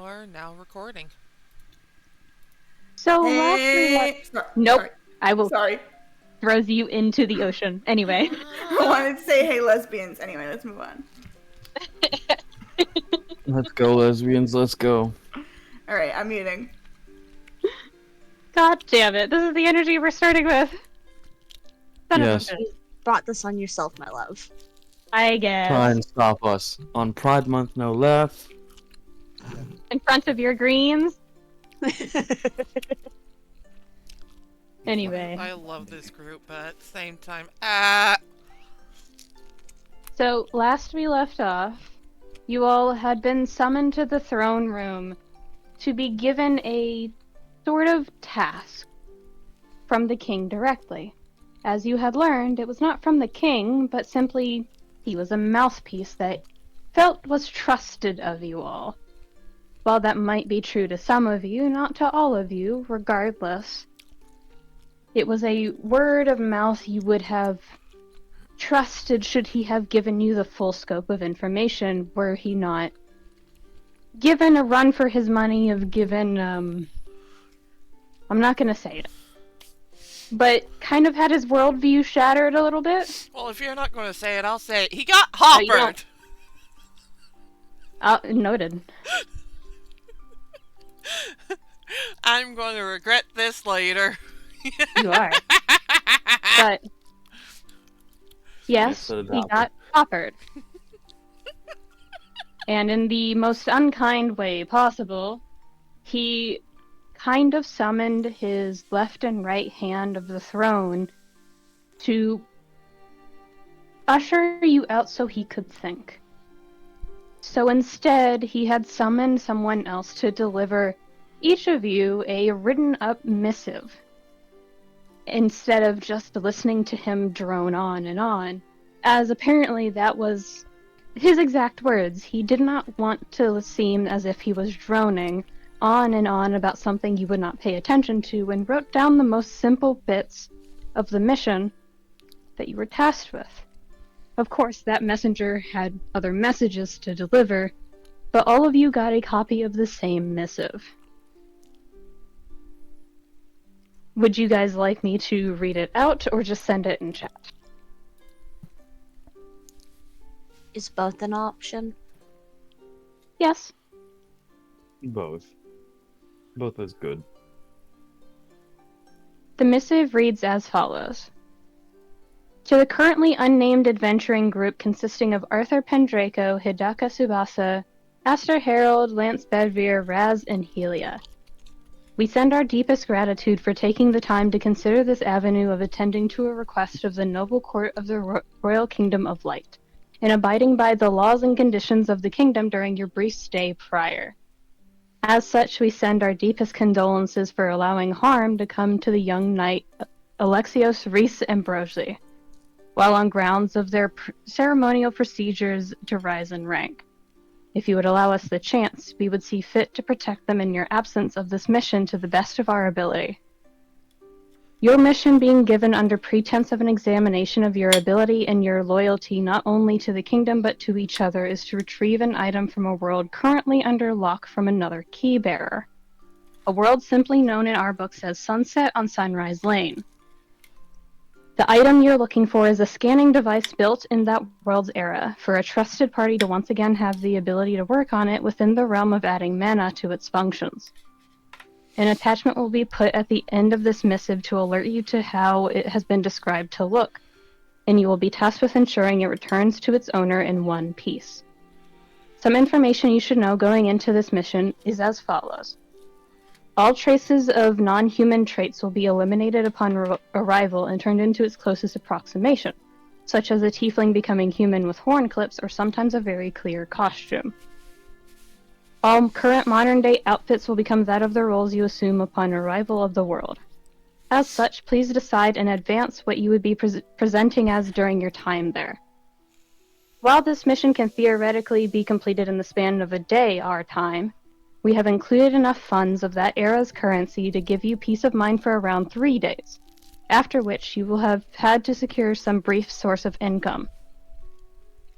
are now recording. So last we Hey, Nope. Sorry. I will Sorry. throws you into the ocean. Anyway. I wanted to say, hey, lesbians. Anyway, let's move on. Let's go, lesbians, let's go. Alright, I'm muting. God damn it. This is the energy we're starting with. Son Yes. of a bitch. You brought this on yourself, my love. I guess. Try and stop us. On Pride Month, no less. In front of your greens. Anyway. I love this group, but at the same time, So last we left off, you all had been summoned to the throne room to be given a sort of task from the king directly. As you had learned, it was not from the king, but simply he was a mouthpiece that felt was trusted of you all. While that might be true to some of you, not to all of you, regardless, it was a word of mouth you would have trusted should he have given you the full scope of information, were he not given a run for his money of given, I'm not gonna say it, but kind of had his worldview shattered a little bit. well, if you're not going to say it, I'll say it. He got you hoppered! Noted. I'm going to regret this later. You are. But yes, he got hoppered. And in the most unkind way possible, he kind of summoned his left and right hand of the throne to usher you out so he could think. So instead, he had summoned someone else to deliver each of you a written up missive, instead of just listening to him drone on, as apparently that was his exact words. He did not want to seem as if he was droning on and on about something you would not pay attention to, and wrote down the most simple bits of the mission that you were tasked with. Of course, that messenger had other messages to deliver, but all of you got a copy of the same missive. Would you guys like me to read it out, or just send it in chat? Is both an option? Yes. Both. Both is good. The missive reads as follows. To the currently unnamed adventuring group consisting of Arthur Pendraco, Hidaka Tsubasa, Aster Herald, Lance Bedveer, Razz, and Helia. We send our deepest gratitude for taking the time to consider this avenue of attending to a request of the noble court of the Royal Kingdom of Light, and abiding by the laws and conditions of the kingdom during your brief stay prior. As such, we send our deepest condolences for allowing harm to come to the young knight Alexios Reese Ambrosi, while on grounds of their ceremonial procedures to rise in rank. If you would allow us the chance, we would see fit to protect them in your absence of this mission to the best of our ability. Your mission being given under pretense of an examination of your ability and your loyalty not only to the kingdom but to each other is to retrieve an item from a world currently under lock from another key bearer. A world simply known in our books as Sunset on Sunrise Lane. The item you're looking for is a scanning device built in that world's era for a trusted party to once again have the ability to work on it within the realm of adding mana to its functions. An attachment will be put at the end of this missive to alert you to how it has been described to look, and you will be tasked with ensuring it returns to its owner in one piece. Some information you should know going into this mission is as follows. All traces of non-human traits will be eliminated upon arrival and turned into its closest approximation, such as a tiefling becoming human with horn clips or sometimes a very clear costume. All current modern-day outfits will become that of the roles you assume upon arrival of the world. As such, please decide in advance what you would be presenting as during your time there. While this mission can theoretically be completed in the span of a day, our time, we have included enough funds of that era's currency to give you peace of mind for around 3 days, after which you will have had to secure some brief source of income.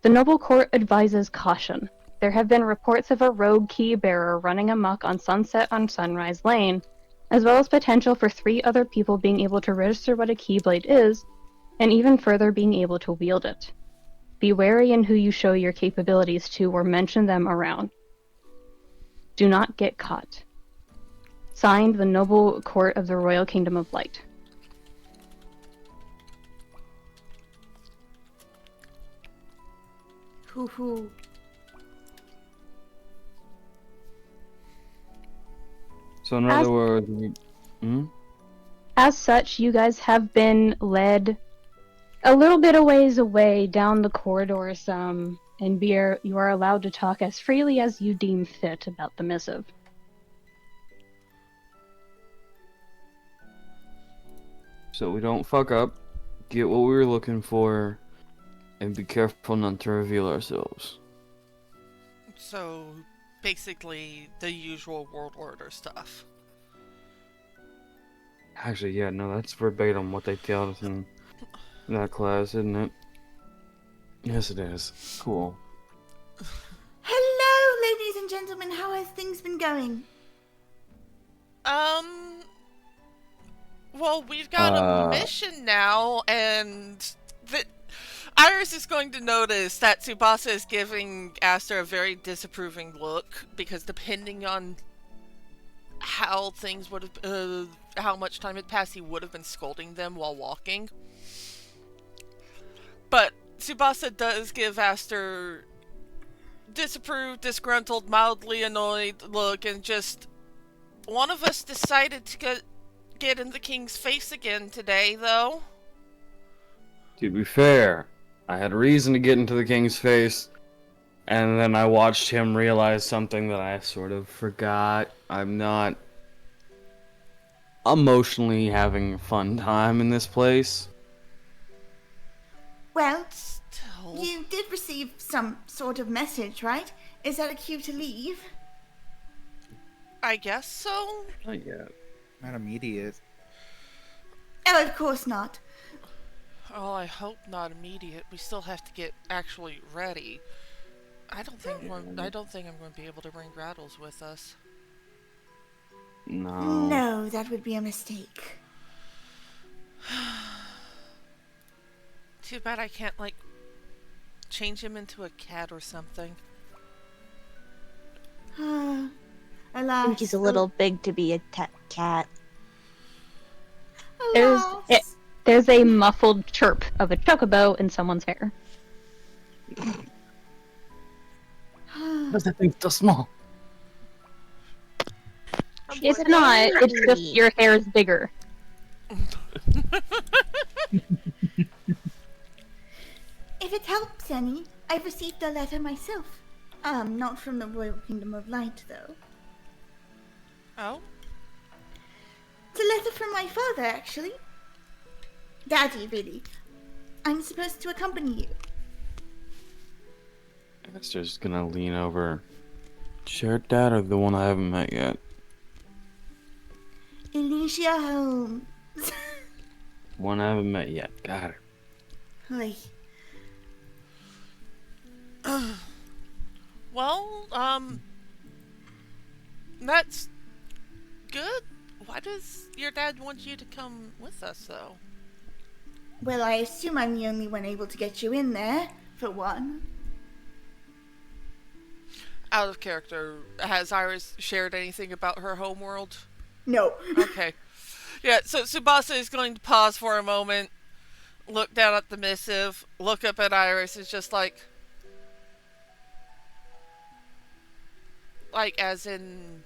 The noble court advises caution. there have been reports of a rogue key bearer running amok on Sunset on Sunrise Lane, as well as potential for 3 other people being able to register what a keyblade is, and even further being able to wield it. Be wary in who you show your capabilities to or mention them around. Do not get caught. Signed, the Noble Court of the Royal Kingdom of Light. Hoo-hoo. So in other words, As such, you guys have been led a little bit a ways away down the corridor some, and you are allowed to talk as freely as you deem fit about the missive. so we don't fuck up, get what we were looking for, and be careful not to reveal ourselves. So, basically, the usual World Order stuff. Actually, yeah, no, that's verbatim what they tell us in that class, isn't it? Yes, it is. Cool. Hello, ladies and gentlemen. How has things been going? Well, we've got a mission now, and Iris is going to notice that Tsubasa is giving Aster a very disapproving look, because depending on how things would have, how much time had passed, he would have been scolding them while walking. But Tsubasa does give Aster disapproved, disgruntled, mildly annoyed look, and just one of us decided to get in the king's face again today, though. To be fair, I had a reason to get into the king's face, and then I watched him realize something that I sort of forgot. I'm not emotionally having a fun time in this place. Well, Still. you did receive some sort of message, right? Is that a cue to leave? I guess so. Not yet. Not immediate. Oh, of course not. Oh, I hope not immediate. We still have to get actually ready. I don't think I'm going to be able to bring Rattles with us. No. No, that would be a mistake. Too bad I can't, like, change him into a cat or something. Alas. I think he's a little big to be a cat. Alas. There's a muffled chirp of a chocobo in someone's hair. But that thing's so small. It's not, it's just your hair is bigger. If it helps any, I've received a letter myself. Not from the Royal Kingdom of Light, though. Oh? It's a letter from my father, actually. Daddy, really. I'm supposed to accompany you. Aster's gonna lean over. Shared dad or the one I haven't met yet? Elysia Holmes. One I haven't met yet. Got it. Oy. Well, that's good. Why does your dad want you to come with us, though? Well, I assume I'm the only one able to get you in there, for one. Out of character, has Iris shared anything about her homeworld? No. Okay. Yeah, so Tsubasa is going to pause for a moment, look down at the missive, look up at Iris, is just like as in,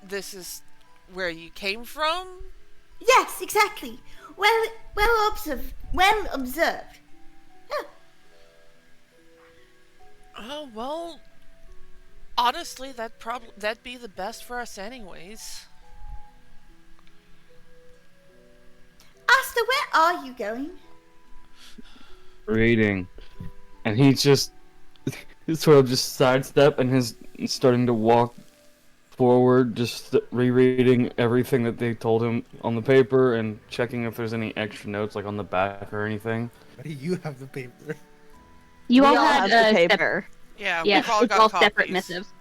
this is where you came from? Yes, exactly. Well observed. Well observed. Huh. Oh, well, honestly, that'd be the best for us anyways. Aster, where are you going? Reading. And he just sort of just sidestep and is starting to walk forward, just rereading everything that they told him on the paper and checking if there's any extra notes like on the back or anything. Why do you have the paper? You We all all had have the a paper. Yeah, Yes, we've all it's got all copies. separate missives.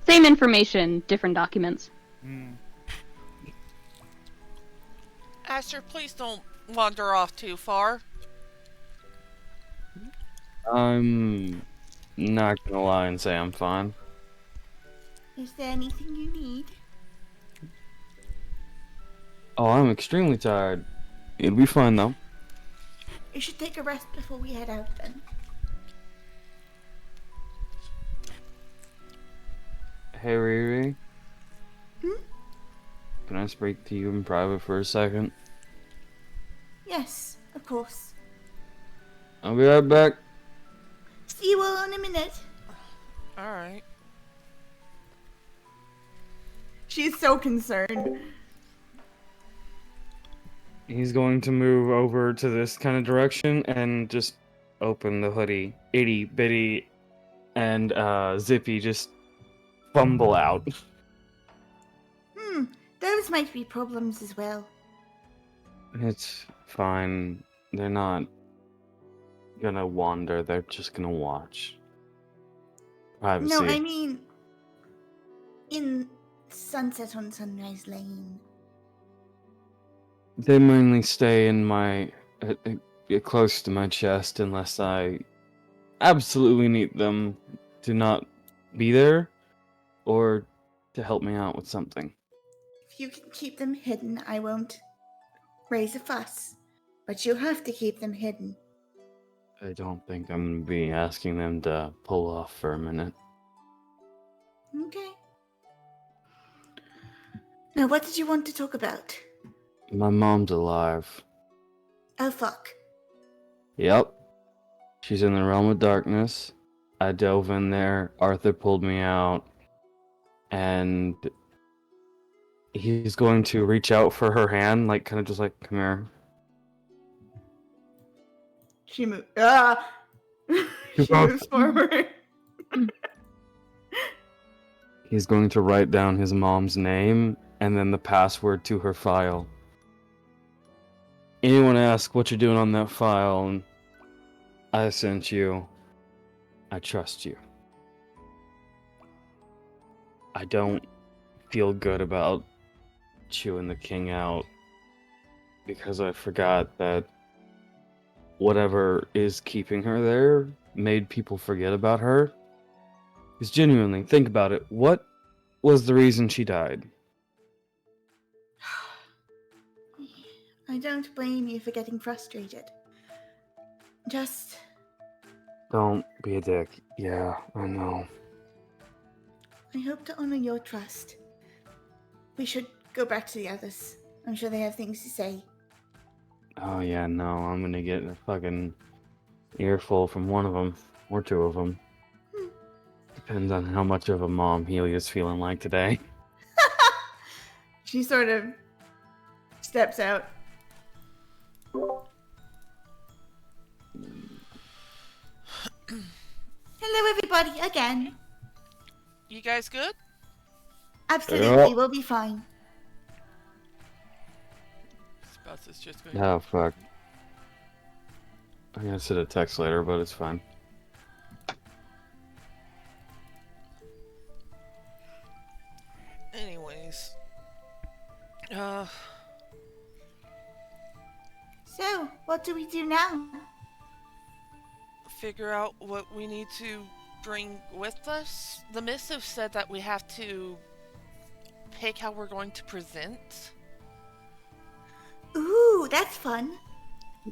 Same information, different documents. Aster, please don't wander off too far. I'm not gonna lie and say I'm fine. Is there anything you need? Oh, I'm extremely tired. It'll be fine though. You should take a rest before we head out then. Hey Riri, Hmm? can I speak to you in private for a second? Yes, of course. I'll be right back. See you all in a minute. Alright. She's so concerned. He's going to move over to this kind of direction and just open the hoodie. Itty bitty and Zippy just fumble out. Those might be problems as well. It's fine. They're not gonna wander, they're just gonna watch. Privacy. No, I mean... in Sunset on Sunrise Lane. They mainly stay in my close to my chest unless I absolutely need them to not be there or to help me out with something. If you can keep them hidden, I won't raise a fuss. But you have to keep them hidden. I don't think I'm gonna be asking them to pull off for a minute. Okay. Now, what did you want to talk about? My mom's alive. Oh, fuck. Yep. She's in the realm of darkness. I dove in there. Arthur pulled me out. And he's going to reach out for her hand, like, kind of just like, come here. She moved. Ah! She moves forward. He's going to write down his mom's name and then the password to her file. Anyone ask what you're doing on that file, and I sent you. I trust you. I don't feel good about chewing the king out because I forgot that whatever is keeping her there made people forget about her. Because genuinely, think about it. What was the reason she died? I don't blame you for getting frustrated. Just... Don't be a dick. Yeah, I know. I hope to honor your trust. We should go back to the others. I'm sure they have things to say. Oh yeah, no, I'm gonna get a fucking earful from one of them, or two of them. Depends on how much of a mom Helia's feeling like today. She sort of steps out. Hello, everybody, again. You guys good? Absolutely, Yeah. we'll be fine. Tsubasa's just going. Oh fuck. I'm gonna send a text later, but it's fine. Anyways. So, what do we do now? Figure out what we need to bring with us. The missive said that we have to pick how we're going to present. Ooh, that's fun.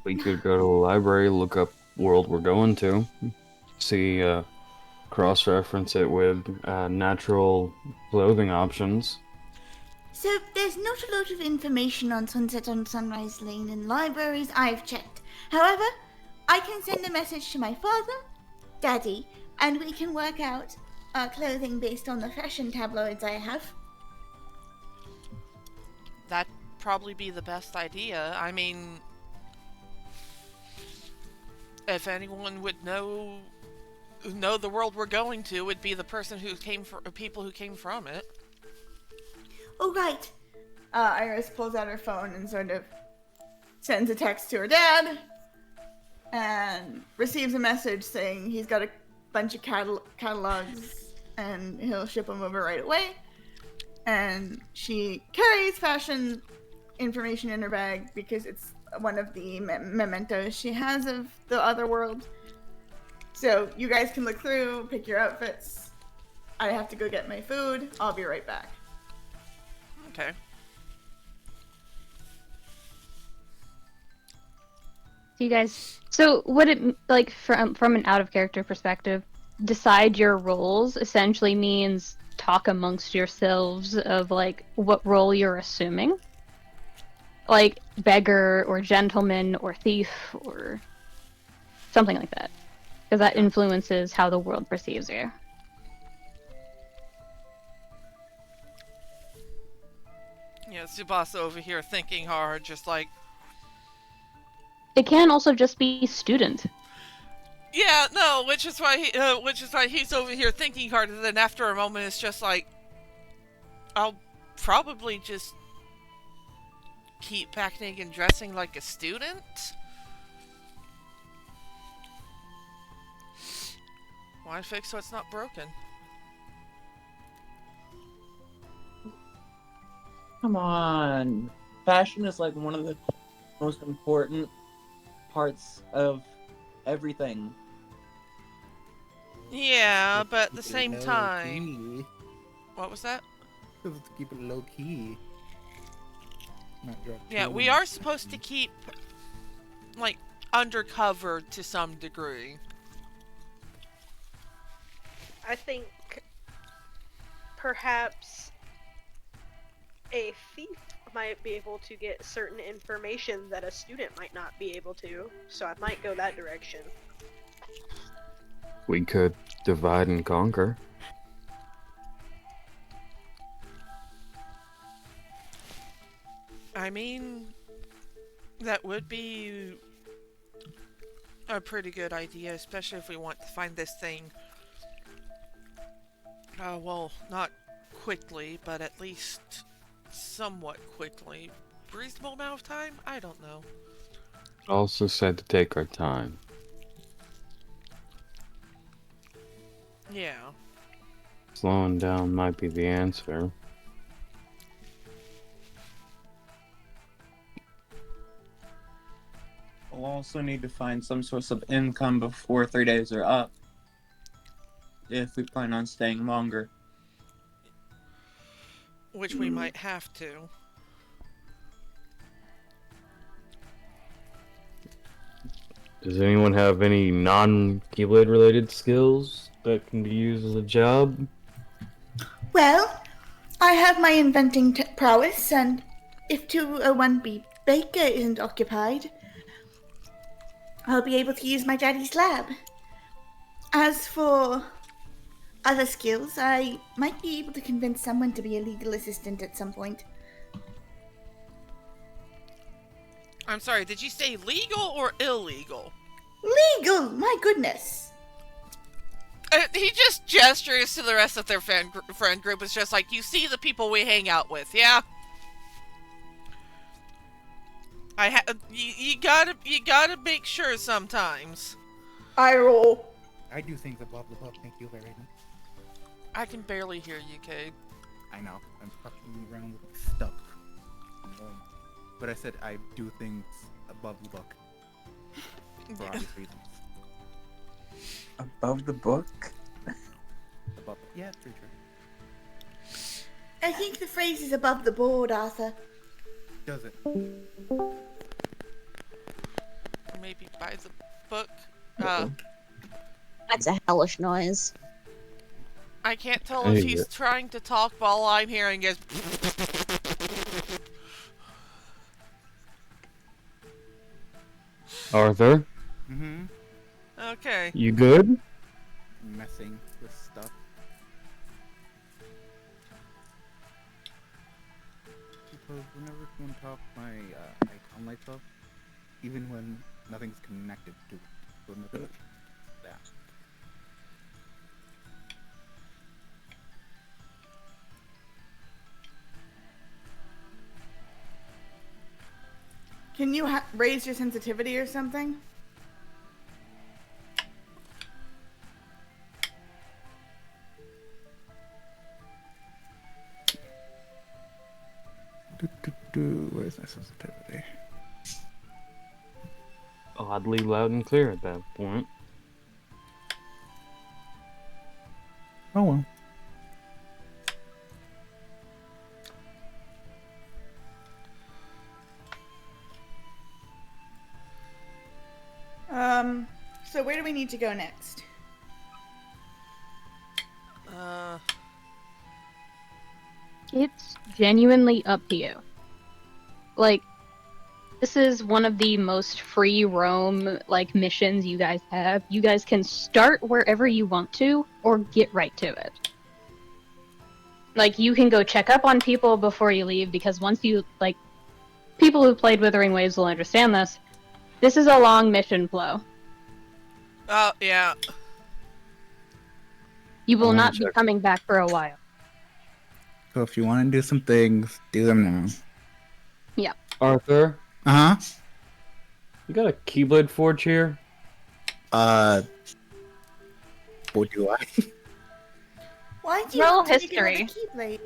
We could go to the library, look up world we're going to, see, cross-reference it with natural clothing options. So, there's not a lot of information on Sunset on Sunrise Lane in libraries I've checked. However, I can send a message to my father, Daddy, and we can work out our clothing based on the fashion tabloids I have. That'd probably be the best idea. I mean, if anyone would know the world we're going to, would be the person who came from people who came from it. Oh, right. Iris pulls out her phone and sort of sends a text to her dad. and receives a message saying he's got a bunch of catalogs and he'll ship them over right away. And she carries fashion information in her bag because it's one of the mementos she has of the other world. So you guys can look through, pick your outfits. I have to go get my food. I'll be right back. Okay. You guys, so would it, like, from an out of character perspective, decide your roles essentially means talk amongst yourselves of like what role you're assuming, like beggar or gentleman or thief or something like that, because that influences how the world perceives you. Yeah, Tsubasa over here thinking hard, just like, It can also just be student. yeah, no, which is why he's over here thinking hard, and then after a moment, it's just like, I'll probably just keep acting and dressing like a student. Why fix what's not broken? Come on. Fashion is like one of the most important parts of everything. Yeah, but at the Keep it same low time... key. What was that? Let's keep it low key. Not drop Yeah, too we are supposed to keep, like, undercover to some degree. I think perhaps a thief might be able to get certain information that a student might not be able to, so I might go that direction. We could divide and conquer. I mean, that would be a pretty good idea, especially if we want to find this thing. Well, not quickly, but at least somewhat quickly. Reasonable amount of time? I don't know. Also said to take our time. Yeah. Slowing down might be the answer. We'll also need to find some source of income before 3 days are up, if we plan on staying longer. Which we might have to. Does anyone have any non-Keyblade related skills that can be used as a job? Well, I have my inventing prowess, and if 201B Baker isn't occupied, I'll be able to use my daddy's lab. As for other skills, I might be able to convince someone to be a legal assistant at some point. I'm sorry, did you say legal or illegal? Legal! My goodness! He just gestures to the rest of their friend group. It's just like, you see the people we hang out with, yeah? You gotta make sure sometimes. I roll. I do things above the book, thank you very much. I can barely hear you, Cayde. I know, I'm fucking around with stuff. But I said I do things above the book. For obvious reasons. Above the book? Above, yeah, pretty true. I think the phrase is above the board, Arthur. Does it? Or maybe by the book. That's a hellish noise. I can't tell if he's trying to talk while I'm hearing is. Arthur, Mm-hmm. Okay. you good? Messing with stuff. Because whenever someone talks, my icon lights up, even when nothing's connected to it. So nothing. Yeah. Can you raise your sensitivity or something? Where's my sensitivity? Oddly loud and clear at that point. Oh well. So where do we need to go next? It's genuinely up to you. Like, this is one of the most free roam, like, missions you guys have. You guys can start wherever you want to, or get right to it. Like, you can go check up on people before you leave, because once you, like, people who played Withering Waves will understand this. This is a long mission flow. Oh, yeah. You will I'm gonna not be check. coming back for a while. So if you want to do some things, do them now. Arthur, Uh you got a Keyblade Forge here? huh. What do I? Why do you Roll want to history. make another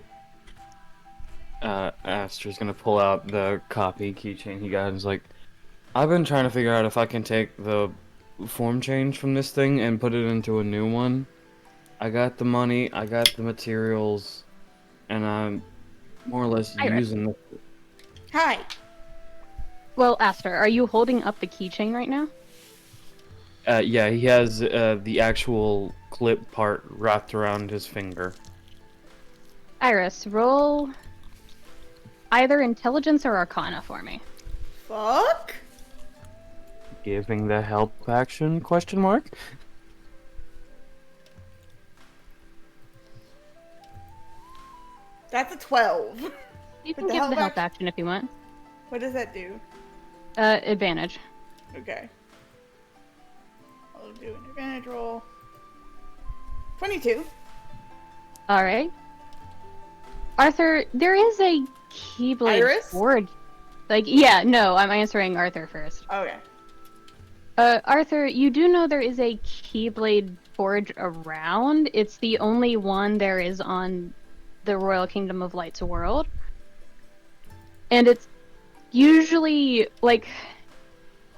Keyblade? Aster's gonna pull out the copy keychain he got and is like, I've been trying to figure out if I can take the form change from this thing and put it into a new one. I got the money, I got the materials, and I'm more or less Iris. using the... Hi. Well, Aster, are you holding up the keychain right now? Yeah, he has the actual clip part wrapped around his finger. Iris, roll either intelligence or arcana for me. Fuck. Giving the help action, question mark? That's a 12. You can With the give help the help action? action if you want. What does that do? Advantage. Okay. I'll do an advantage roll. 22. Alright. Arthur, there is a Keyblade Iris? Forge. Like, yeah, no, I'm answering Arthur first. Okay. Arthur, you do know there is a Keyblade Forge around. It's the only one there is on the Royal Kingdom of Light's world. And it's usually, like,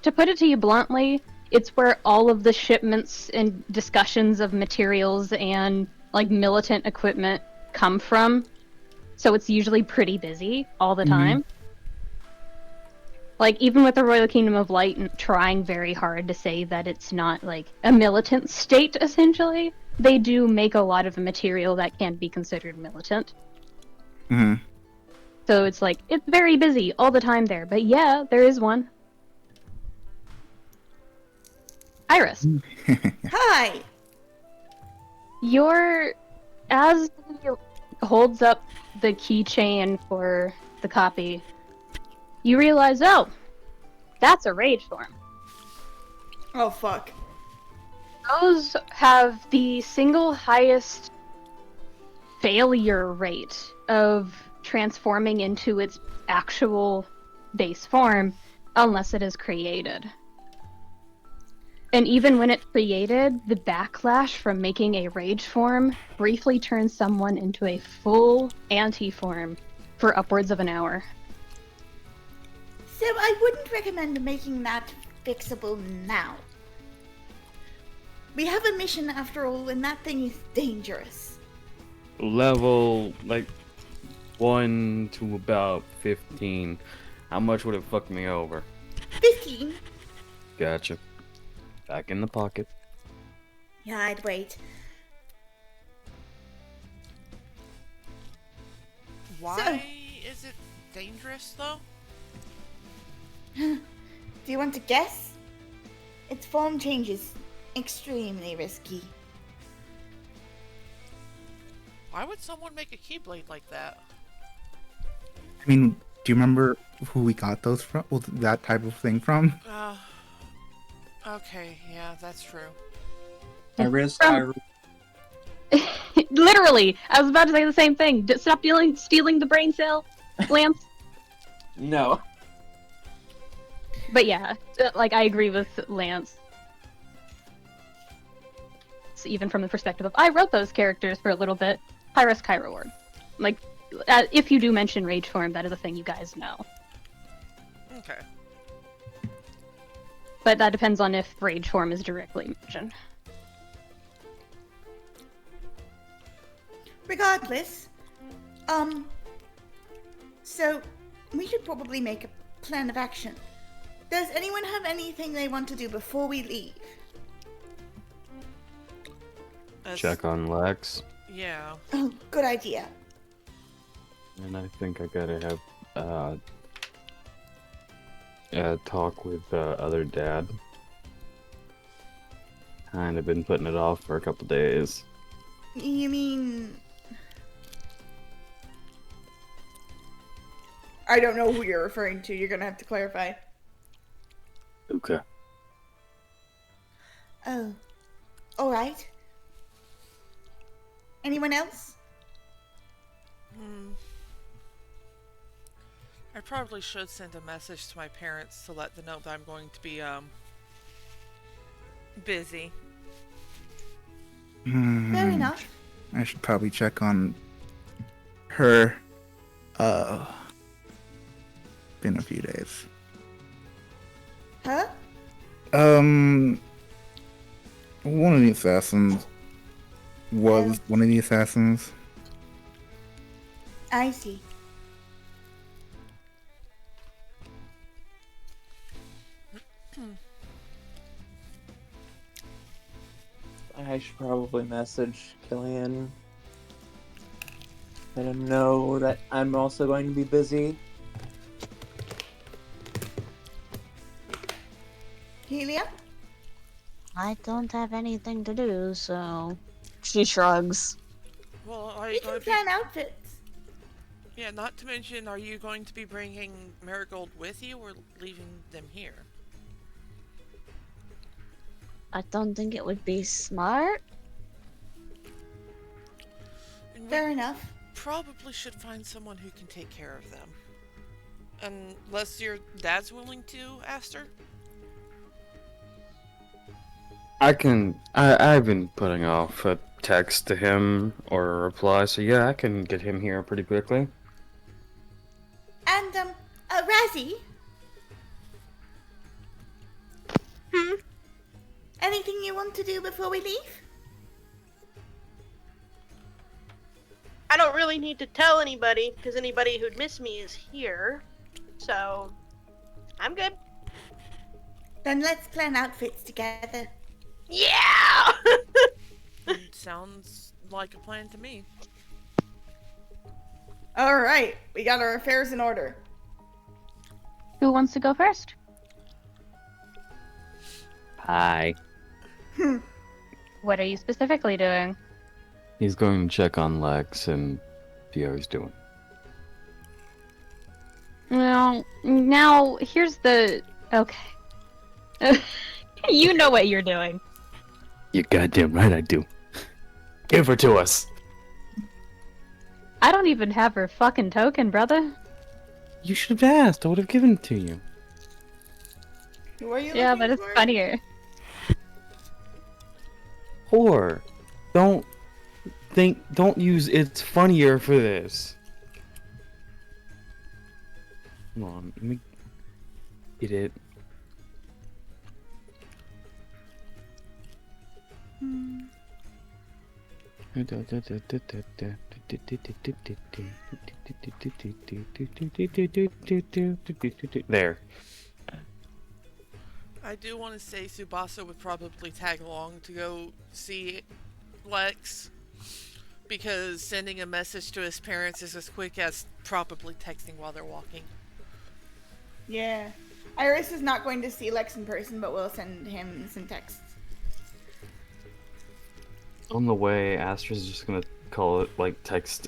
to put it to you bluntly, it's where all of the shipments and discussions of materials and, like, militant equipment come from. So it's usually pretty busy all the time. Like, even with the Royal Kingdom of Light trying very hard to say that it's not, like, a militant state, essentially, they do make a lot of material that can be considered militant. Mm-hmm. So it's like, it's very busy all the time there. But yeah, there is one. Iris, Hi. as he holds up the keychain for the copy, you realize, oh, that's a rage form. Oh, fuck. Those have the single highest failure rate of transforming into its actual base form unless it is created. And even when it's created, the backlash from making a rage form briefly turns someone into a full anti-form for upwards of an hour. So I wouldn't recommend making that fixable now. We have a mission after all, and that thing is dangerous. Level, like, 1 to about 15. How much would it fuck me over? 15? Gotcha. Back in the pocket. Yeah, I'd wait. Why is it dangerous, though? Do you want to guess? Its form changes extremely risky. Why would someone make a Keyblade like that? I mean, do you remember who we got those from? Well, that type of thing from? Okay, yeah, that's true. Iris, Literally, I was about to say the same thing. Stop stealing the brain cell, Lance. No. But yeah, like, I agree with Lance. So even from the perspective of, I wrote those characters for a little bit, high risk, high reward. Like, if you do mention rage form, that is a thing you guys know. Okay. But that depends on if rage form is directly mentioned. Regardless, so we should probably make a plan of action. Does anyone have anything they want to do before we leave? Check on Lex. Yeah. Oh, good idea. And I think I gotta have talk with other dad. Kind of been putting it off for a couple days. You mean... I don't know who you're referring to. You're gonna have to clarify. Okay. Oh. Alright. Anyone else? I probably should send a message to my parents to let them know that I'm going to be, busy. Fair enough. I should probably check on her. Been a few days. Huh? One of the assassins was one of the assassins. I see. I should probably message Killian. Let him know that I'm also going to be busy. Helia? I don't have anything to do, so she shrugs. Well, are We you can going to plan outfits. Yeah, not to mention, are you going to be bringing Marigold with you or leaving them here? I don't think it would be smart. And we Fair enough. probably should find someone who can take care of them. Unless your dad's willing to, Aster? I've been putting off a text to him or a reply, so yeah, I can get him here pretty quickly. And, Razzie? Anything you want to do before we leave? I don't really need to tell anybody, because anybody who'd miss me is here. So, I'm good. Then let's plan outfits together. Yeah! Sounds like a plan to me. Alright, we got our affairs in order. Who wants to go first? Hi. What are you specifically doing? He's going to check on Lex and see how he's doing. Well, now, here's the... Okay. You know what you're doing. You're goddamn right I do. Give her to us. I don't even have her fucking token, brother. You should have asked. I would have given it to you. Who are you Yeah, looking but it's for? funnier. Whore. Don't use it's funnier for this. Come on, let me get it. There. I do want to say Tsubasa would probably tag along to go see Lex, because sending a message to his parents is as quick as probably texting while they're walking. Yeah. Iris is not going to see Lex in person, but we'll send him some texts. On the way, Astra's just gonna call it, like, text,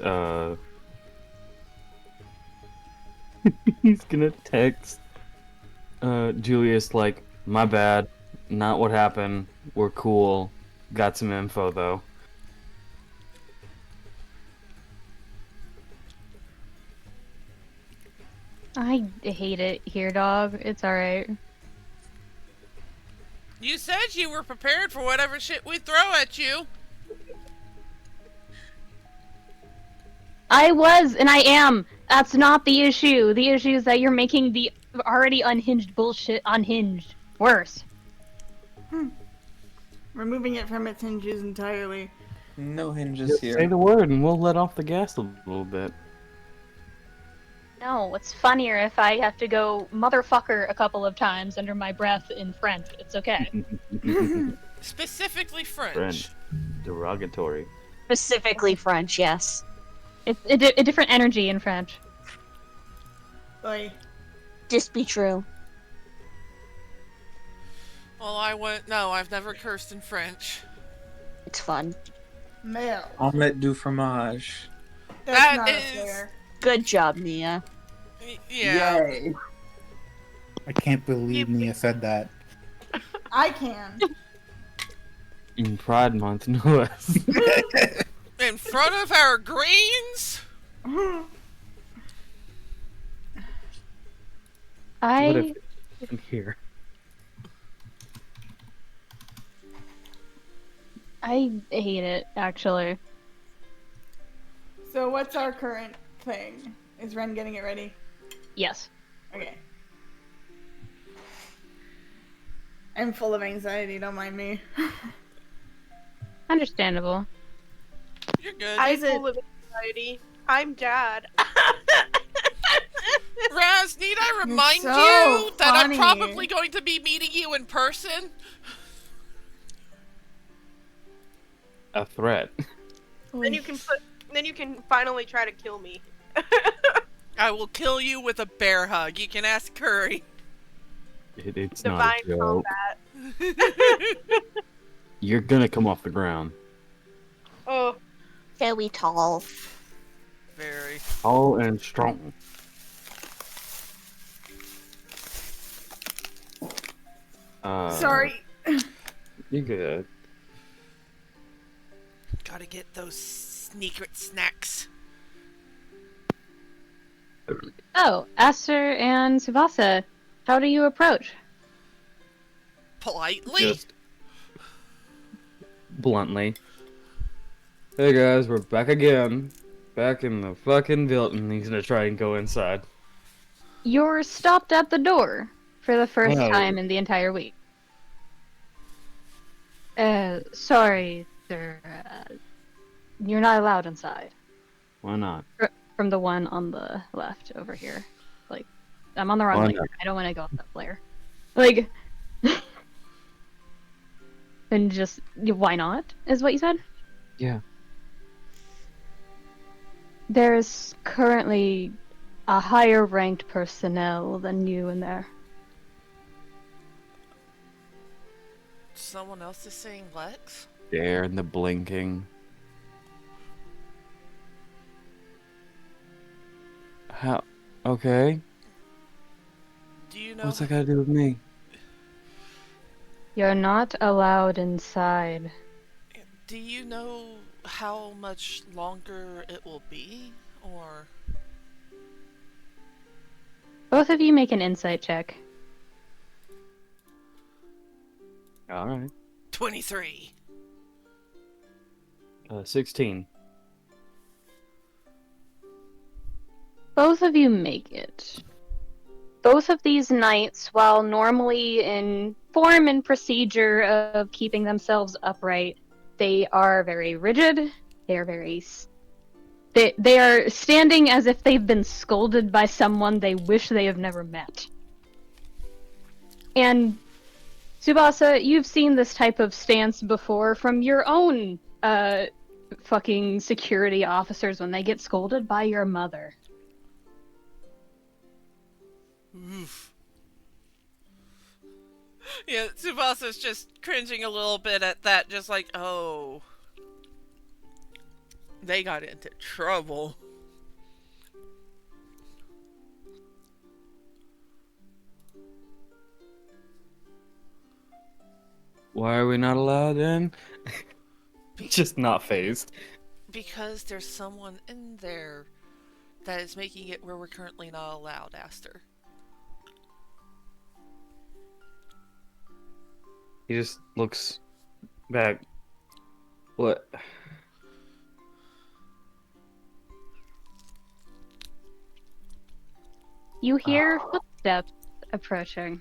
he's gonna text, Julius, like, my bad, not what happened, we're cool, got some info, though. I hate it here, dog. It's alright. You said you were prepared for whatever shit we'd throw at you. I was, and I am. That's not the issue. The issue is that you're making the already unhinged bullshit unhinged. Worse. Removing it from its hinges entirely. No hinges Just here. say the word and we'll let off the gas a little bit. No, it's funnier if I have to go motherfucker a couple of times under my breath in French. It's okay. Specifically French. French. Derogatory. Specifically French, yes. It's a different energy in French. Oi. Just be true. Well, I've never cursed in French. It's fun. Male. Omelette du fromage. That's That not is- a slur. Good job, Nia. Yeah. Yay. I can't believe Nia said that. I can. In Pride Month, no less. In front of our greens? What I if I'm here? hate it, actually. So what's our current thing? Is Ren getting it ready? Yes. Okay. I'm full of anxiety, don't mind me. Understandable. You're good. I'm Is it- full of anxiety. I'm Dad. Razz, need I remind so you that I'm funny. probably going to be meeting you in person? A threat. Then you can finally try to kill me. I will kill you with a bear hug. You can ask Kuri. It's Divine not a joke. combat. You're gonna come off the ground. Oh, Very tall. Very. Tall and strong. Sorry. You good. Gotta get those secret snacks. Oh, Aster and Tsubasa, how do you approach? Politely? Just bluntly. Hey guys, we're back again. Back in the fucking building. He's gonna try and go inside. You're stopped at the door for the first Oh. time in the entire week. Sorry, sir. You're not allowed inside. Why not? From the one on the left over here. Like, I'm on the wrong Why layer. not? I don't want to go up that layer. Like, and just, why not? Is what you said? Yeah. There's currently a higher ranked personnel than you in there. Someone else is saying Lex? There and the blinking. How? Okay. Do you know? What's that got to do with me? You're not allowed inside. Do you know how much longer it will be? Or. Both of you make an insight check. All right. 23. 16. Both of you make it. Both of these knights, while normally in form and procedure of keeping themselves upright, they are very rigid. They are very... They are standing as if they've been scolded by someone they wish they have never met. And Tsubasa, you've seen this type of stance before from your own fucking security officers when they get scolded by your mother. Oof. Yeah, Tsubasa's just cringing a little bit at that, just like, oh. They got into trouble. Why are we not allowed in? Just not phased. Because there's someone in there that is making it where we're currently not allowed, Aster. He just looks back. What? You hear footsteps approaching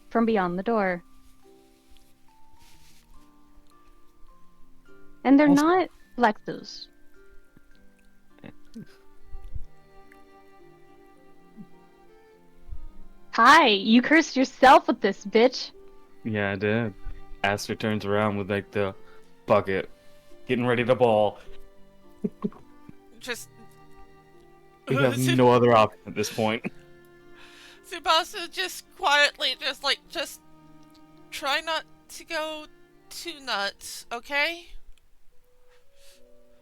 from beyond the door. And they're not Lexus. Hi, you cursed yourself with this, bitch. Yeah, I did. Aster turns around with like the bucket, getting ready to ball. Just. We have no other option at this point. Tsubasa just quietly, just try not to go too nuts, okay?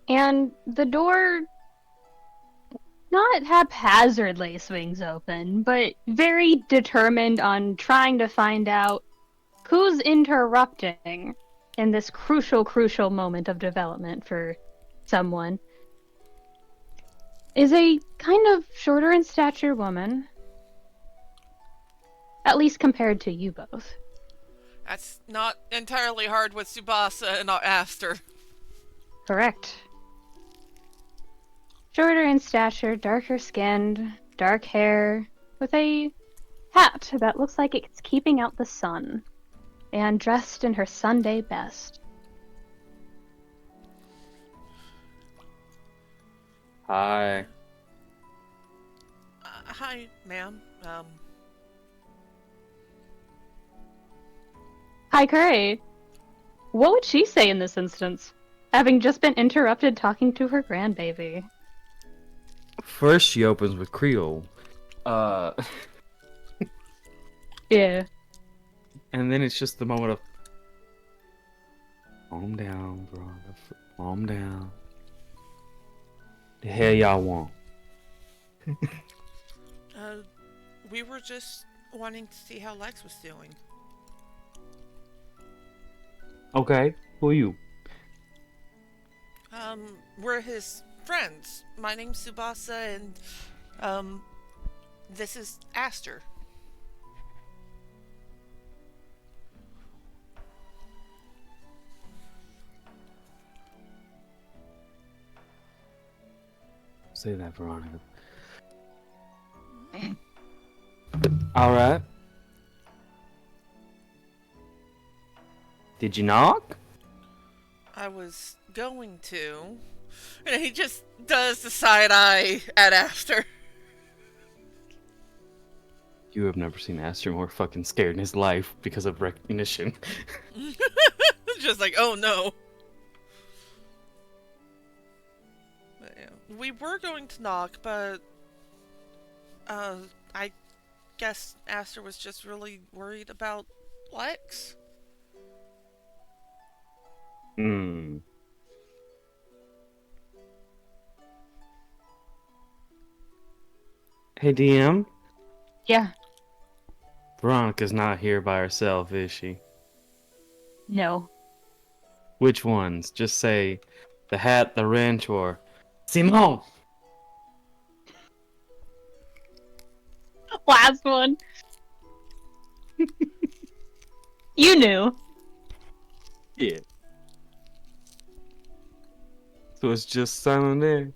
And the door not haphazardly swings open, but very determined on trying to find out who's interrupting in this crucial moment of development for someone. Is a kind of shorter in stature woman, at least compared to you both. That's not entirely hard with Tsubasa and Aster. Correct. Shorter in stature, darker skinned, dark hair, with a hat that looks like it's keeping out the sun, and dressed in her Sunday best. Hi. Hi, ma'am. Hi, Kuri. What would she say in this instance, having just been interrupted talking to her grandbaby? First, she opens with Creole. Yeah. And then it's just the moment of calm down, bro. Calm down. The hell y'all want? We were just wanting to see how Lex was doing. Okay, who are you? We're his friends. My name's Tsubasa, and, this is Aster. Say that, Veronica. Alright. Did you knock? I was going to. And he just does the side eye at Aster. You have never seen Aster more fucking scared in his life because of recognition. Just like, oh no. But, yeah. We were going to knock, but I guess Aster was just really worried about Lex. Hey, DM? Yeah. Veronica's not here by herself, is she? No. Which ones? Just say the hat, the wrench, or Simon! Last one. You knew. Yeah. So it's just silent there.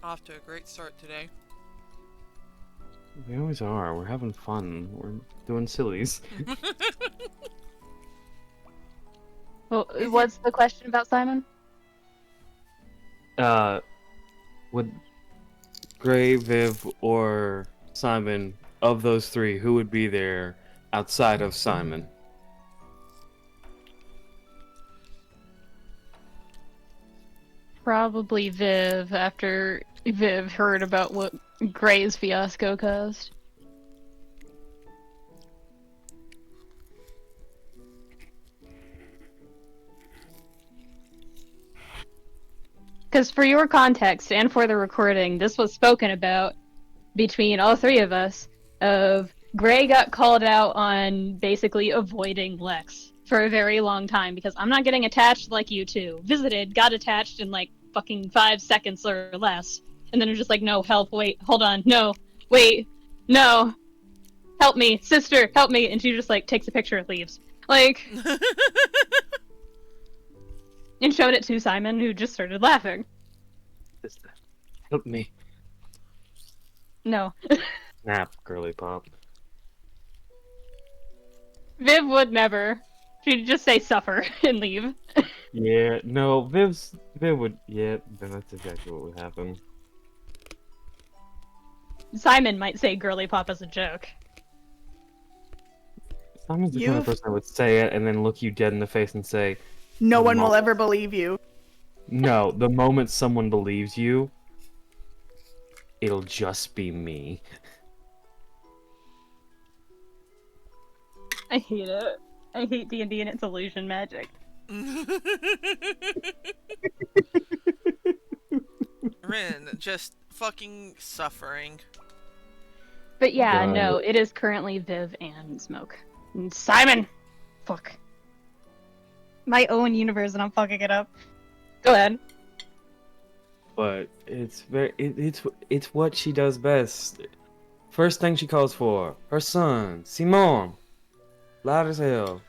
Off to a great start today. We always are. We're having fun. We're doing sillies. Well, what's the question about Simon? Would Gray, Viv, or Simon, of those three, who would be there outside of Simon? Probably Viv, after Viv heard about what Gray's fiasco caused. Because for your context and for the recording, this was spoken about between all three of us, of Gray got called out on basically avoiding Lex for a very long time because I'm not getting attached like you two. Visited, got attached in like fucking 5 seconds or less. And then it's just like, no, help, wait, hold on, no, wait, no, help me, sister, help me. And she just like takes a picture and leaves. Like, and showed it to Simon, who just started laughing. Sister, help me. No. Snap, girly pop. Viv would never. She'd just say suffer and leave. Yeah, no, Viv would, yeah, that's exactly what would happen. Simon might say girly pop as a joke. Simon's the kind of person that would say it and then look you dead in the face and say, No one will "Mom." ever believe you. No, the moment someone believes you, it'll just be me. I hate it. I hate D&D and its illusion magic. Rin, just fucking suffering. But yeah, God. no, it is currently Viv and Smoke. And Simon! Fuck. My own universe and I'm fucking it up. Go ahead. But it's it's what she does best. First thing she calls for, her son, Simon. Loud as hell.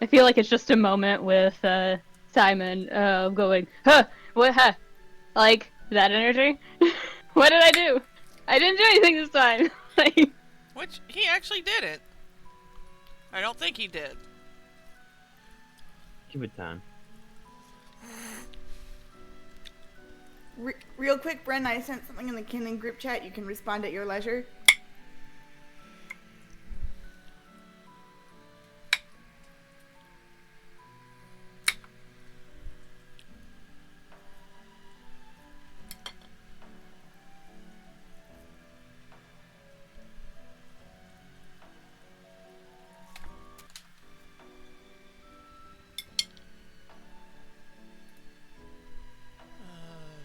I feel like it's just a moment with Simon going, huh, what, huh? Like, that energy? What did I do? I didn't do anything this time. Like, Which, he actually didn't. I don't think he did. Give it time. Real quick, Bren, I sent something in the Kindling group chat. You can respond at your leisure.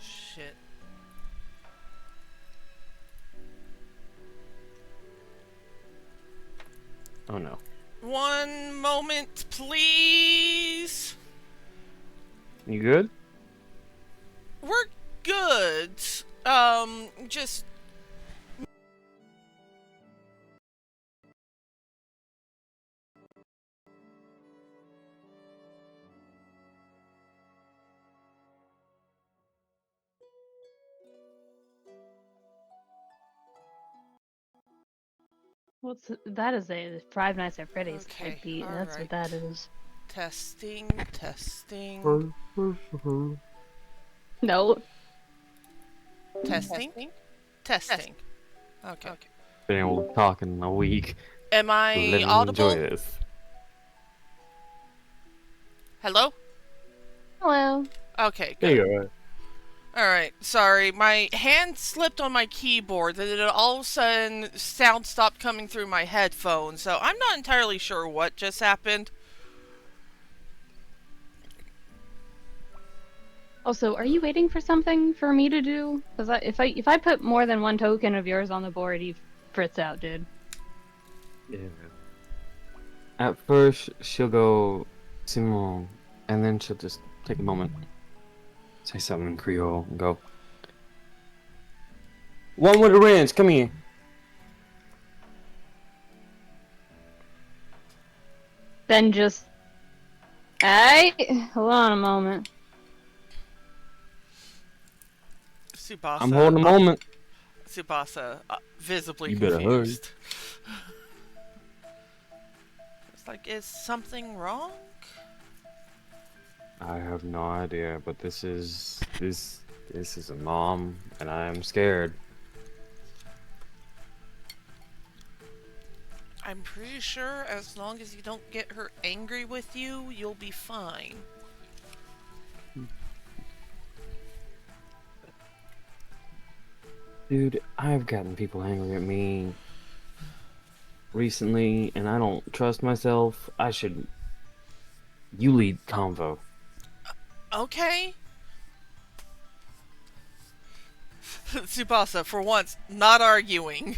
Shit. Oh no. One moment, please. You good? We're good. Just that is a Five Nights at Freddy's Okay, type beat. all That's right. what that is. testing. No. Testing. Okay. Been able to talk in a week. Am I Let me audible? enjoy this. Hello? Hello. Okay, There good. you are. Alright, sorry. My hand slipped on my keyboard, then it all of a sudden sound stopped coming through my headphones, so I'm not entirely sure what just happened. Also, are you waiting for something for me to do? Because if I put more than one token of yours on the board, he frits out, dude. Yeah. At first, she'll go, Simon, and then she'll just take a moment, say something in Creole, and go, "One with a wrench, come here." Then just, hey, hold on a moment. Tsubasa. I'm holding a moment. Tsubasa, visibly You better hurry. confused. It's like, is something wrong? I have no idea, but this is a mom, and I am scared. I'm pretty sure as long as you don't get her angry with you, you'll be fine. Dude, I've gotten people angry at me recently, and I don't trust myself. You lead convo. Okay. Tsubasa, for once, not arguing.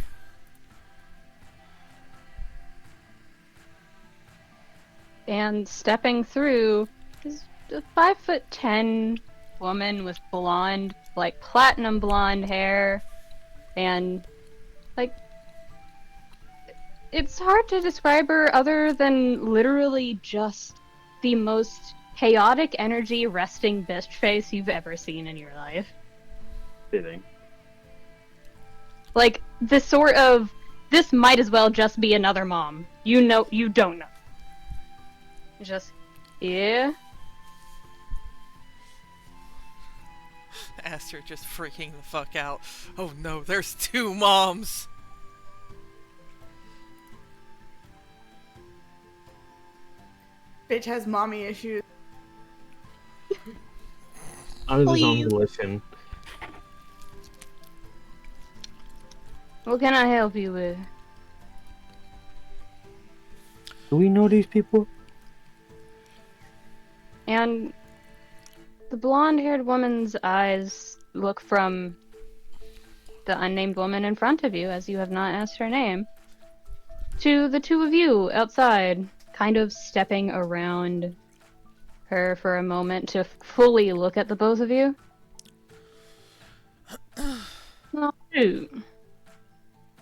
And stepping through is a 5'10" woman with blonde, like platinum blonde hair, and like It's hard to describe her other than literally just the most chaotic energy resting bitch face you've ever seen in your life. Fitting. Like, the sort of, this might as well just be another mom. You know, you don't know. Just, yeah. Aster just freaking the fuck out. Oh no, there's two moms! Bitch has mommy issues. Out of his own Please. volition. What can I help you with? Do we know these people? And the blonde-haired woman's eyes look from the unnamed woman in front of you, as you have not asked her name, to the two of you outside, kind of stepping around her for a moment to fully look at the both of you. Oh, shoot.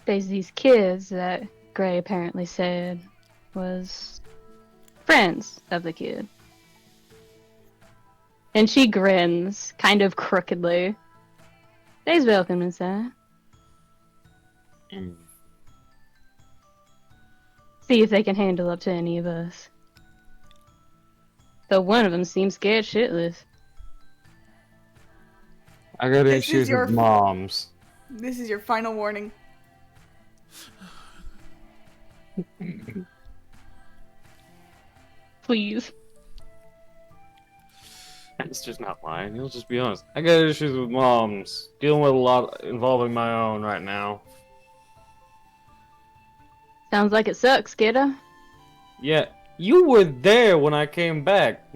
There's these kids that Gray apparently said was friends of the kid. And she grins, kind of crookedly. They's welcome inside. See if they can handle up to any of us. Though one of them seems scared shitless. I got This issues is your with moms. This is your final warning. Please. It's just not lying. He'll just be honest. I got issues with moms. Dealing with a lot involving my own right now. Sounds like it sucks, kiddo. Yeah, you were there when I came back.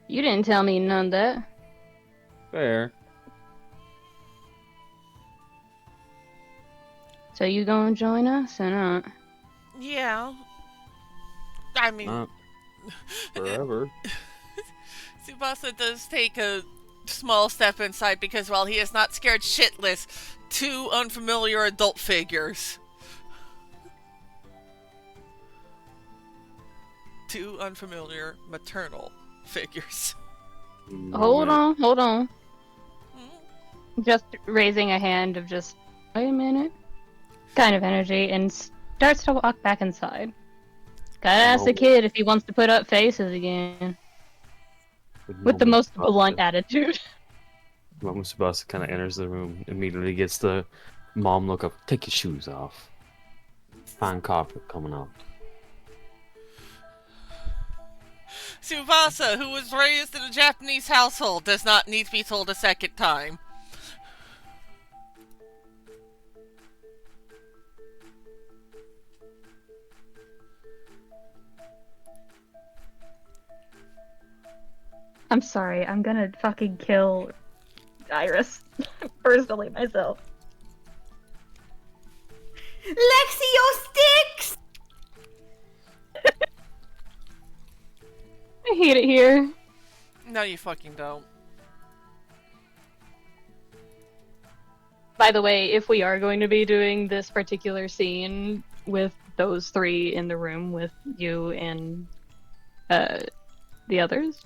You didn't tell me none of that. Fair. So you gonna join us or not? Yeah. I mean, Not forever. Tsubasa does take a small step inside because while he is not scared shitless, two unfamiliar adult figures. Two unfamiliar maternal figures. Hold on. Mm. Just raising a hand of just, wait a minute, kind of energy, and starts to walk back inside. Gotta ask the kid if he wants to put up faces again. With the most blunt attitude. Mama Tsubasa kind of enters the room, immediately gets the mom look up. Take your shoes off. Fine carpet coming up. Tsubasa, who was raised in a Japanese household, does not need to be told a second time. I'm sorry, I'm gonna fucking kill Iris. Personally, myself. Lexi, your sticks! I hate it here. No, you fucking don't. By the way, if we are going to be doing this particular scene with those three in the room with you and the others,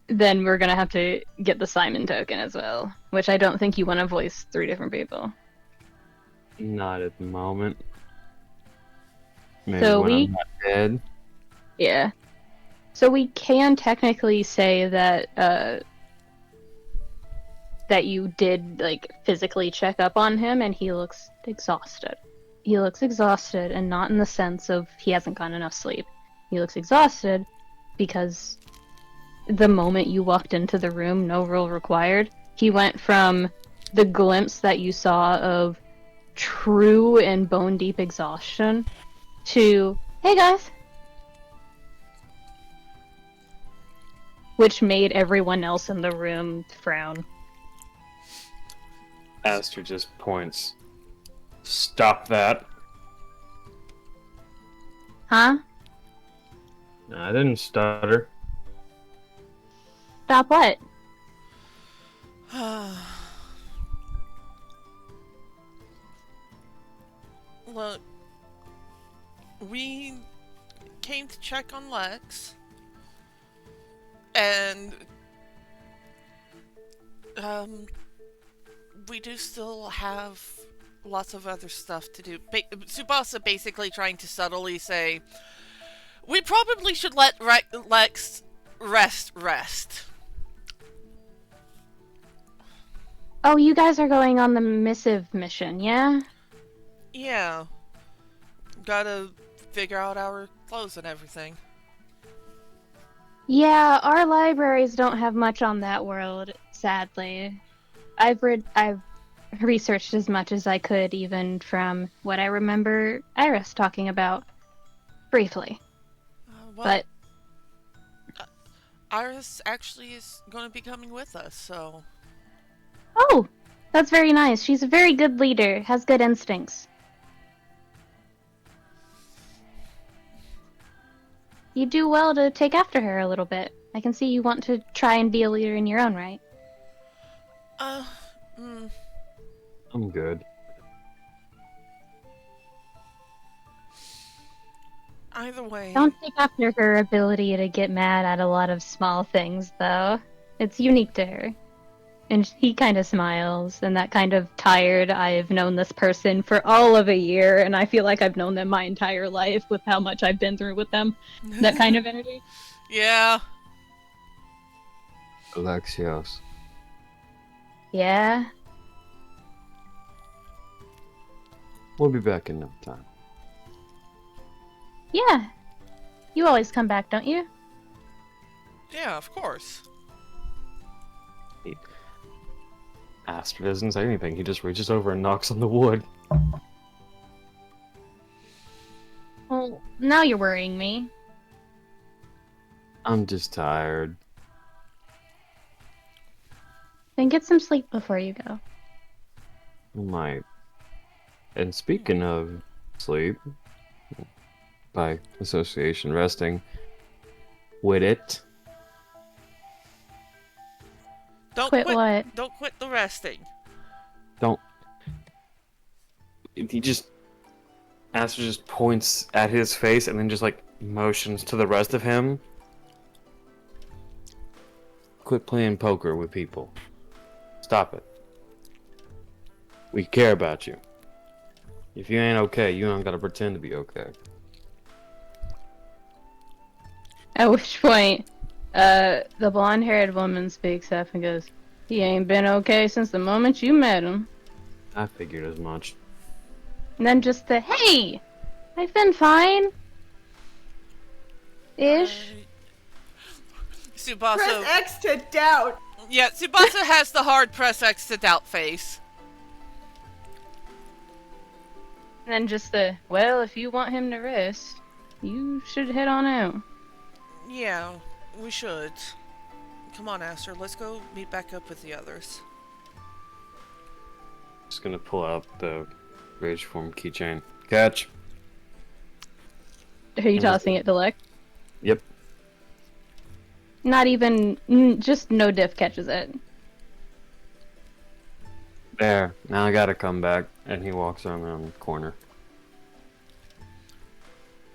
then we're gonna have to get the Simon token as well, which I don't think you want to voice three different people. Not at the moment. Maybe So when we- I'm not dead. Yeah. So we can technically say that that you did like physically check up on him and he looks exhausted. He looks exhausted, and not in the sense of he hasn't gotten enough sleep. He looks exhausted because the moment you walked into the room, no rule required, he went from the glimpse that you saw of true and bone deep exhaustion to, hey guys, which made everyone else in the room frown. Aster just points. Stop that. Huh? No, I didn't stutter. Stop what? Look, we came to check on Lex, and we do still have lots of other stuff to do. Tsubasa basically trying to subtly say, we probably should let Lex rest. Oh, you guys are going on the missive mission, yeah? Yeah. Gotta figure out our clothes and everything. Yeah, our libraries don't have much on that world, sadly. I've researched as much as I could, even from what I remember Iris talking about briefly. Well, but Iris actually is going to be coming with us, so... Oh, that's very nice. She's a very good leader, has good instincts. You do well to take after her a little bit. I can see you want to try and be a leader in your own right. I'm good. Either way... Don't take after her ability to get mad at a lot of small things, though. It's unique to her. And he kind of smiles, and that kind of tired, I've known this person for all of a year, and I feel like I've known them my entire life with how much I've been through with them. That kind of energy. Yeah. Alexios. Yeah? We'll be back in no time. Yeah. You always come back, don't you? Yeah, of course. Aster doesn't say anything, he just reaches over and knocks on the wood. Well, now you're worrying me. I'm just tired. Then get some sleep before you go. I might. And speaking of sleep, by association resting, with it. Don't Quit what? Don't quit the resting. Don't. He just. Aster just points at his face and then just like motions to the rest of him. Quit playing poker with people. Stop it. We care about you. If you ain't okay, you don't gotta pretend to be okay. At which point, the blonde-haired woman speaks up and goes, "He ain't been okay since the moment you met him." I figured as much. And then just the, "Hey! I've been fine." Ish. Tsubasa... Press X to doubt. Yeah, Tsubasa has the hard press X to doubt face. And then just the, "Well, if you want him to rest, you should head on out." Yeah, we should. Come on, Aster, let's go meet back up with the others. Just gonna pull out the rage form keychain. Catch. Are you tossing it to Lex? Yep. Not even, just no diff catches it. There. Now I gotta come back. And he walks around the corner.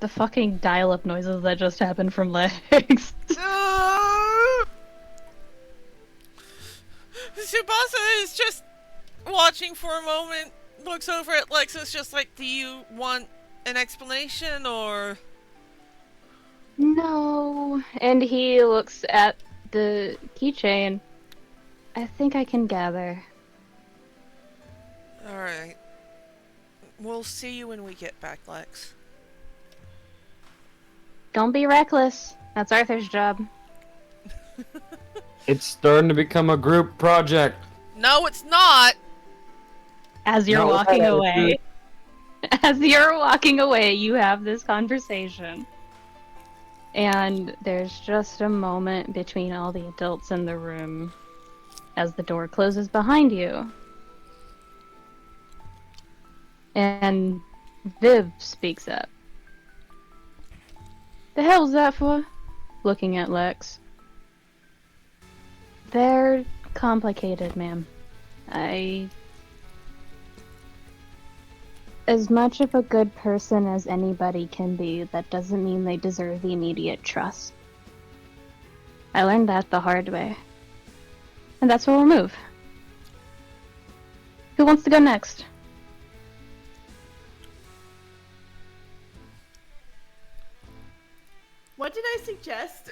The fucking dial-up noises that just happened from Lex. Tsubasa is just watching for a moment, looks over at Lexus just like, do you want an explanation, or...? No. And he looks at the keychain. I think I can gather. Alright. We'll see you when we get back, Lex. Don't be reckless. That's Arthur's job. It's starting to become a group project. No, it's not! As you're No, walking no, away. As you're walking away, you have this conversation. And there's just a moment between all the adults in the room as the door closes behind you. And Viv speaks up. "The hell's that for?" Looking at Lex. "They're complicated, ma'am. As much of a good person as anybody can be, that doesn't mean they deserve the immediate trust. I learned that the hard way. And that's where we'll move. Who wants to go next? What did I suggest?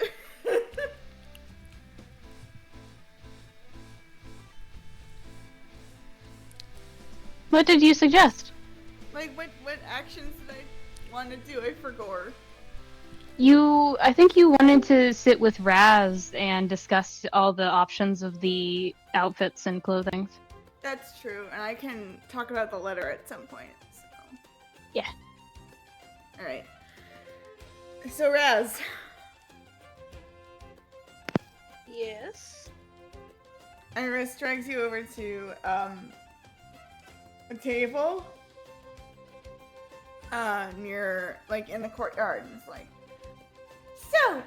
What did you suggest? Like, what actions did I want to do? I forgot. I think you wanted to sit with Razz and discuss all the options of the outfits and clothing. That's true, and I can talk about the letter at some point, so. Yeah. Alright. So, Razz. Yes. Iris drags you over to, a table. Near, like, in the courtyard, and it's like, so,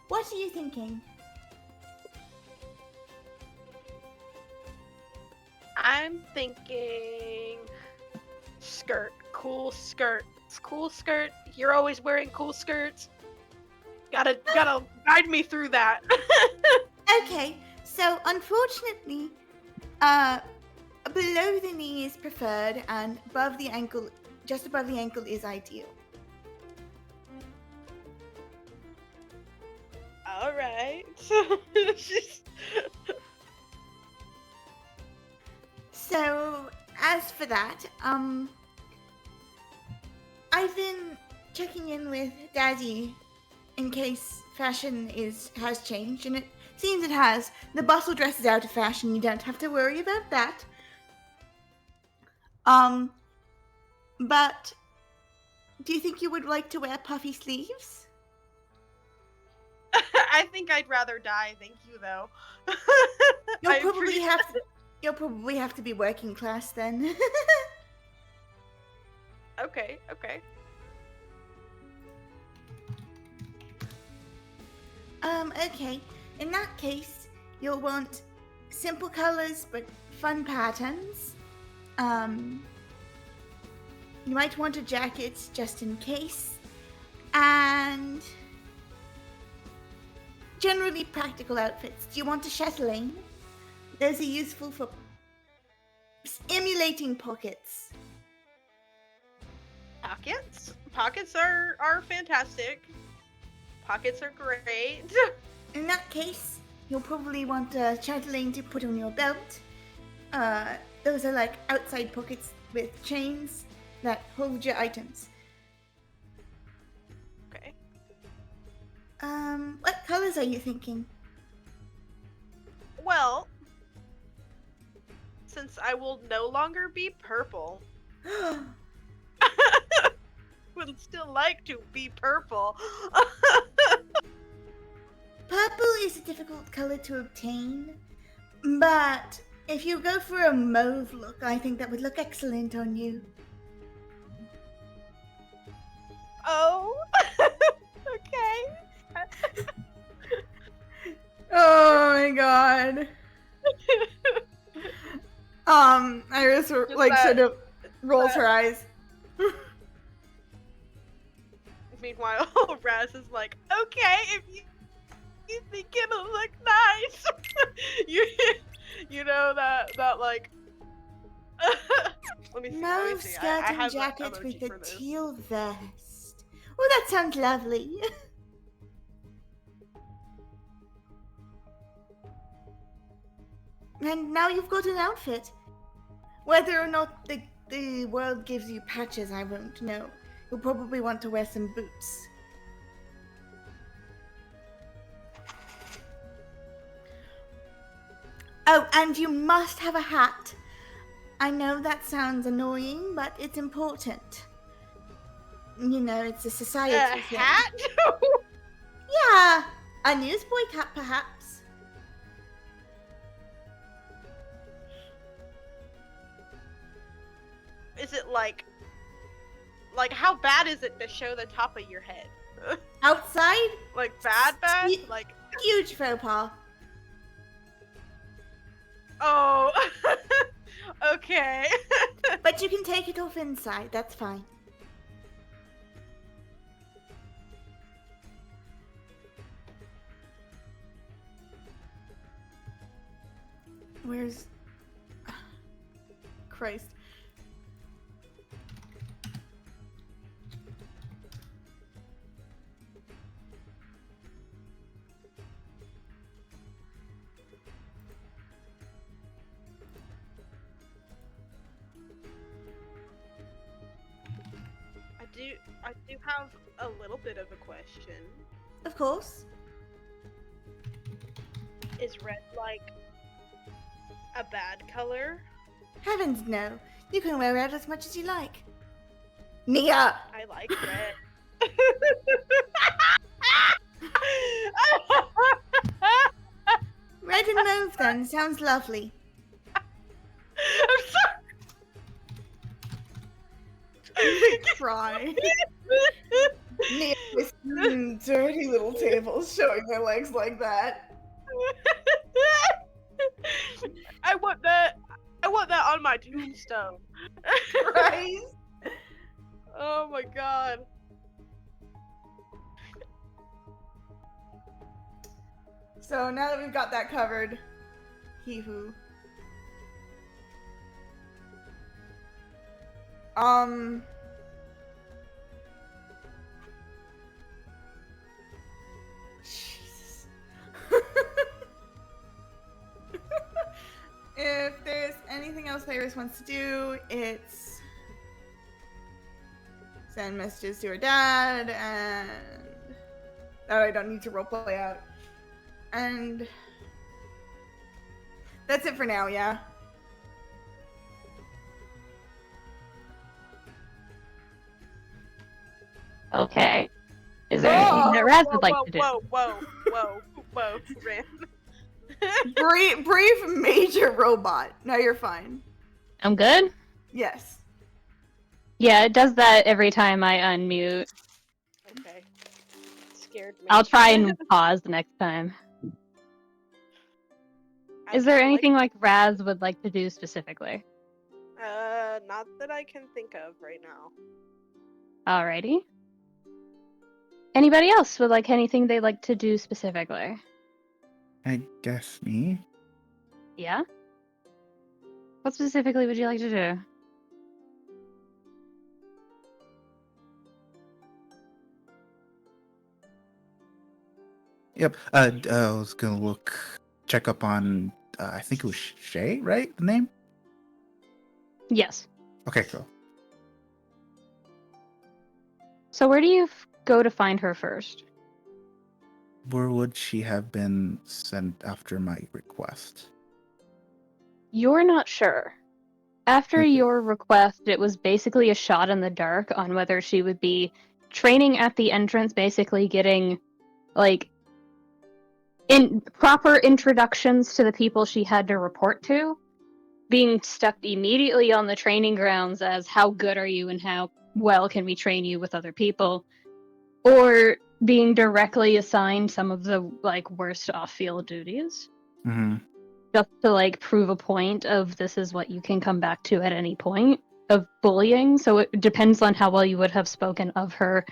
what are you thinking? I'm thinking skirt. Cool skirt. Cool skirt. You're always wearing cool skirts. Gotta guide me through that. Okay, so unfortunately, below the knee is preferred, and above the ankle, just above the ankle, is ideal. All right. So, as for that, I've been checking in with Daddy in case fashion has changed, and it seems it has. The bustle dress is out of fashion, you don't have to worry about that. But do you think you would like to wear puffy sleeves? I think I'd rather die, thank you, though. You'll probably have to be working class then. Okay. Okay. In that case, you'll want simple colors but fun patterns. You might want a jacket just in case. And generally practical outfits. Do you want a chatelaine? Those are useful for emulating pockets. Pockets are fantastic. Pockets are great. In that case, you'll probably want a chatelaine to put on your belt. Those are like outside pockets with chains that hold your items. Okay. What colors are you thinking? Well, since I will no longer be purple, would still like to be purple. Purple is a difficult color to obtain, but if you go for a mauve look, I think that would look excellent on you. Oh, okay. Oh my god. Iris sort of rolls her eyes. Meanwhile, Razz is like, okay, if you think it'll look nice. you know that like let me see. Mauve skirt and jacket with a teal vest. Oh, that sounds lovely. And now you've got an outfit. Whether or not the world gives you patches, I won't know. You'll probably want to wear some boots. Oh, and you must have a hat. I know that sounds annoying, but it's important. You know, it's a society thing. Hat? Yeah, a newsboy hat, perhaps. Is it like how bad is it to show the top of your head? Outside? Like bad? Like huge faux pas. Oh, okay. But But you can take it off inside, that's fine. Where's... Christ. I do have a little bit of a question. Of course. Is red like a bad color? Heavens no. You can wear red as much as you like. Nia! I like red. Red and mauve then, sounds lovely. I'm sorry. Cry. Nia is dirty little tables showing their legs like that. I want that on my tombstone. Right? Oh my god. So now that we've got that covered, he who. Jesus. If there's anything else Iris wants to do, it's send messages to her dad, and oh, I don't need to roleplay out. And that's it for now, yeah. Okay. Is there anything that Razz would like to do? Whoa, Ran. Brief major robot. No, you're fine. I'm good? Yes. Yeah, it does that every time I unmute. Okay. Scared me. I'll try and pause the next time. Is there anything like Razz would like to do specifically? Not that I can think of right now. Alrighty. Anybody else would like anything they'd like to do specifically? I guess me. Yeah? What specifically would you like to do? Yep. I was gonna check up on. I think it was Shay, right? The name. Yes. Okay, cool. So where do you go to find her first? Where would she have been sent after my request? You're not sure. After Okay. your request, it was basically a shot in the dark on whether she would be training at the entrance, basically getting, like, in proper introductions to the people she had to report to, being stuck immediately on the training grounds as how good are you and how well can we train you with other people, or being directly assigned some of the, like, worst off-field duties. Mm-hmm. Just to, like, prove a point of this is what you can come back to at any point of bullying. So it depends on how well you would have spoken of her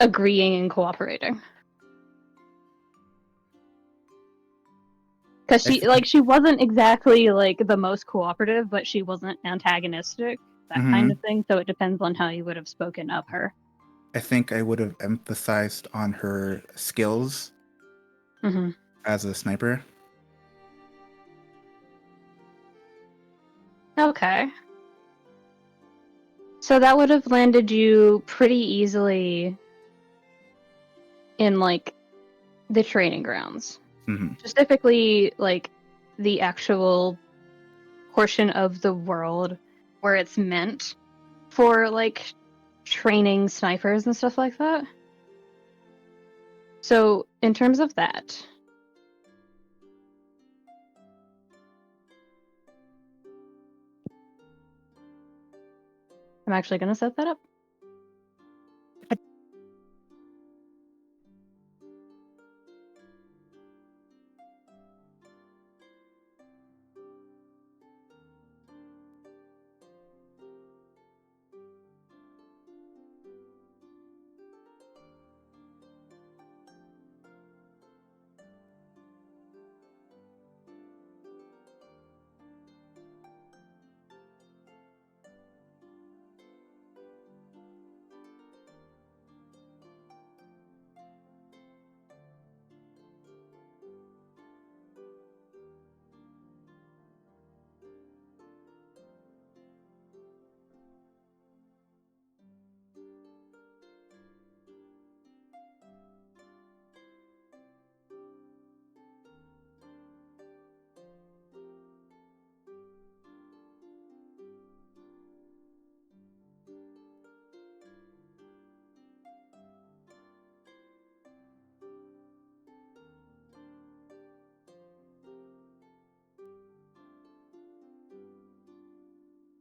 agreeing and cooperating. Because she wasn't exactly, like, the most cooperative, but she wasn't antagonistic, that kind of thing. So it depends on how you would have spoken of her. I think I would have emphasized on her skills as a sniper. Okay. So that would have landed you pretty easily in, like, the training grounds. Specifically, like, the actual portion of the world where it's meant for, like, training snipers and stuff like that. So, in terms of that, I'm actually going to set that up.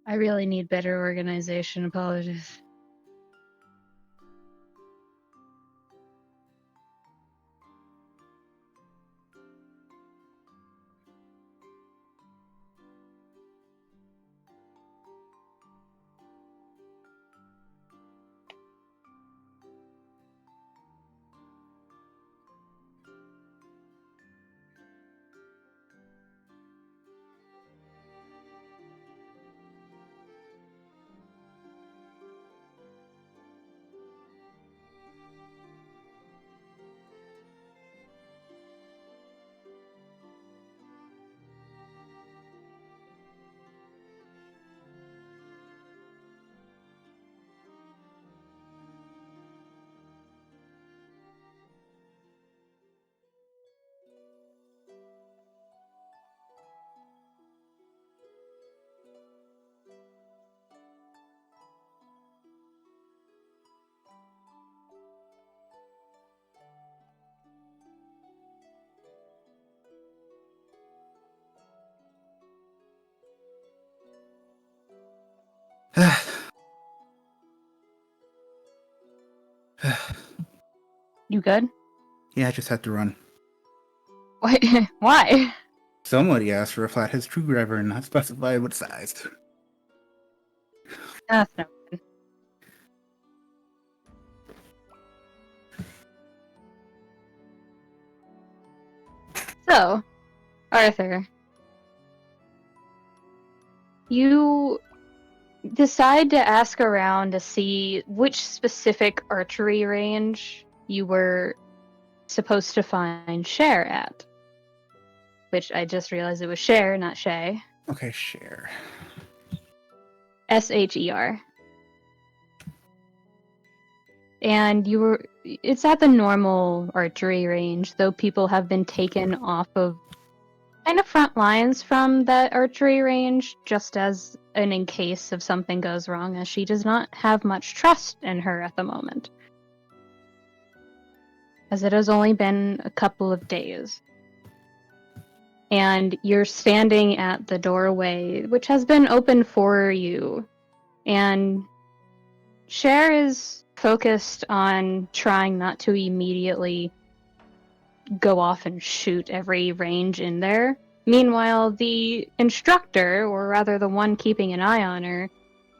I really need better organization. Apologies. You good? Yeah, I just had to run. Wait, why? Somebody asked for a flathead screwdriver and not specified what size. That's no good. So, Arthur, you decide to ask around to see which specific archery range you were supposed to find Cher at. Which I just realized it was Cher, not Shay. Okay, share. Sher. And it's at the normal archery range, though people have been taken off of kind of front lines from that archery range, just as in case if something goes wrong, as she does not have much trust in her at the moment. As it has only been a couple of days. And you're standing at the doorway, which has been open for you. And Cher is focused on trying not to immediately go off and shoot every range in there. Meanwhile, the instructor, or rather the one keeping an eye on her,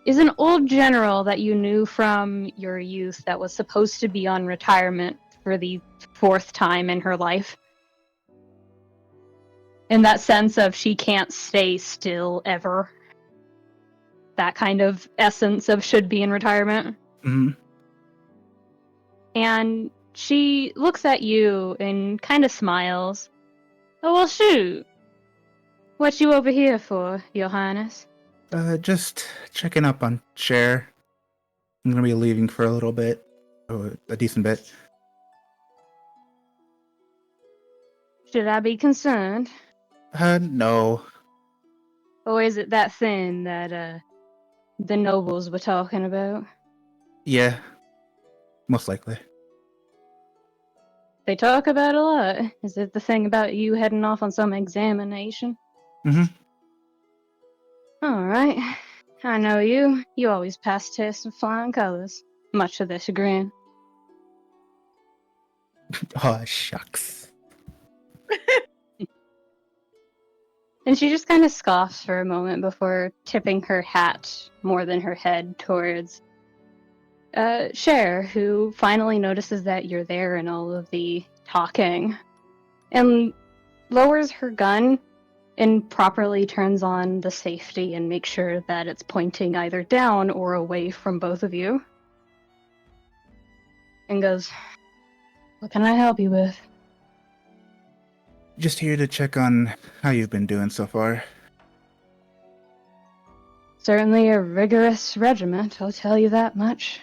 is an old general that you knew from your youth that was supposed to be on retirement for the 4th time in her life. In that sense of she can't stay still ever. That kind of essence of should be in retirement. Mm-hmm. And she looks at you and kind of smiles. Oh, well, shoot. What you over here for, Your Highness? Just checking up on Cher. I'm gonna be leaving for a little bit. Oh, a decent bit. Should I be concerned? No. Or is it that thing that, the nobles were talking about? Yeah. Most likely. They talk about a lot. Is it the thing about you heading off on some examination? Mm-hmm. Alright. I know you. You always pass tests with flying colors. Much to their chagrin. Oh, shucks. And she just kind of scoffs for a moment before tipping her hat more than her head towards Cher, who finally notices that you're there in all of the talking, and lowers her gun and properly turns on the safety and makes sure that it's pointing either down or away from both of you. And goes, "What can I help you with?" Just here to check on how you've been doing so far. Certainly a rigorous regiment, I'll tell you that much.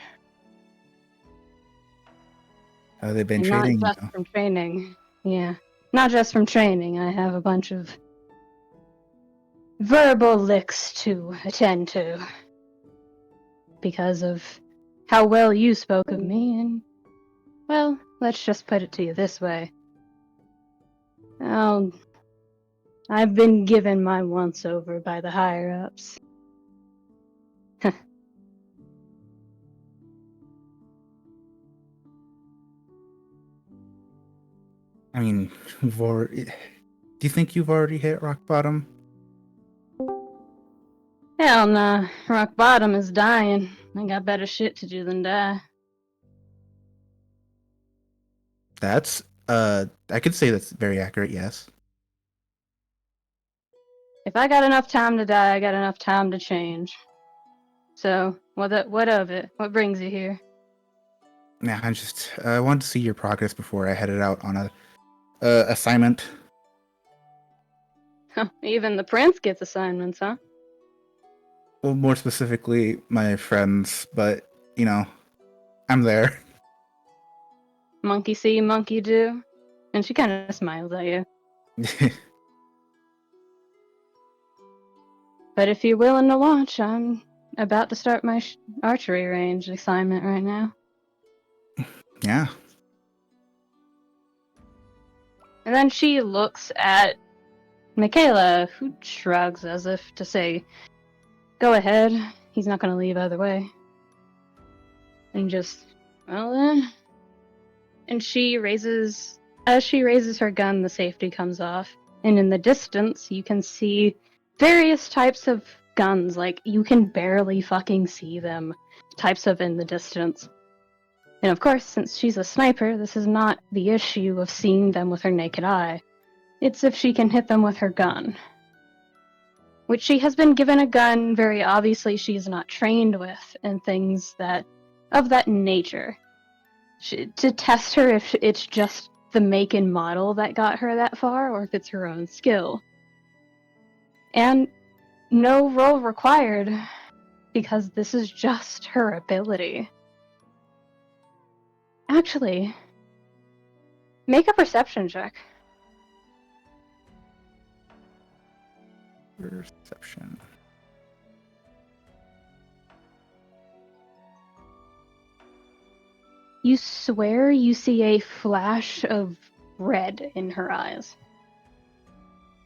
How they've been And treating not you. just from training. Yeah. Not just from training. I have a bunch of verbal licks to attend to. Because of how well you spoke of me, and, well, let's just put it to you this way. I've been given my once over by the higher-ups. I mean, do you think you've already hit rock bottom? Hell nah. Rock bottom is dying. I got better shit to do than die. That's, I could say that's very accurate, yes. If I got enough time to die, I got enough time to change. So, what of it? What brings you here? Yeah, I wanted to see your progress before I headed out on a assignment. Even the prince gets assignments, huh? Well, more specifically, my friends, but, you know, I'm there. Monkey see, monkey do. And she kind of smiles at you. But if you're willing to watch, I'm about to start my archery range assignment right now. Yeah. And then she looks at Michaela, who shrugs as if to say, go ahead, he's not going to leave either way. And just, well then. And as she raises her gun, the safety comes off. And in the distance, you can see various types of guns, like you can barely fucking see them, types of in the distance. And of course, since she's a sniper, this is not the issue of seeing them with her naked eye. It's if she can hit them with her gun. Which she has been given a gun very obviously she's not trained with, and things that of that nature. To test her if it's just the make and model that got her that far, or if it's her own skill. And no roll required, because this is just her ability. Actually, make a perception check. Perception. You swear you see a flash of red in her eyes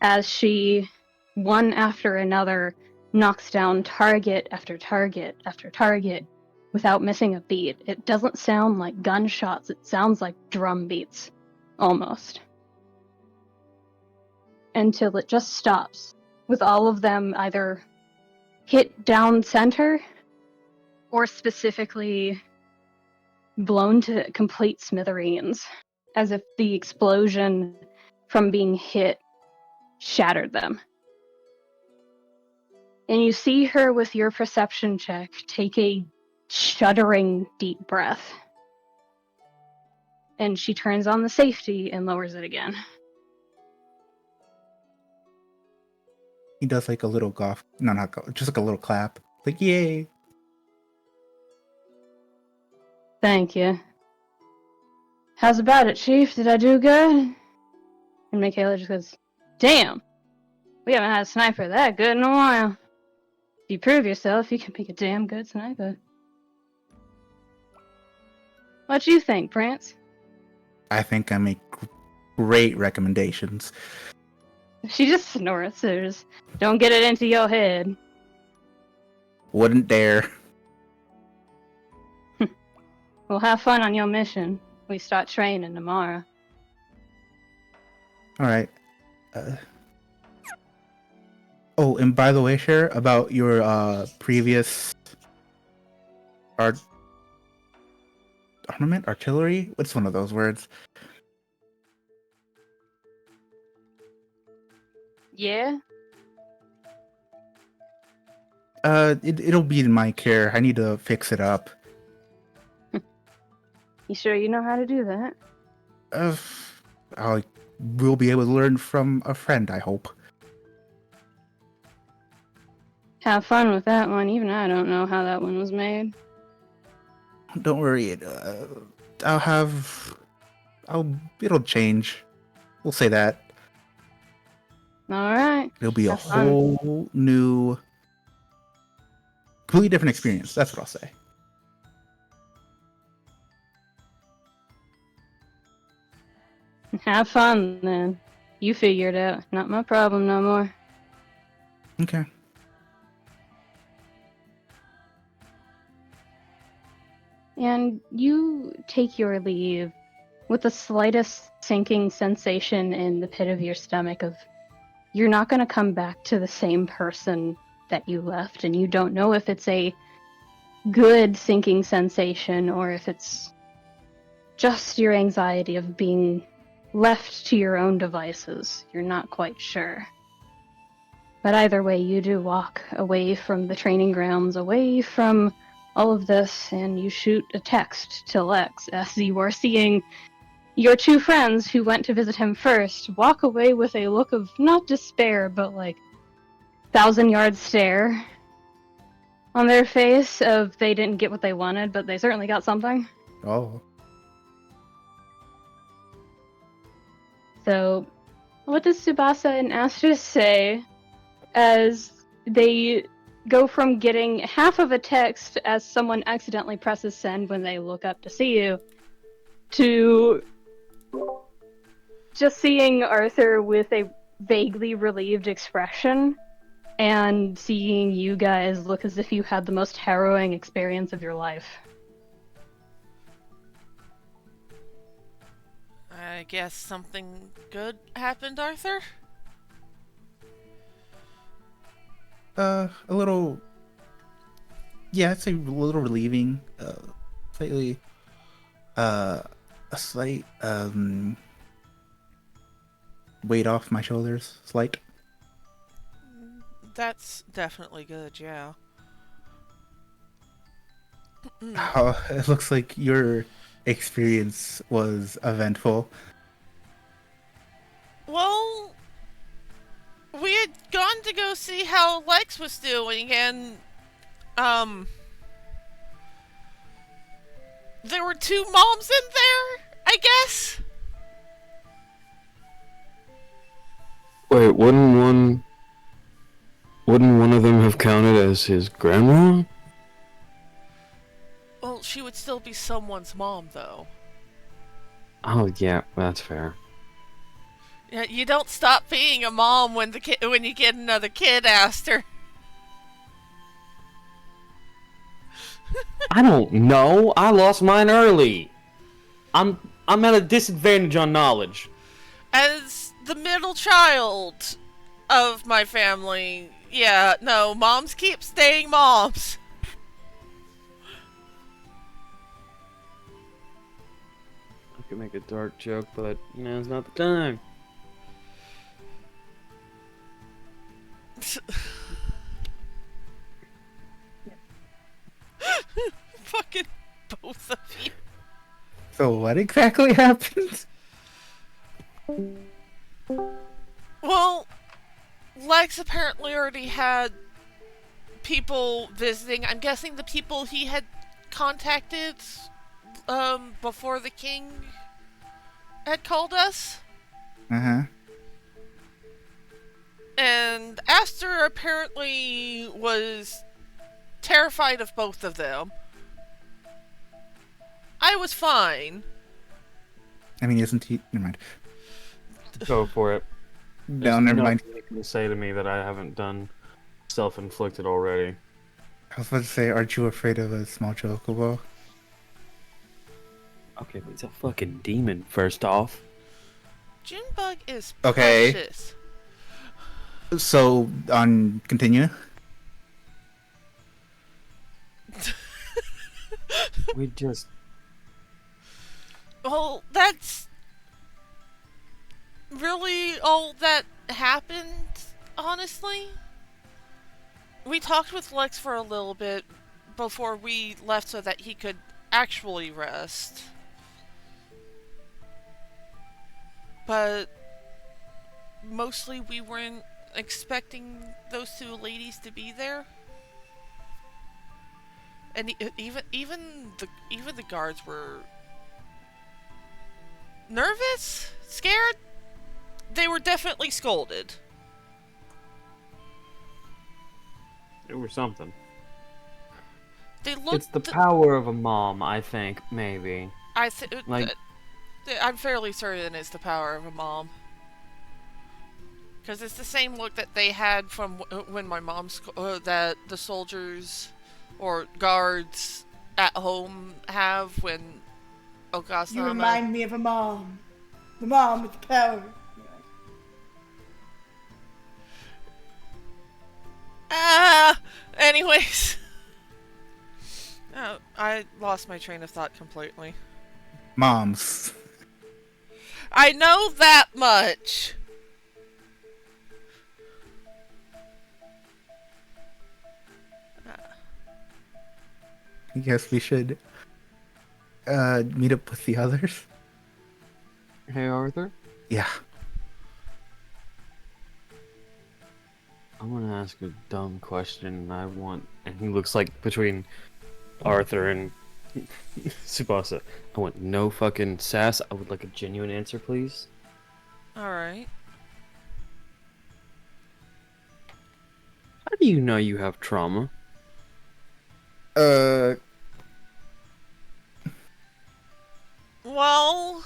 as she, one after another, knocks down target after target after target without missing a beat. It doesn't sound like gunshots, it sounds like drum beats, almost. Until it just stops, with all of them either hit down center or specifically blown to complete smithereens, as if the explosion from being hit shattered them. And you see her with your perception check take a shuddering deep breath. And she turns on the safety and lowers it again. He does like a little just like a little clap. Like, yay. Thank you. How's about it, Chief? Did I do good? And Michaela just goes, damn! We haven't had a sniper that good in a while. If you prove yourself, you can be a damn good sniper. What you think, Prince? I think I make great recommendations. She just snorts. So just don't get it into your head. Wouldn't dare. Well, have fun on your mission. We start training tomorrow. Alright. Oh, and by the way, Cher, about your previous artillery? What's one of those words? Yeah? It'll be in my care. I need to fix it up. You sure you know how to do that? I will be able to learn from a friend, I hope. Have fun with that one. Even I don't know how that one was made. Don't worry. It'll change. We'll say that. Alright. It'll be a Have fun. whole new, completely different experience. That's what I'll say. Have fun, then. You figure it out. Not my problem no more. Okay. and you take your leave with the slightest sinking sensation in the pit of your stomach of you're not going to come back to the same person that you left, and you don't know if it's a good sinking sensation or if it's just your anxiety of being left to your own devices. You're not quite sure. But either way, you do walk away from the training grounds, away from all of this, and you shoot a text to Lex as you are seeing your two friends who went to visit him first walk away with a look of not despair, but like 1,000-yard stare on their face of they didn't get what they wanted, but they certainly got something. Oh. So, what does Tsubasa and Aster say as they go from getting half of a text as someone accidentally presses send when they look up to see you, to just seeing Arthur with a vaguely relieved expression and seeing you guys look as if you had the most harrowing experience of your life? I guess something good happened, Arthur? A little. Yeah, I'd say a little relieving. Slightly. A slight weight off my shoulders. Slight. That's definitely good, yeah. It looks like your experience was eventful. Well, we had gone to go see how Lex was doing, and, there were two moms in there, I guess? Wait, wouldn't one of them have counted as his grandma? Well, she would still be someone's mom, though. Oh yeah, that's fair. Yeah, you don't stop being a mom when you get another kid, Aster. I don't know. I lost mine early. I'm at a disadvantage on knowledge. As the middle child of my family, yeah, no, moms keep staying moms. I could make a dark joke, but now's not the time. Fucking both of you. So what exactly happened? Well, Lex apparently already had people visiting. I'm guessing the people he had contacted before the king had called us. Uh-huh. And Aster apparently was terrified of both of them. I was fine. I mean, isn't he? Never mind. Go for it. No, never mind. You can say to me that I haven't done self-inflicted already. I was about to say, aren't you afraid of a small chocobo? Okay, but it's a fucking demon, first off. Junebug is Okay. precious. So, continue. We just... Well, that's really all that happened, honestly. We talked with Lex for a little bit before we left so that he could actually rest. But mostly we weren't expecting those two ladies to be there. And even the guards were nervous, scared. They were definitely scolded. It was something. They looked. It's the power of a mom, I think, maybe. Like, I'm fairly certain it's the power of a mom. Because it's the same look that they had from when my mom that the soldiers or guards at home have when You Okasama... remind me of a mom. The mom with the power. Anyways. Oh, I lost my train of thought completely. Moms. I know that much! I guess we should meet up with the others. Hey, Arthur? Yeah. I'm gonna ask a dumb question, and he looks like between Arthur and Tsubasa. I want no fucking sass. I would like a genuine answer, please. Alright. How do you know you have trauma? Well...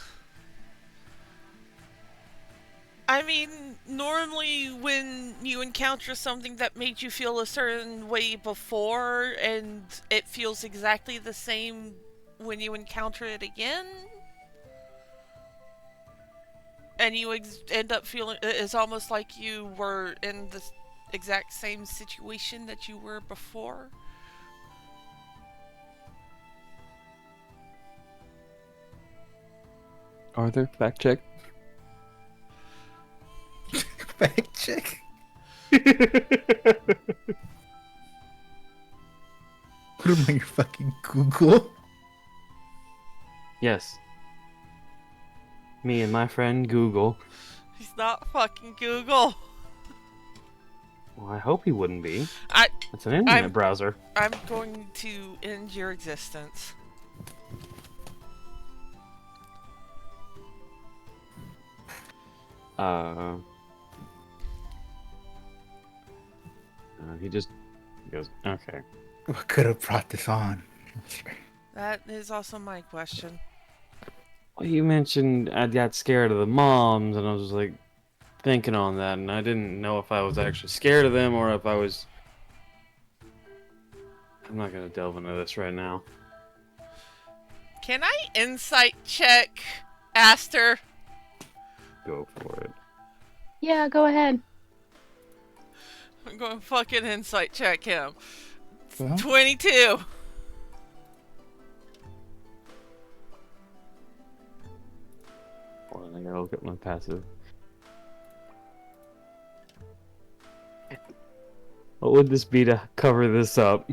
I mean, normally when you encounter something that made you feel a certain way before, and it feels exactly the same when you encounter it again, and you end up feeling it's almost like you were in the exact same situation that you were before. Arthur, fact check. Fact check. Put him on your fucking Google. Yes. Me and my friend Google. He's not fucking Google. Well, I hope he wouldn't be. I It's an internet browser. I'm going to end your existence. He just goes, okay. What could have brought this on? That is also my question. Well, you mentioned I got scared of the moms, and I was like thinking on that, and I didn't know if I was actually scared of them or if I was. I'm not gonna delve into this right now. Can I insight check Aster? Go for it. Yeah, go ahead. I'm going to fucking insight check him. Well, 22. Hold on, I gotta look at my passive. What would this be to cover this up?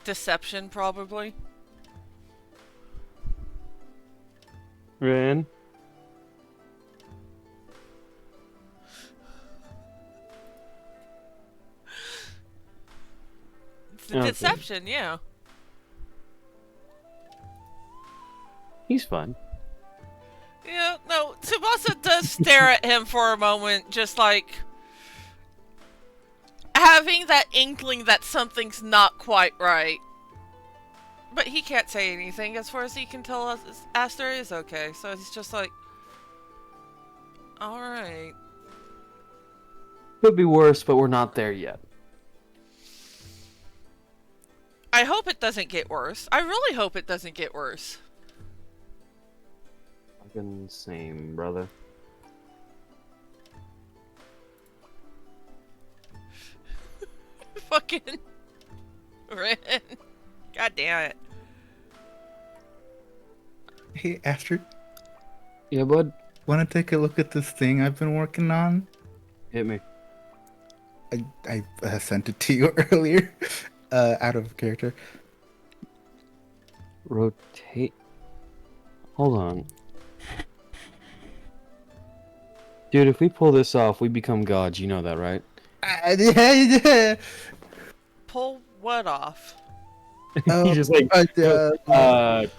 Deception, probably. Ran? Okay. Deception, yeah. He's fine. Yeah, no, Tsubasa does stare at him for a moment, just like having that inkling that something's not quite right. But he can't say anything. As far as he can tell, Aster is okay. So he's just like, alright. Could be worse, but we're not there yet. I hope it doesn't get worse. I really hope it doesn't get worse. Fucking same, brother. Fucking Ren. God damn it. hey, Aster, Yeah, bud? want to take a look at this thing I've been working on? Hit me. I sent it to you earlier, out of character. Rotate. Hold on. Dude, if we pull this off, we become gods. You know that, right? Pull what off? He's just like, don't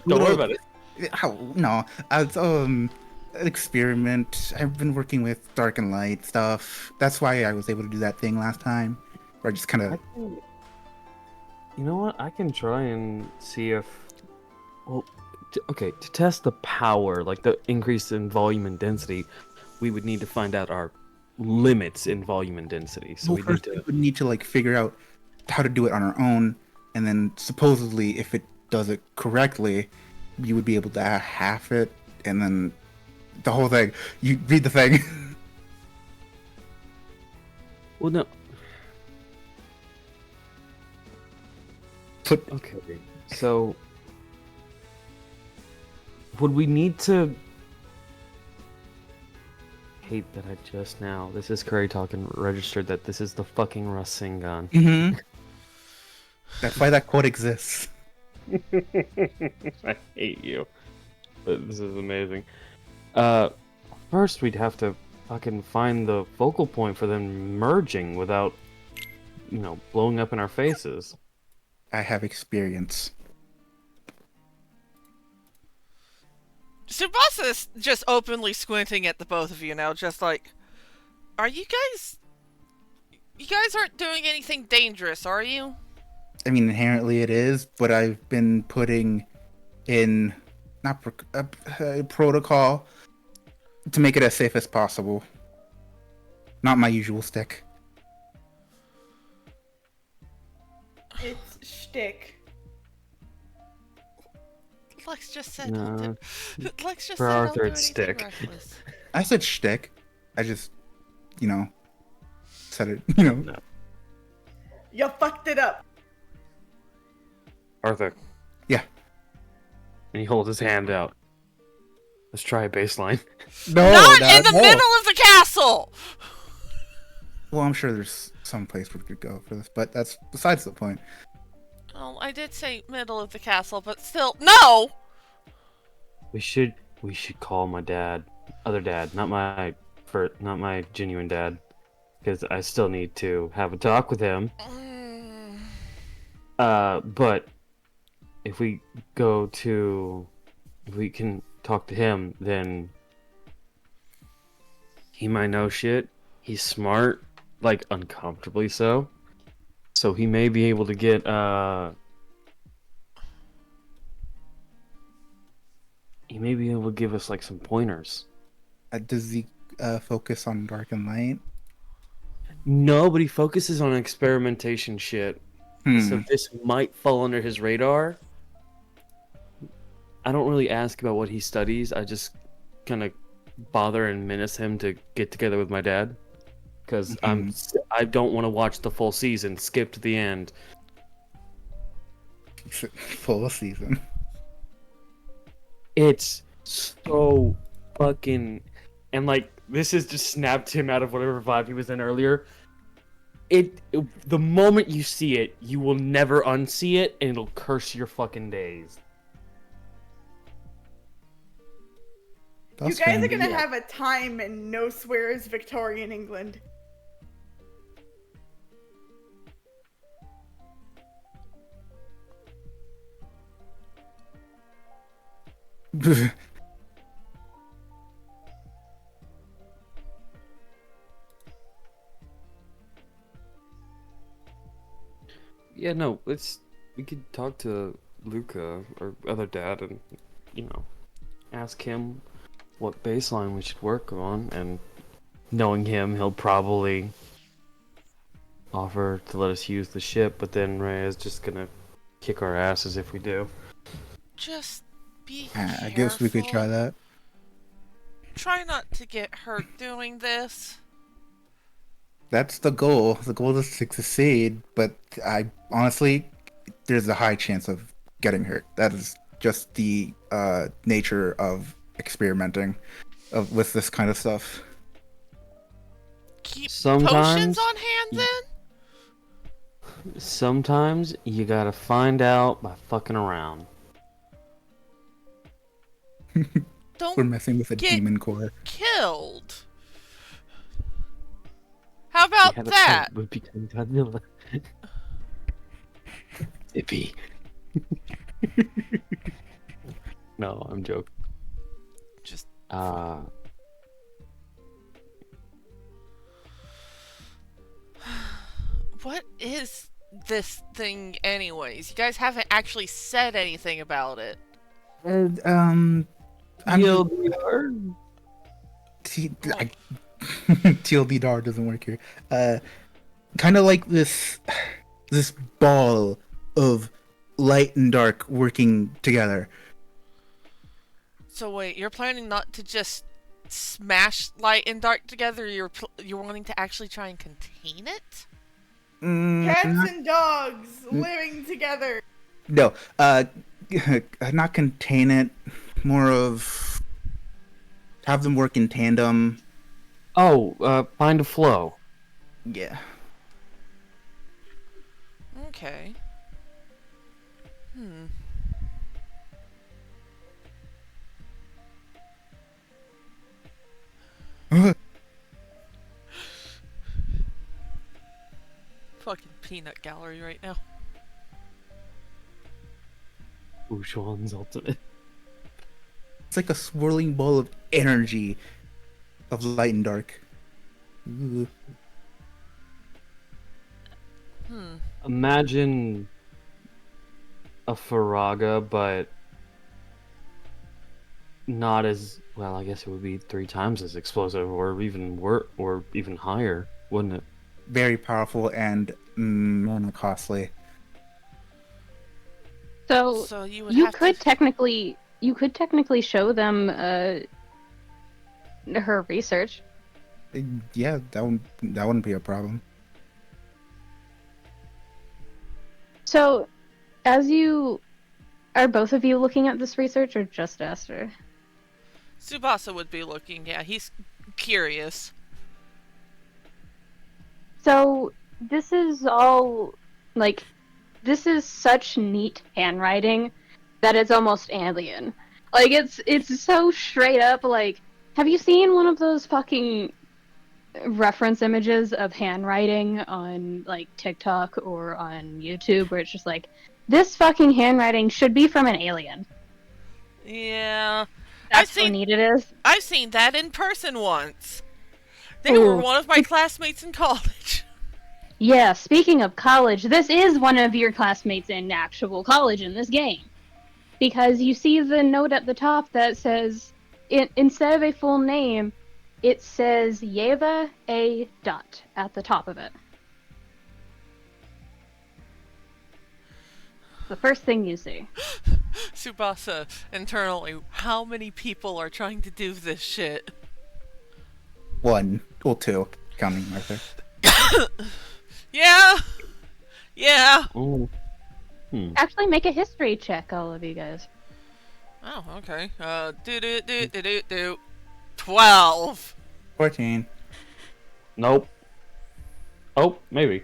worry about it. No, it's an experiment. I've been working with dark and light stuff. That's why I was able to do that thing last time, where I just kind of. You know what? I can try and see if. Well, okay, to test the power, like the increase in volume and density, we would need to find out our limits in volume and density. So Well, first we would need to like figure out how to do it on our own, and then supposedly if it does it correctly, you would be able to half it, and then the whole thing. You read the thing. Well, no. Put Okay, so would we need to? Hate that I just now. This is Kuri talking. Registered that this is the fucking Rasengan. Mm-hmm. That's why that quote exists. I hate you. But this is amazing. First we'd have to fucking find the focal point for them merging without, blowing up in our faces. I have experience. Tsubasa is just openly squinting at the both of you now, just like, are you guys... You guys aren't doing anything dangerous, are you? I mean, inherently it is, but I've been putting in protocol to make it as safe as possible. Not my usual stick. It's shtick. Lex just said, No. Lex just For said, Arthur, don't do it's anything stick. reckless. I said shtick. I just, said it, No. You fucked it up. Arthur. Yeah. And he holds his hand out. Let's try a baseline. No, Not in the middle of the castle! Well, I'm sure there's some place we could go for this, but that's besides the point. Oh, I did say middle of the castle, but still, no! We should call my other dad, not my genuine dad, because I still need to have a talk with him. But if we can talk to him, then he might know shit. He's smart, like uncomfortably so. So he may be able to get he may be able to give us like some pointers. Does he focus on dark and light? No, but he focuses on experimentation shit. So this might fall under his radar. I don't really ask about what he studies. I just kind of bother and menace him to get together with my dad. Because I don't want to watch the full season. Skip to the end. Full season. It's so fucking... And like, this has just snapped him out of whatever vibe he was in earlier. The moment you see it, you will never unsee it, and it'll curse your fucking days. You guys are gonna have a time in no swears Victorian England. Yeah, no, we could talk to Luca, or other dad, and, ask him what baseline we should work on, and knowing him, he'll probably offer to let us use the ship, but then Ray is just gonna kick our asses if we do. Just be I guess we could try that. Try not to get hurt doing this. That's the goal. The goal is to succeed, but I honestly, there's a high chance of getting hurt. That is just the nature of experimenting with this kind of stuff. Keep Sometimes- potions on hand then? Sometimes you gotta find out by fucking around. Don't We're messing with a get demon core. killed. How about that? Would become Godzilla. Zippy. No, I'm joking. Just what is this thing anyways? You guys haven't actually said anything about it. TLDR doesn't work here. Kind of like this ball of light and dark working together. So wait, you're planning not to just smash light and dark together? You're wanting to actually try and contain it? Cats and dogs living together. No, not contain it. More of have them work in tandem. Oh, find a flow. Yeah. Okay. Hmm. Fucking peanut gallery right now. Ushuan's ultimate. It's like a swirling ball of energy of light and dark. Ooh. Imagine a Faraga, but not as well. I guess it would be 3 times as explosive, or even higher, wouldn't it? Very powerful and mana costly. So you would you have could to... technically show them her research. Yeah, that wouldn't be a problem. So, are both of you looking at this research, or just Aster? Tsubasa would be looking, yeah, he's curious. So, this is all, this is such neat handwriting that it's almost alien. It's so straight up, have you seen one of those fucking reference images of handwriting on, TikTok or on YouTube, where it's just this fucking handwriting should be from an alien? Yeah. That's how neat it is. I've seen that in person once. They were one of my classmates in college. Yeah, speaking of college, this is one of your classmates in actual college in this game. Because you see the note at the top that says, instead of a full name, it says Yeva A. Dot at the top of it. The first thing you see. Tsubasa, internally, how many people are trying to do this shit? 1 or 2, counting Arthur. Yeah. Ooh. Actually, make a history check, all of you guys. Oh, okay. 12. 14. Nope. Oh, maybe.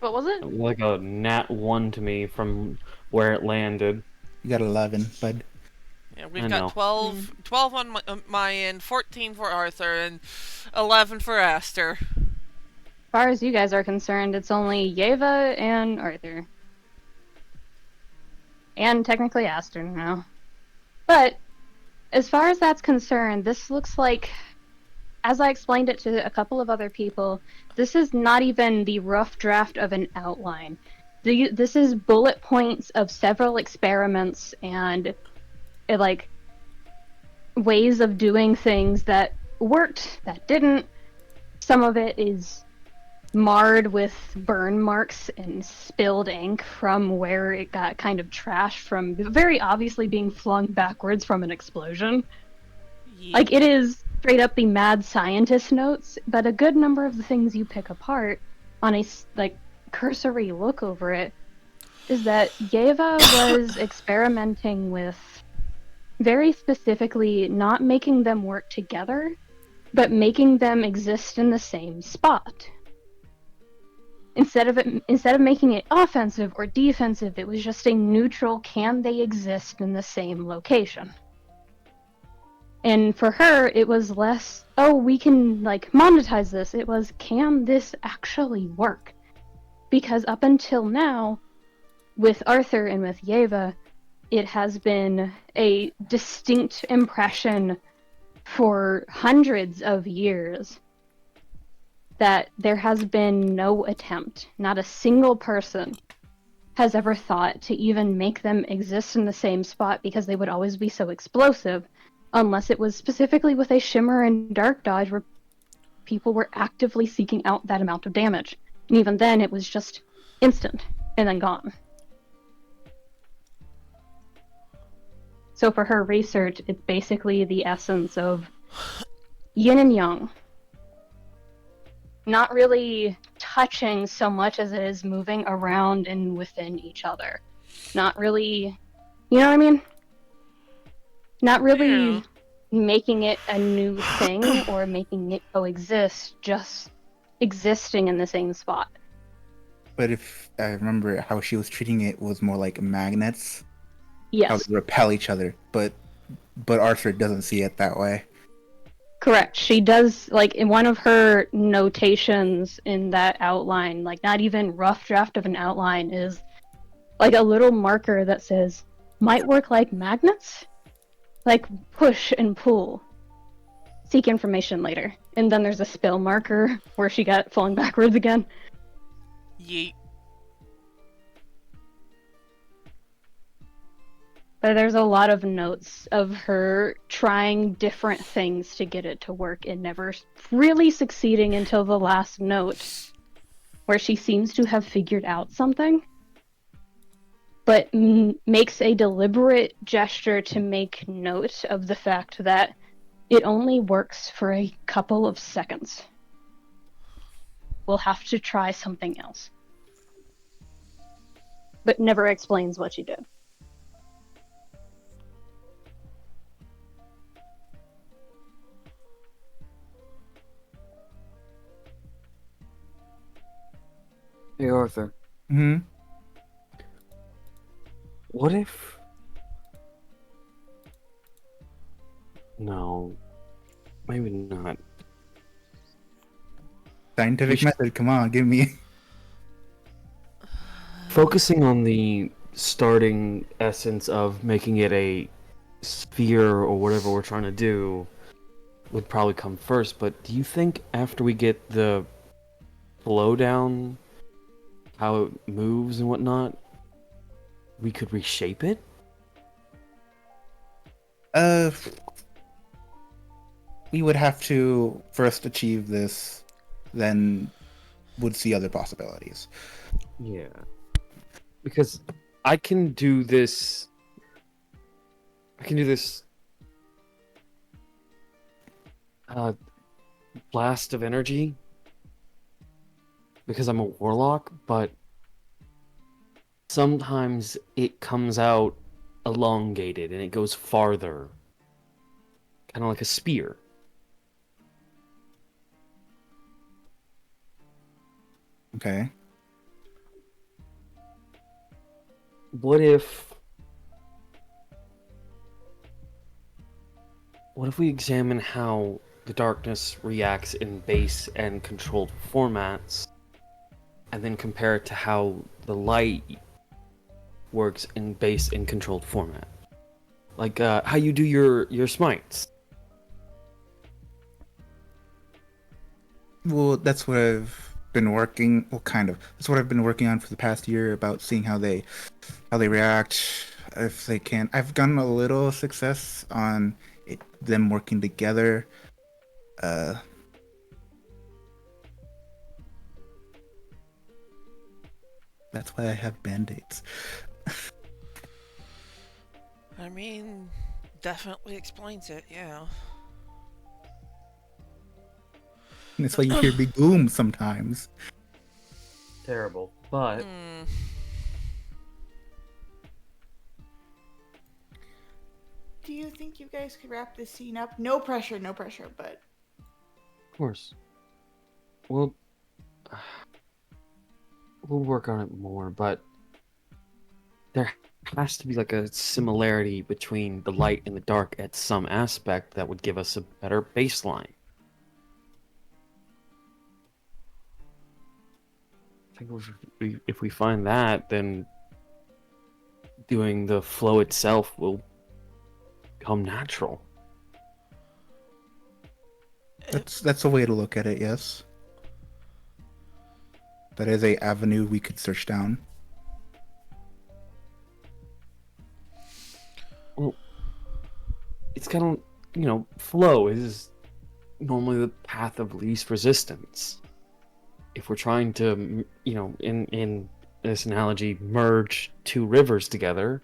What was it? Like a nat 1 to me from where it landed. You got 11, bud. Yeah, we've got 12 on my end, 14 for Arthur, and 11 for Aster. As far as you guys are concerned, it's only Yeva and Arthur. And technically Aster now. But, as far as that's concerned, this looks like, as I explained it to a couple of other people, this is not even the rough draft of an outline. This is bullet points of several experiments and, ways of doing things that worked, that didn't. Some of it is marred with burn marks and spilled ink from where it got kind of trashed from very obviously being flung backwards from an explosion. Yeah. It is straight up the mad scientist notes, but a good number of the things you pick apart on a cursory look over it is that Yeva was experimenting with very specifically not making them work together, but making them exist in the same spot. Instead of making it offensive or defensive, it was just a neutral, can they exist in the same location? And for her, it was less, oh, we can, monetize this. It was, can this actually work? Because up until now, with Arthur and with Yeva, it has been a distinct impression for hundreds of years that there has been no attempt, not a single person has ever thought to even make them exist in the same spot because they would always be so explosive, unless it was specifically with a shimmer and dark dodge where people were actively seeking out that amount of damage. And even then, it was just instant. and then gone. So for her research, it's basically the essence of yin and yang. Not really touching so much as it is moving around and within each other. Not really, you know what I mean? Not really making it a new thing or making it coexist, just existing in the same spot. But if I remember how she was treating it was more like magnets. Yes. How they repel each other, but Arthur doesn't see it that way. Correct. She does, like, in one of her notations in that outline, like, not even rough draft of an outline, is like a little marker that says, might work like magnets? Like, push and pull. Seek information later. And then there's a spill marker where she got falling backwards again. Yeet. But there's a lot of notes of her trying different things to get it to work and never really succeeding until the last note, where she seems to have figured out something, but makes a deliberate gesture to make note of the fact that it only works for a couple of seconds. We'll have to try something else. But never explains what she did. Hey, Arthur. Hmm. What if... No. Maybe not. Scientific method, come on, give me. Focusing on the starting essence of making it a sphere or whatever we're trying to do would probably come first, but do you think after we get the flow down, how it moves and whatnot, we could reshape it? We would have to first achieve this, then would see other possibilities. Yeah. Because I can do this... blast of energy because I'm a warlock, but sometimes it comes out elongated and it goes farther. Kind of like a spear. Okay. What if we examine how the darkness reacts in base and controlled formats, and then compare it to how the light works in base and controlled format? Like how you do your smites. Well, that's what I've been working. Well, kind of. That's what I've been working on for the past year, about seeing how they react, if they can. I've gotten a little success on them working together. That's why I have band-aids. I mean, definitely explains it, yeah. And that's why you hear big boom sometimes. Terrible, but Do you think you guys could wrap this scene up? No pressure, but... of course. We'll work on it more, but there has to be like a similarity between the light and the dark at some aspect that would give us a better baseline. I think if we find that, then doing the flow itself will become natural. That's a way to look at it, yes. That is a avenue we could search down. Well, it's kind of, flow is normally the path of least resistance. If we're trying to, in this analogy, merge two rivers together,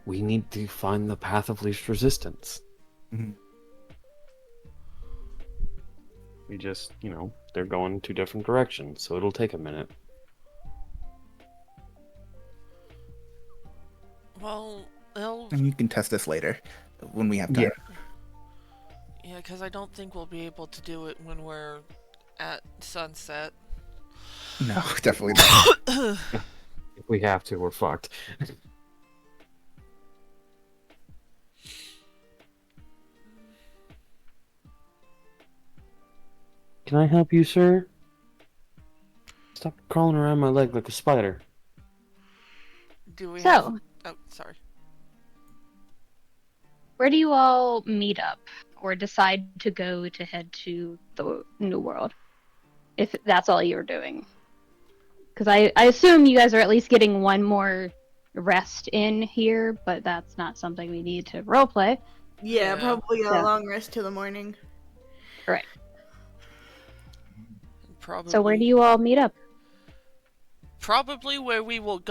we need to find the path of least resistance. Mhm. We just, they're going two different directions, so it'll take a minute. Well, it'll... And you can test this later when we have time. Yeah, because I don't think we'll be able to do it when we're at sunset. No, definitely not. If we have to, we're fucked. Can I help you, sir? Stop crawling around my leg like a spider. Do we So- have... Oh, sorry. Where do you all meet up or decide to go to head to the New World? If that's all you're doing. Because I assume you guys are at least getting one more rest in here, but that's not something we need to roleplay. Yeah, Yeah. probably a Yeah. long rest till the morning. Right. Probably... So where do you all meet up? Probably where we will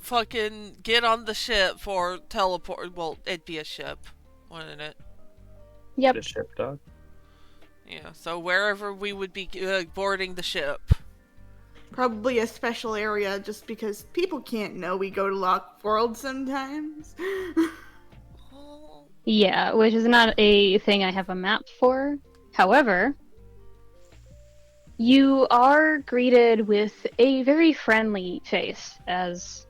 fucking get on the ship for teleport. Well, it'd be a ship, wouldn't it? Yep. The ship dog. Yeah, so wherever we would be boarding the ship. Probably a special area just because people can't know we go to Lock World sometimes. Yeah, which is not a thing I have a map for. However, you are greeted with a very friendly face as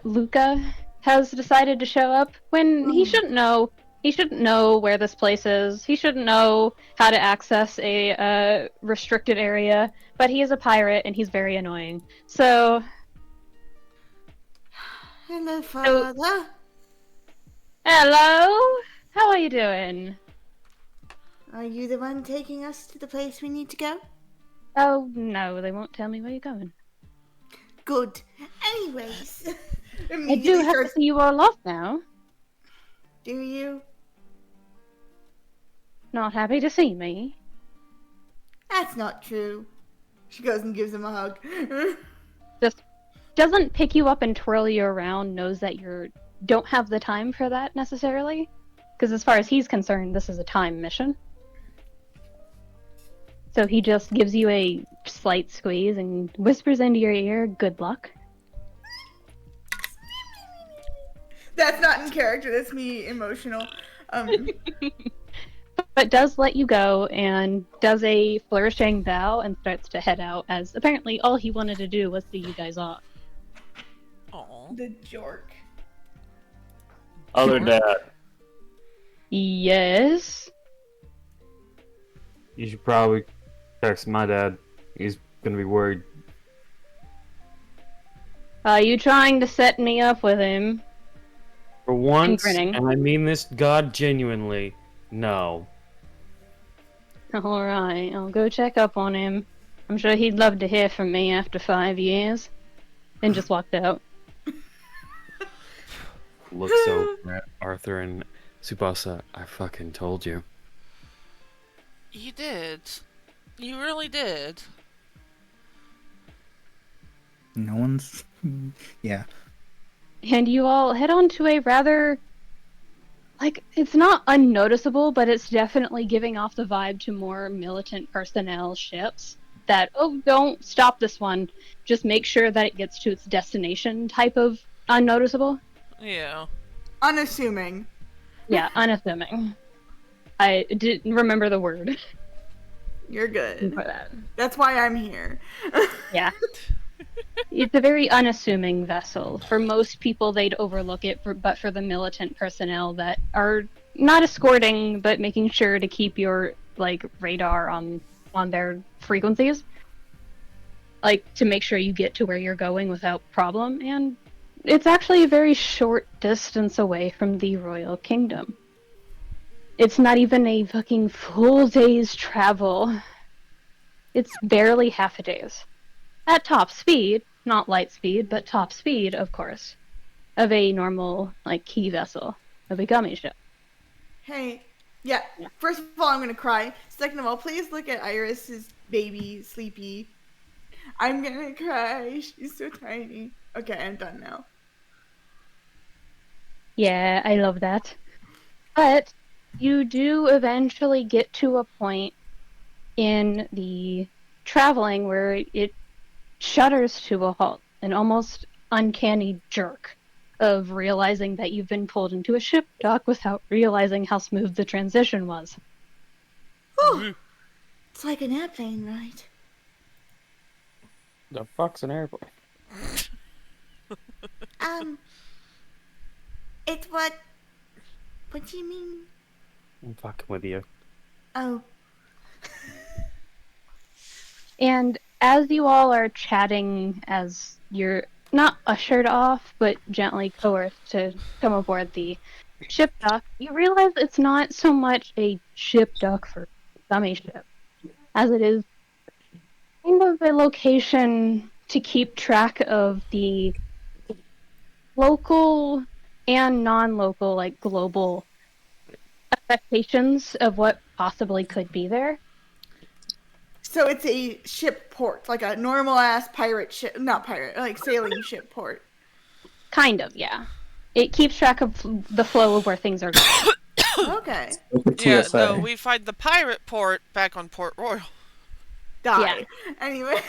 Luca has decided to show up when he shouldn't know. He shouldn't know where this place is. He shouldn't know how to access a restricted area. But he is a pirate and he's very annoying. So, Hello, Father. hello. How are you doing? Are you the one taking us to the place we need to go? Oh no, they won't tell me where you're going. Good. Anyways. I do immediately have to starts- see you all off now. Do you? Not happy to see me. That's not true. She goes and gives him a hug. Just doesn't pick you up and twirl you around, knows that you don't have the time for that necessarily. Because as far as he's concerned, this is a time mission. So he just gives you a slight squeeze and whispers into your ear, good luck. That's not in character. That's me emotional. But does let you go and does a flourishing bow and starts to head out as apparently all he wanted to do was see you guys off. Aww. The jork. Other dad. Yes. You should probably text my dad. He's gonna be worried. Are you trying to set me up with him? For once, grinning. and I mean this God genuinely, no. Alright, I'll go check up on him. I'm sure he'd love to hear from me after 5 years. And just walked out. Looks over at Arthur and Tsubasa. I fucking told you. You did. You really did. No one's. Yeah. And you all head on to a rather... Like, it's not unnoticeable, but it's definitely giving off the vibe to more militant personnel ships. That, oh, don't stop this one. Just make sure that it gets to its destination type of unnoticeable. Yeah. Unassuming. Yeah, unassuming. I didn't remember the word You're for good. that. That's why I'm here. Yeah. It's a very unassuming vessel. For most people, they'd overlook it, but for the militant personnel that are not escorting, but making sure to keep your radar on their frequencies, to make sure you get to where you're going without problem. And it's actually a very short distance away from the Royal Kingdom. It's not even a fucking full day's travel. It's barely half a day's. At top speed, not light speed, but top speed, of course, of a normal, key vessel, of a gummy ship. Hey. Yeah. First of all, I'm gonna cry. Second of all, please look at Iris's baby, Sleepy. I'm gonna cry. She's so tiny. Okay, I'm done now. Yeah, I love that. But you do eventually get to a point in the traveling where it shudders to a halt, an almost uncanny jerk of realizing that you've been pulled into a ship dock without realizing how smooth the transition was. Whew. It's like an airplane ride. The fuck's an airplane? It's what? What do you mean? I'm fucking with you. Oh, And as you all are chatting, as you're not ushered off, but gently coerced to come aboard the ship dock, you realize it's not so much a ship dock for a dummy ship, as it is kind of a location to keep track of the local and non-local, like global expectations of what possibly could be there. So it's a ship port, like a normal ass pirate ship, not pirate, like sailing ship port. Kind of, yeah. It keeps track of the flow of where things are going. Okay. Yeah, TSA. no, we find the pirate port back on Port Royal. Die. Anyway.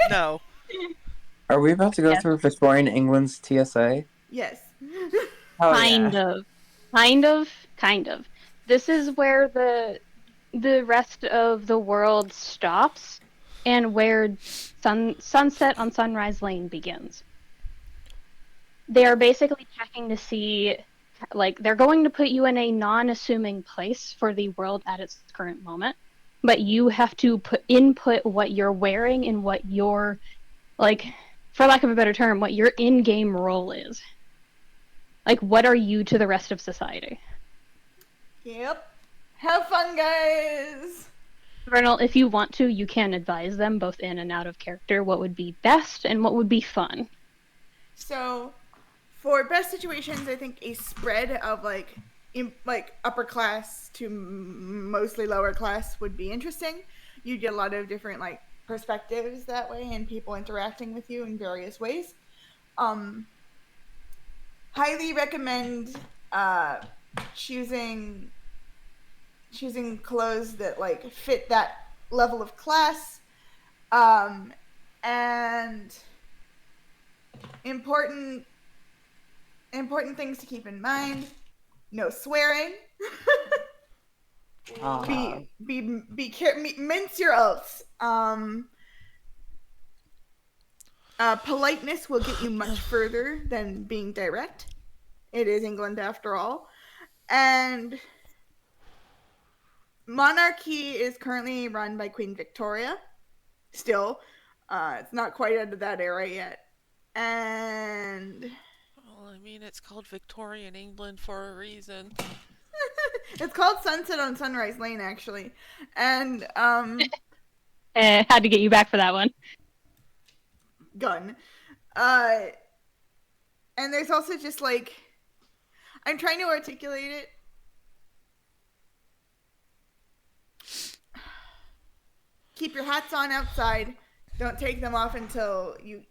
No. Are we about to go Yes. through Victorian England's TSA? Yes. Oh, Kind yeah. of. This is where the rest of the world stops and where Sunset on Sunrise Lane begins. They are basically checking to see, like, they're going to put you in a non-assuming place for the world at its current moment, but you have to input what you're wearing and what your, like, for lack of a better term, what your in-game role is. Like, what are you to the rest of society? Yep. Have fun, guys. Vernal, if you want to, you can advise them, both in and out of character, what would be best and what would be fun. So, for best situations, I think a spread of like upper class to mostly lower class would be interesting. You get a lot of different like perspectives that way, and people interacting with you in various ways. Highly recommend choosing clothes that like fit that level of class, and important things to keep in mind: no swearing. Mince your oaths. Politeness will get you much further than being direct. It is England after all. And monarchy is currently run by Queen Victoria. Still, it's not quite out of that era yet. And Well, I mean, it's called Victorian England for a reason. it's called Sunset on Sunrise Lane, actually. And Had to get you back for that one. gun. And there's also just like, I'm trying to articulate it. Keep your hats on outside. Don't take them off until you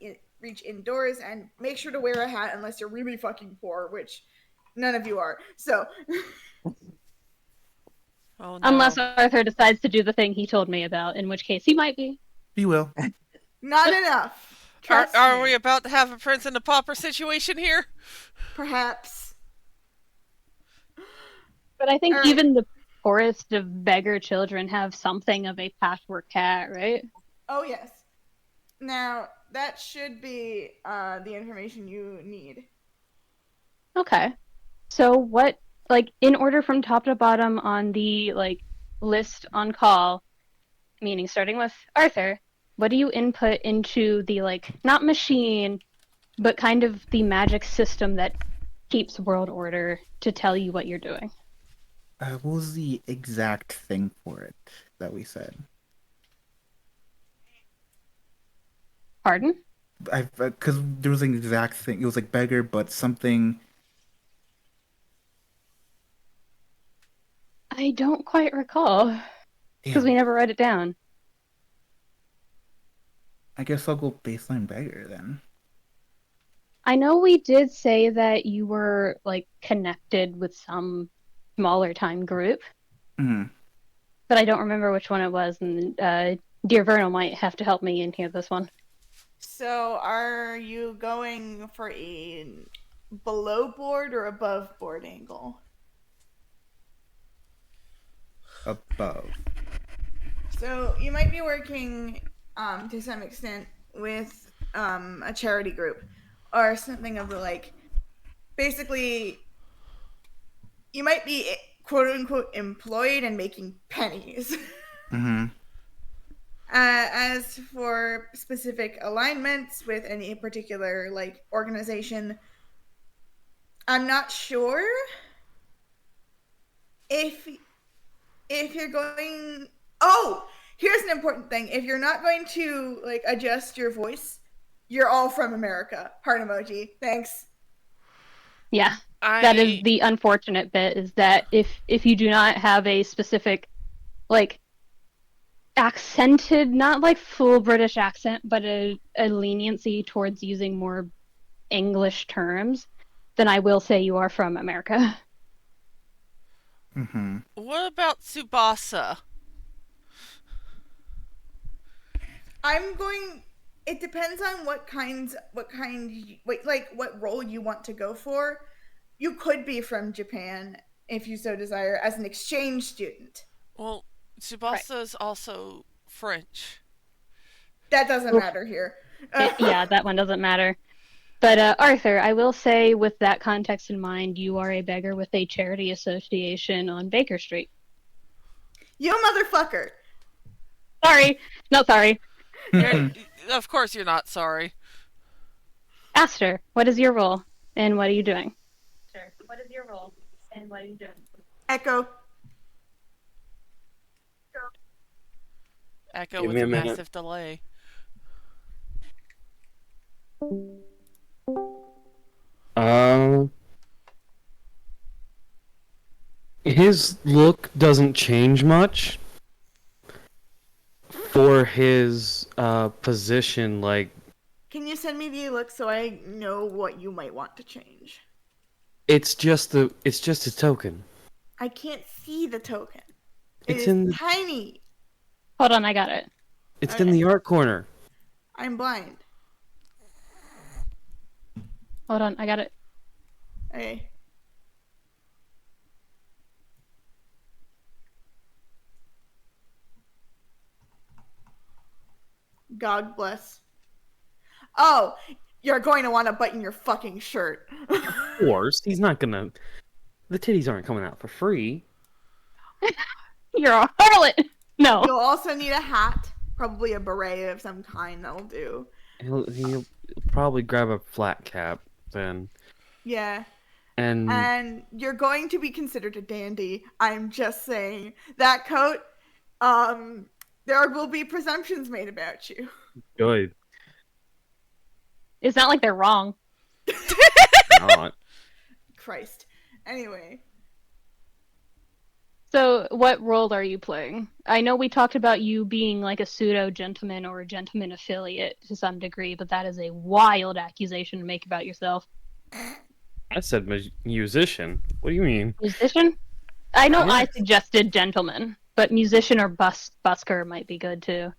reach indoors, and make sure to wear a hat unless you're really fucking poor, which none of you are. So, Oh, no. Unless Arthur decides to do the thing he told me about, in which case he might be. He will. not enough. Trust Are me. we about to have a prince and a pauper situation here? Perhaps. But I think All right. even the poorest of beggar children have something of a patchwork cat, right? Oh, yes. Now, that should be the information you need. Okay. So what, like, in order from top to bottom on the, like, list on call, meaning starting with Arthur, what do you input into the, like, not machine, but kind of the magic system that keeps world order to tell you what you're doing? What was the exact thing for it that we said? Pardon? Because there was an exact thing. It was like beggar, but something. I don't quite recall, because we never wrote it down. I guess I'll go baseline beggar then. I know we did say that you were like connected with some smaller time group, Hmm. but I don't remember which one it was, and Dear Vernal might have to help me in here this one. So, are you going for a below board or above board angle? Above. So, you might be working to some extent with a charity group or something of the like. Basically, you might be quote unquote employed and making pennies. Mm-hmm. As for specific alignments with any particular like organization, I'm not sure if you're going. Oh, here's an important thing: if you're not going to like adjust your voice, you're all from America. Heart emoji. Thanks. Yeah, that is I the unfortunate bit, is that if you do not have a specific like accented, not like full British accent, but a leniency towards using more English terms, then I will say you are from America. Mm-hmm. what about Tsubasa? I'm going. It depends on what role you want to go for. You could be from Japan if you so desire as an exchange student. Well, Right. Tsubasa is also French. That doesn't Oof. matter here. Yeah, that one doesn't matter. But Arthur, I will say, with that context in mind, you are a beggar with a charity association on Baker Street. You motherfucker. Sorry, not sorry. You're, of course, you're not sorry. Aster, what is your role, and what are you doing? Echo. Echo Give with me a a minute. massive delay. Um, his look doesn't change much for his position. Like, Can you send me the look so I know what you might want to change? it's just a token. I can't see the token. It It's is in tiny. Hold on, I got it. it's in Okay. the art corner. I'm blind. Hold on, I got it. Okay. God bless. Oh, you're going to want to button your fucking shirt. Of course, he's not gonna. The titties aren't coming out for free. You're a harlot. No. You'll also need a hat, probably a beret of some kind. That'll do. He'll probably grab a flat cap then, Yeah. and And you're going to be considered a dandy. I'm just saying. That coat, there will be presumptions made about you. good. It's not like they're wrong. Not. Christ. Anyway. So, what role are you playing? I know we talked about you being like a pseudo gentleman or a gentleman affiliate to some degree, but that is a wild accusation to make about yourself. I said musician. What do you mean? Musician? I know I Yes. suggested gentleman, but musician or busker might be good too.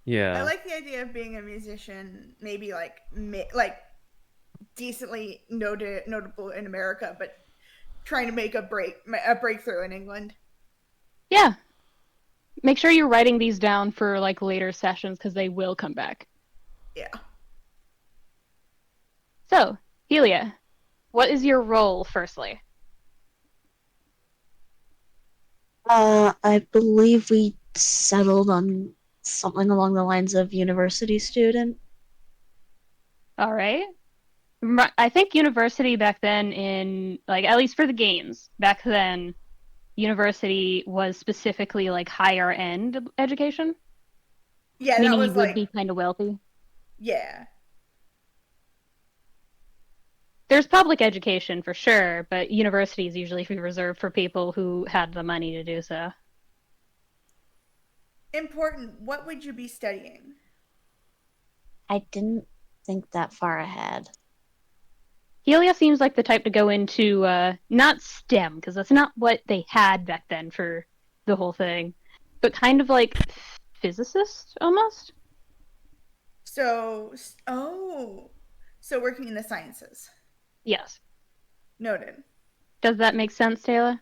Yeah. I like the idea of being a musician, maybe like decently notable in America, but trying to make a breakthrough in England. Yeah. Make sure you're writing these down for like later sessions because they will come back. Yeah. So, Helia, what is your role firstly? I believe we settled on something along the lines of university student. All right. I think university back then, in like at least for the games back then, university was specifically like higher end education, Yeah, that meaning was you would like, be kind of wealthy. yeah. There's public education for sure, but university is usually reserved for people who had the money to do so. Important. What would you be studying? I didn't think that far ahead. Helia seems like the type to go into not STEM, because that's not what they had back then for the whole thing, but kind of like physicist almost. So, so working in the sciences. Yes. Noted. Does that make sense, Taylor?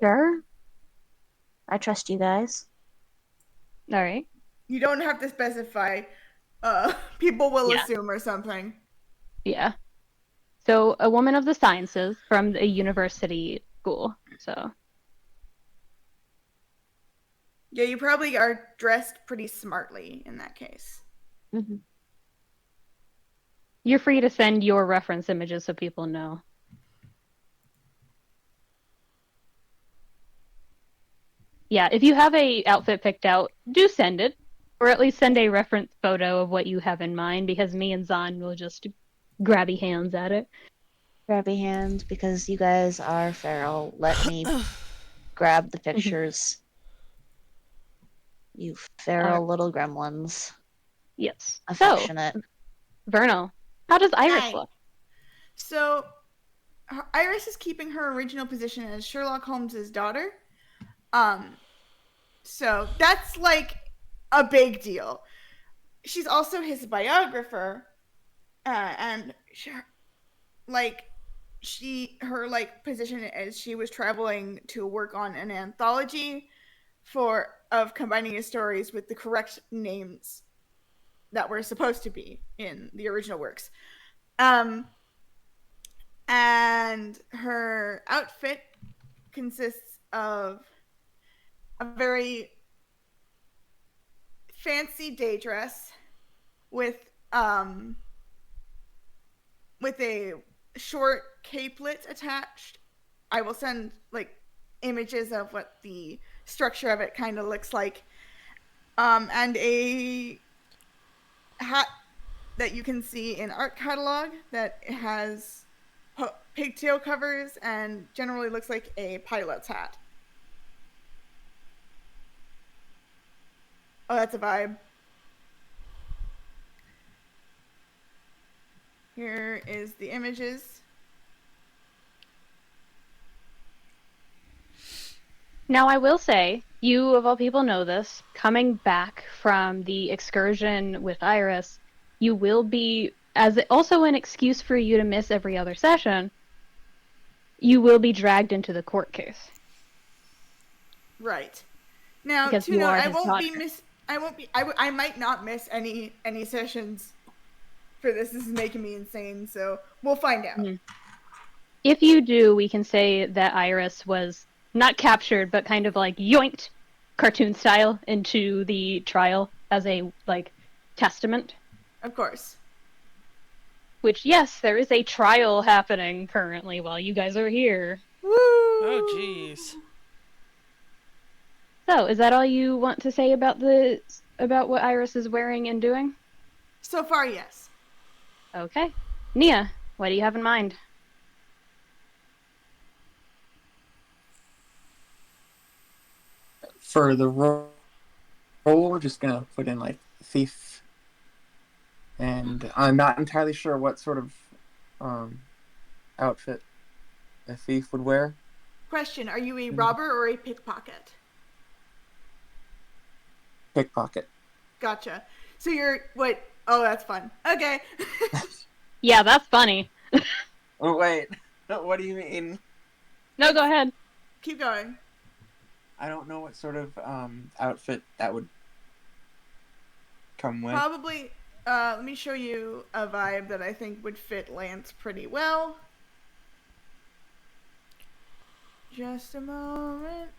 Sure. I trust you guys. All right. You don't have to specify. People will Yeah. assume or something. Yeah. So a woman of the sciences from a university school. So Yeah, you probably are dressed pretty smartly in that case. Mm-hmm. you're free to send your reference images so people know. Yeah, if you have a outfit picked out, do send it, or at least send a reference photo of what you have in mind, because me and Zahn will just grabby hands at it. Grabby hands, because you guys are feral. Let me grab the pictures. You feral little gremlins. Yes. Affectionate. So, Vernal, how does Iris Hi. look? So, Iris is keeping her original position as Sherlock Holmes's daughter. So that's like a big deal. She's also his biographer, and her position is she was traveling to work on an anthology of combining his stories with the correct names that were supposed to be in the original works. And her outfit consists of a very fancy day dress with a short capelet attached. I will send images of what the structure of it kind of looks like, and a hat that you can see in art catalog that has pigtail covers and generally looks like a pilot's hat. Oh, that's a vibe. Here is the images. Now, I will say, you of all people know this, coming back from the excursion with Iris, you will be, as also an excuse for you to miss every other session, you will be dragged into the court case. Right. Now, Because to you note, are I his won't be daughter. miss. I won't be. I might not miss any sessions for this. This is making me insane. So we'll find out. Mhm. If you do, we can say that Iris was not captured, but kind of like yoinked, cartoon style, into the trial as a testament. Of course. Which, yes, there is a trial happening currently while you guys are here. Woo! Oh, jeez. So, is that all you want to say about what Iris is wearing and doing? So far, yes. Okay. Nia, what do you have in mind? For the role, we're just gonna put in thief, and I'm not entirely sure what sort of outfit a thief would wear. Question: are you a robber or a pickpocket? Pickpocket. Gotcha. So you're what? Oh, that's fun. Okay. Yeah, that's funny. Oh wait, what do you mean? No, go ahead. Keep going. I don't know what sort of outfit that would come with. Probably. Let me show you a vibe that I think would fit Lance pretty well. Just a moment.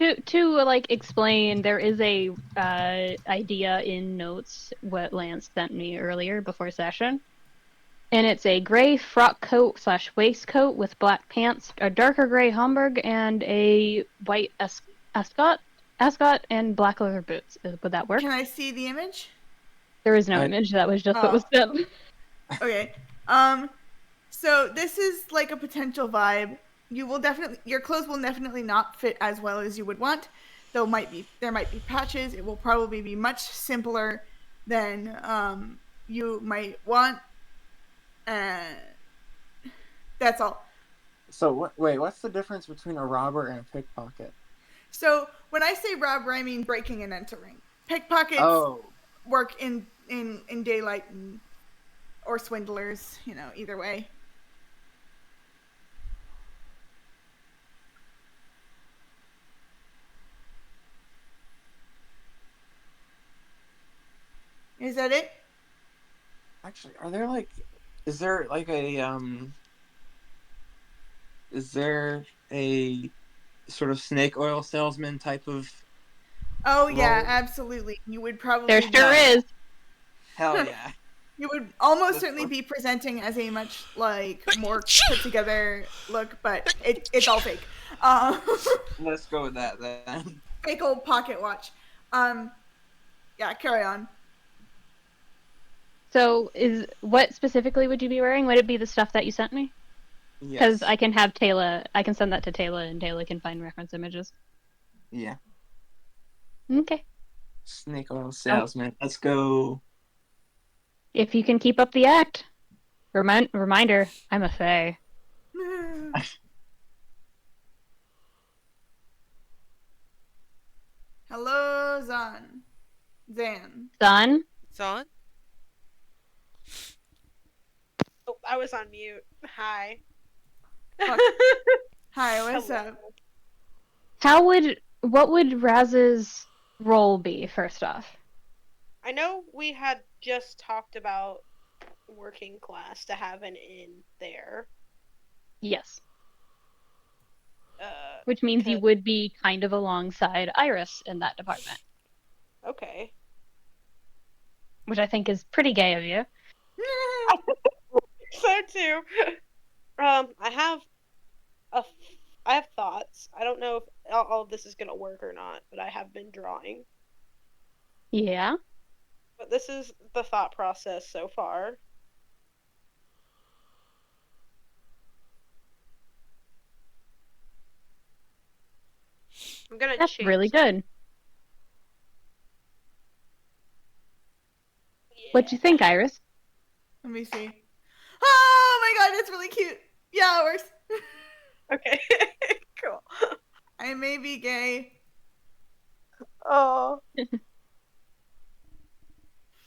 To explain, there is a idea in notes what Lance sent me earlier before session, and it's a gray frock coat / waistcoat with black pants, a darker gray Homburg, and a white ascot and black leather boots. Would that work? Can I see the image? There is no image. That was just what was sent. Okay. So this is like a potential vibe. Your clothes will definitely not fit as well as you would want. There might be patches. It will probably be much simpler then you might want. That's all. So wait, what's the difference between a robber and a pickpocket? So when I say robber, I mean breaking and entering. Pickpockets work in daylight or swindlers. Either way. Is that it? Actually, is there a sort of snake oil salesman type of? Oh yeah, role? absolutely. You would probably There sure is. Hell yeah. You would almost certainly be presenting as a much more put together look, but it's all fake. Let's go with that then. Fake old pocket watch. Yeah, carry on. So, what specifically would you be wearing? Would it be the stuff that you sent me? Because I can have Tala. I can send that to Tala, and Tala can find reference images. Yeah. Okay. Snake oil salesman. Let's go. If you can keep up the act. Reminder, I'm a fae. Hello, Zan. Zan? Zan? Oh, I was on mute. Hi. Hi, what's up? What would Razz's role be, first off? I know we had just talked about working class to have an inn there. Yes. Which means you would be kind of alongside Iris in that department. Okay. Which I think is pretty gay of you. So too. I have thoughts. I don't know if all of this is gonna work or not, but I have been drawing. Yeah. But this is the thought process so far. I'm gonna That's really good. Yeah. What'd you think, Iris? Let me see. Oh my god, it's really cute. Yeah, it works. Okay. Cool. I may be gay. Oh.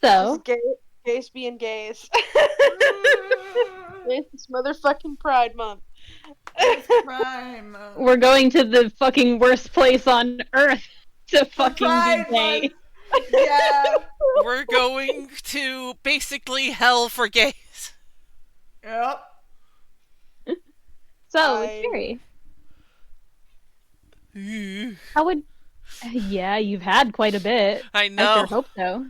So gays being gays. It's motherfucking Pride Month. It's Prime. We're going to the fucking worst place on Earth to fucking Pride be gay. Month. Yeah. We're going to basically hell for gays. Yep. So, Kuri. How would... Yeah, you've had quite a bit. I know. I sure hope so.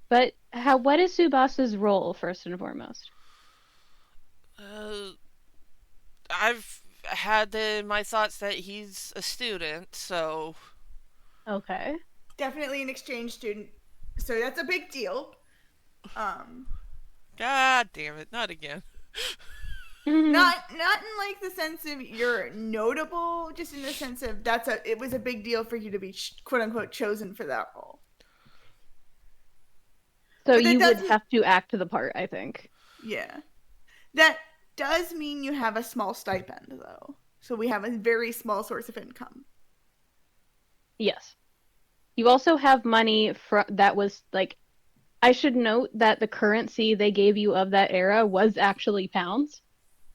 But what is Tsubasa's role, first and foremost? I've had in my thoughts that he's a student, so... Okay. Definitely an exchange student. So that's a big deal. God damn it, not again. Not in the sense of you're notable, just in the sense of it was a big deal for you to be quote unquote chosen for that role. So you would have to act the part, I think. Yeah. That does mean you have a small stipend, though. So we have a very small source of income. Yes. You also have money that was, I should note that the currency they gave you of that era was actually pounds.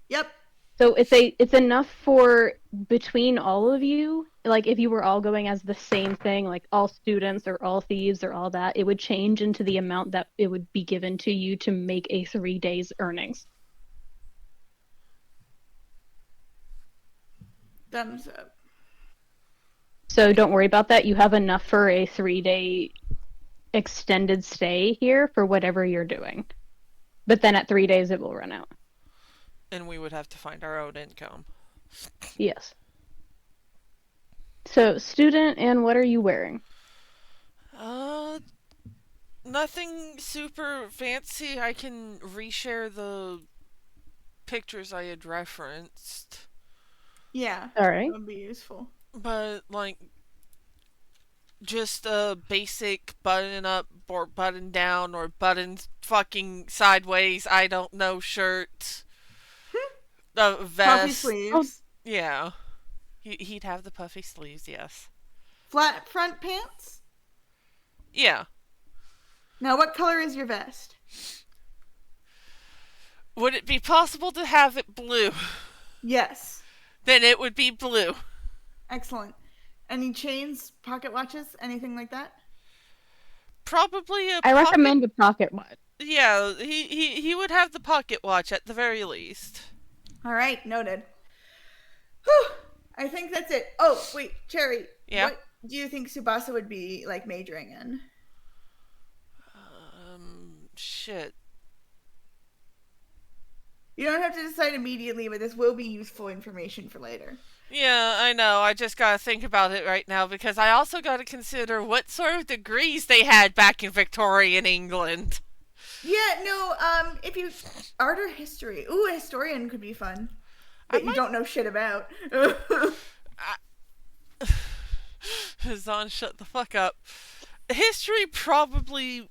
Yep. So it's enough for between all of you, if you were all going as the same thing, all students or all thieves or all that, it would change into the amount that it would be given to you to make a 3 days earnings. Thumbs up. So don't worry about that. You have enough for a 3-day extended stay here for whatever you're doing. But then at 3 days it will run out. And we would have to find our own income. Yes. So, student, and what are you wearing? Nothing super fancy. I can reshare the pictures I had referenced. Yeah. All right. That would be useful. But, just a basic button up or button down or button fucking sideways, I don't know, shirt. A Puffy vest. sleeves. Yeah. He'd have the puffy sleeves, yes. Flat front pants. Yeah. Now, what color is your vest? Would it be possible to have it blue? Yes. Then it would be blue. Excellent. Any chains, pocket watches, anything like that? Probably a I pocket... recommend a pocket watch. Yeah, he would have the pocket watch at the very least. All right, noted. Whew, I think that's it. Oh, wait, Cherry. Yeah? What do you think Tsubasa would be, like, majoring in? Shit. You don't have to decide immediately, but this will be useful information for later. Yeah, I know. I just gotta think about it right now because I also gotta consider what sort of degrees they had back in Victorian England. Yeah, no, if you... Art or history? Ooh, a historian could be fun. That you don't know shit about. Zahn, shut the fuck up. History probably...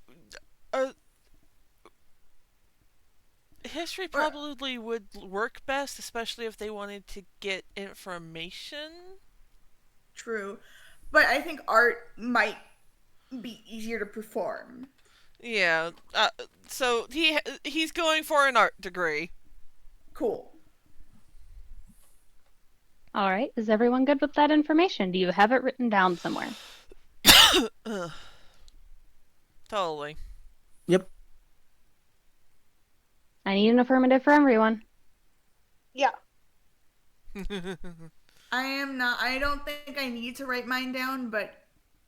History probably would work best, especially if they wanted to get information. True. But I think art might be easier to perform. Yeah, so he's going for an art degree. Cool. All right, is everyone good with that information? Do you have it written down somewhere? Totally. Yep. I need an affirmative for everyone. Yeah. I don't think I need to write mine down, but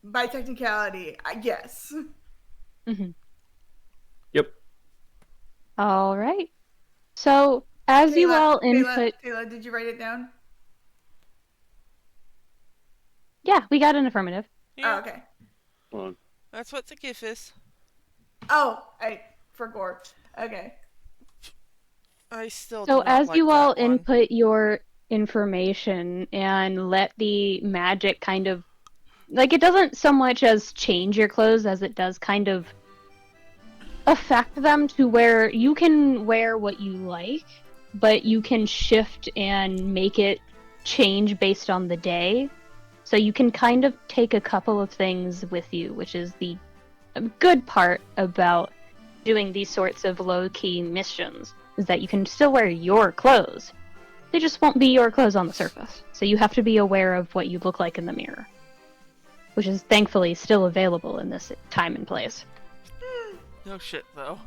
by technicality, yes. Mm-hmm. Yep. All right. So, as you all input... Tala, did you write it down? Yeah, we got an affirmative. Yeah, Oh, okay. Well, that's what the GIF is. Oh, I forgot. Okay. I still So do not as like you all that one. input your information and let the magic kind of... Like, it doesn't so much as change your clothes as it does kind of affect them to where you can wear what you like, but you can shift and make it change based on the day. So you can kind of take a couple of things with you, which is the good part about doing these sorts of low-key missions, is that you can still wear your clothes. They just won't be your clothes on the surface. So you have to be aware of what you look like in the mirror, which is thankfully still available in this time and place. No shit, though.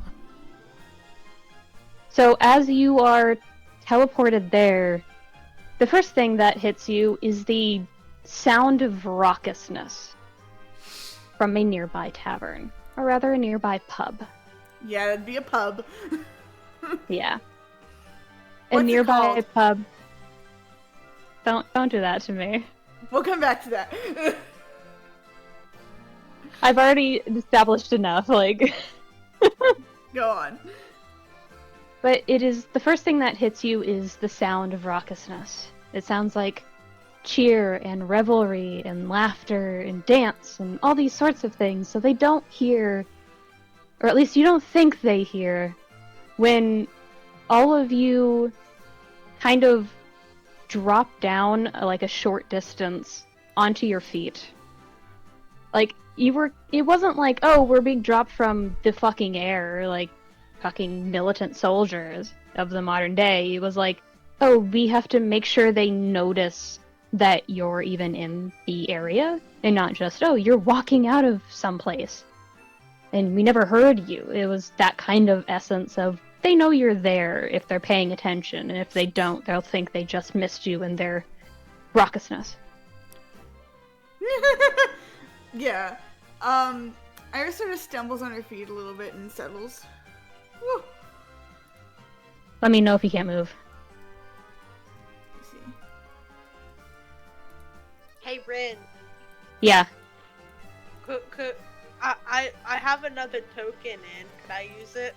So as you are teleported there, the first thing that hits you is the sound of raucousness from a nearby tavern, or rather a nearby pub. Yeah, it'd be a pub. Yeah. What's a it nearby called? pub. Don't do that to me. We'll come back to that. I've already established enough, like... Go on. But it is... The first thing that hits you is the sound of raucousness. It sounds like cheer and revelry and laughter and dance and all these sorts of things, so they don't hear, or at least you don't think they hear, when all of you kind of drop down like a short distance onto your feet. Like, it wasn't like, oh, we're being dropped from the fucking air, like fucking militant soldiers of the modern day. It was like, oh, we have to make sure they notice that you're even in the area, and not just, oh, you're walking out of someplace and we never heard you. It was that kind of essence of, they know you're there if they're paying attention, and if they don't, they'll think they just missed you in their raucousness. Yeah. Iris sort of stumbles on her feet a little bit and settles. Whew. Let me know if you can't move. Let me see. Hey, Rin. Yeah. I have another token in. Could I use it?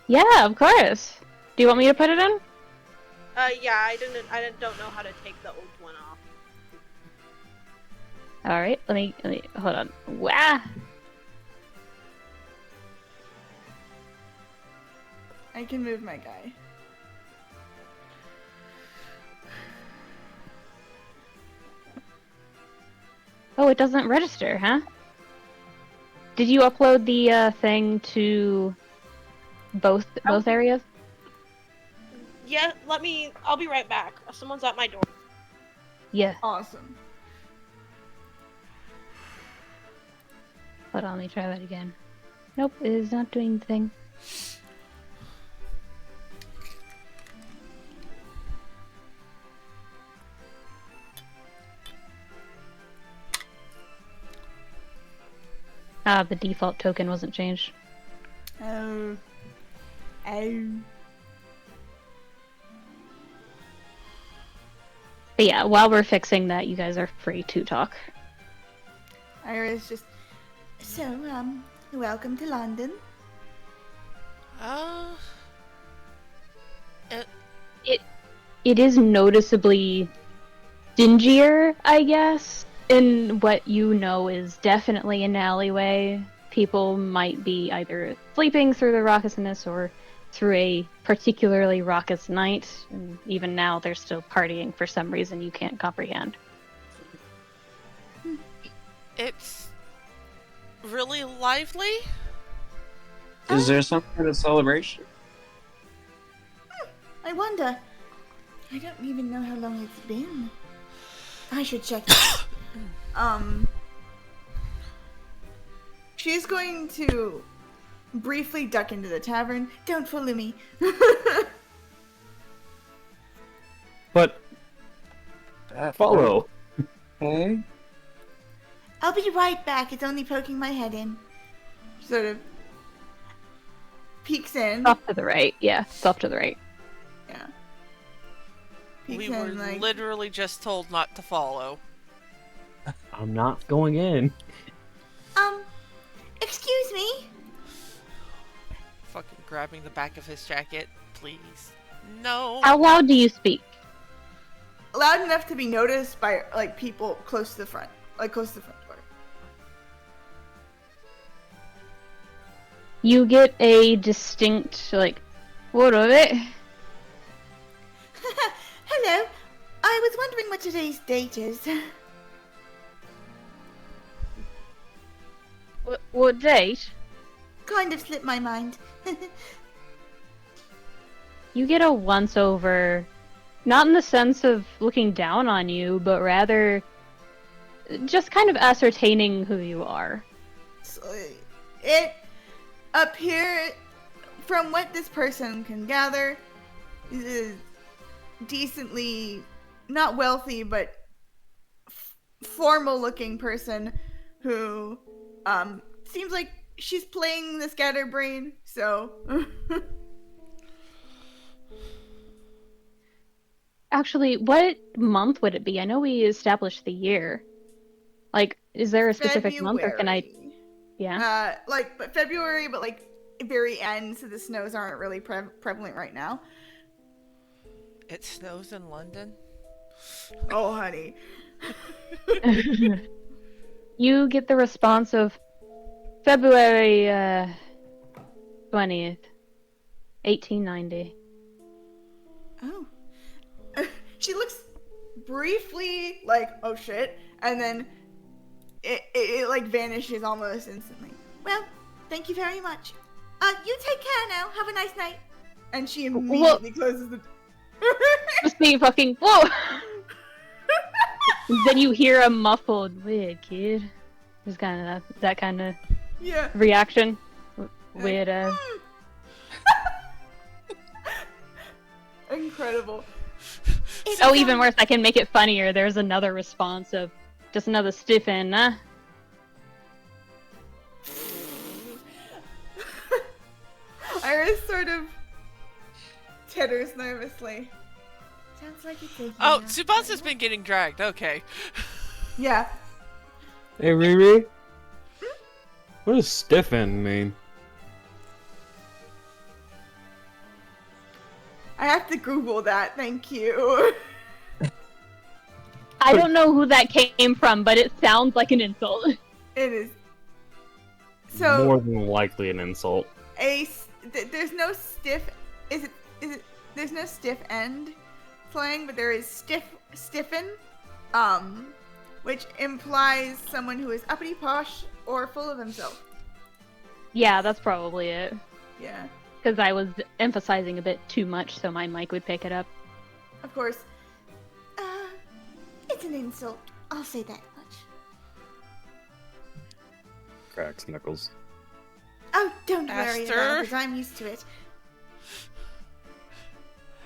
Yeah, of course. Do you want me to put it in? Yeah, I don't know how to take the old one off. All right, let me hold on. Wah! I can move my guy. Oh, it doesn't register, huh? Did you upload the thing to both areas? Yeah, I'll be right back. Someone's at my door. Yeah. Awesome. Hold on, let me try that again. Nope, it is not doing the thing. Ah, the default token wasn't changed. Oh. Oh. But yeah, while we're fixing that, you guys are free to talk. Iris just. So, welcome to London. It is noticeably dingier, I guess. And what you know is definitely an alleyway. People might be either sleeping through the raucousness or through a particularly raucous night. And even now, they're still partying for some reason you can't comprehend. It's really lively. Is there some kind of celebration? I wonder. I don't even know how long it's been. I should check. She's going to briefly duck into the tavern. Don't follow me. But follow. Okay. I'll be right back. It's only poking my head in. Sort of peeks in. Off to the right, yeah. It's off to the right. Yeah. We Peeks were in, like, literally just told not to follow. I'm not going in. Excuse me? Fucking grabbing the back of his jacket, please. No. How loud do you speak? loud enough to be noticed by like people close to the front, close to the front door. You get a distinct, what of it? Hello. I was wondering what today's date is. What date? Kind of slipped my mind. You get a once over, not in the sense of looking down on you, but rather just kind of ascertaining who you are. So, it appears, from what this person can gather, is decently, not wealthy, but formal-looking person who seems like she's playing the scatterbrain, so... Actually, what month would it be? I know we established the year. Is there a specific month, or can I... Yeah? But February, but very end, so the snows aren't really prevalent right now. It snows in London? Oh, honey. You get the response of February 20th, 1890. Oh. She looks briefly like, oh shit, and then it vanishes almost instantly. Well, thank you very much. You take care now. Have a nice night. And she immediately closes the door. Just be fucking whoa. Then you hear a muffled weird kid. Just kind of that kind of reaction. Weird. Incredible. Even worse, I can make it funnier. There's another response of just another stiffen. Iris sort of titters nervously. Sounds like it's taking Oh, Tsubasa's been getting dragged. Okay. Yeah. Hey, Riri. What does stiffen mean? I have to Google that. Thank you. I don't know who that came from, but it sounds like an insult. It is. So More than likely an insult. there's no stiff. Is it? There's no stiff end slang, but there is stiffen, which implies someone who is uppity, posh, or full of himself. Yeah, that's probably it. Yeah, Because I was emphasizing a bit too much, so my mic would pick it up. of course. It's an insult. I'll say that much. Cracks knuckles. Oh, don't worry Aster? about it, because I'm used to it.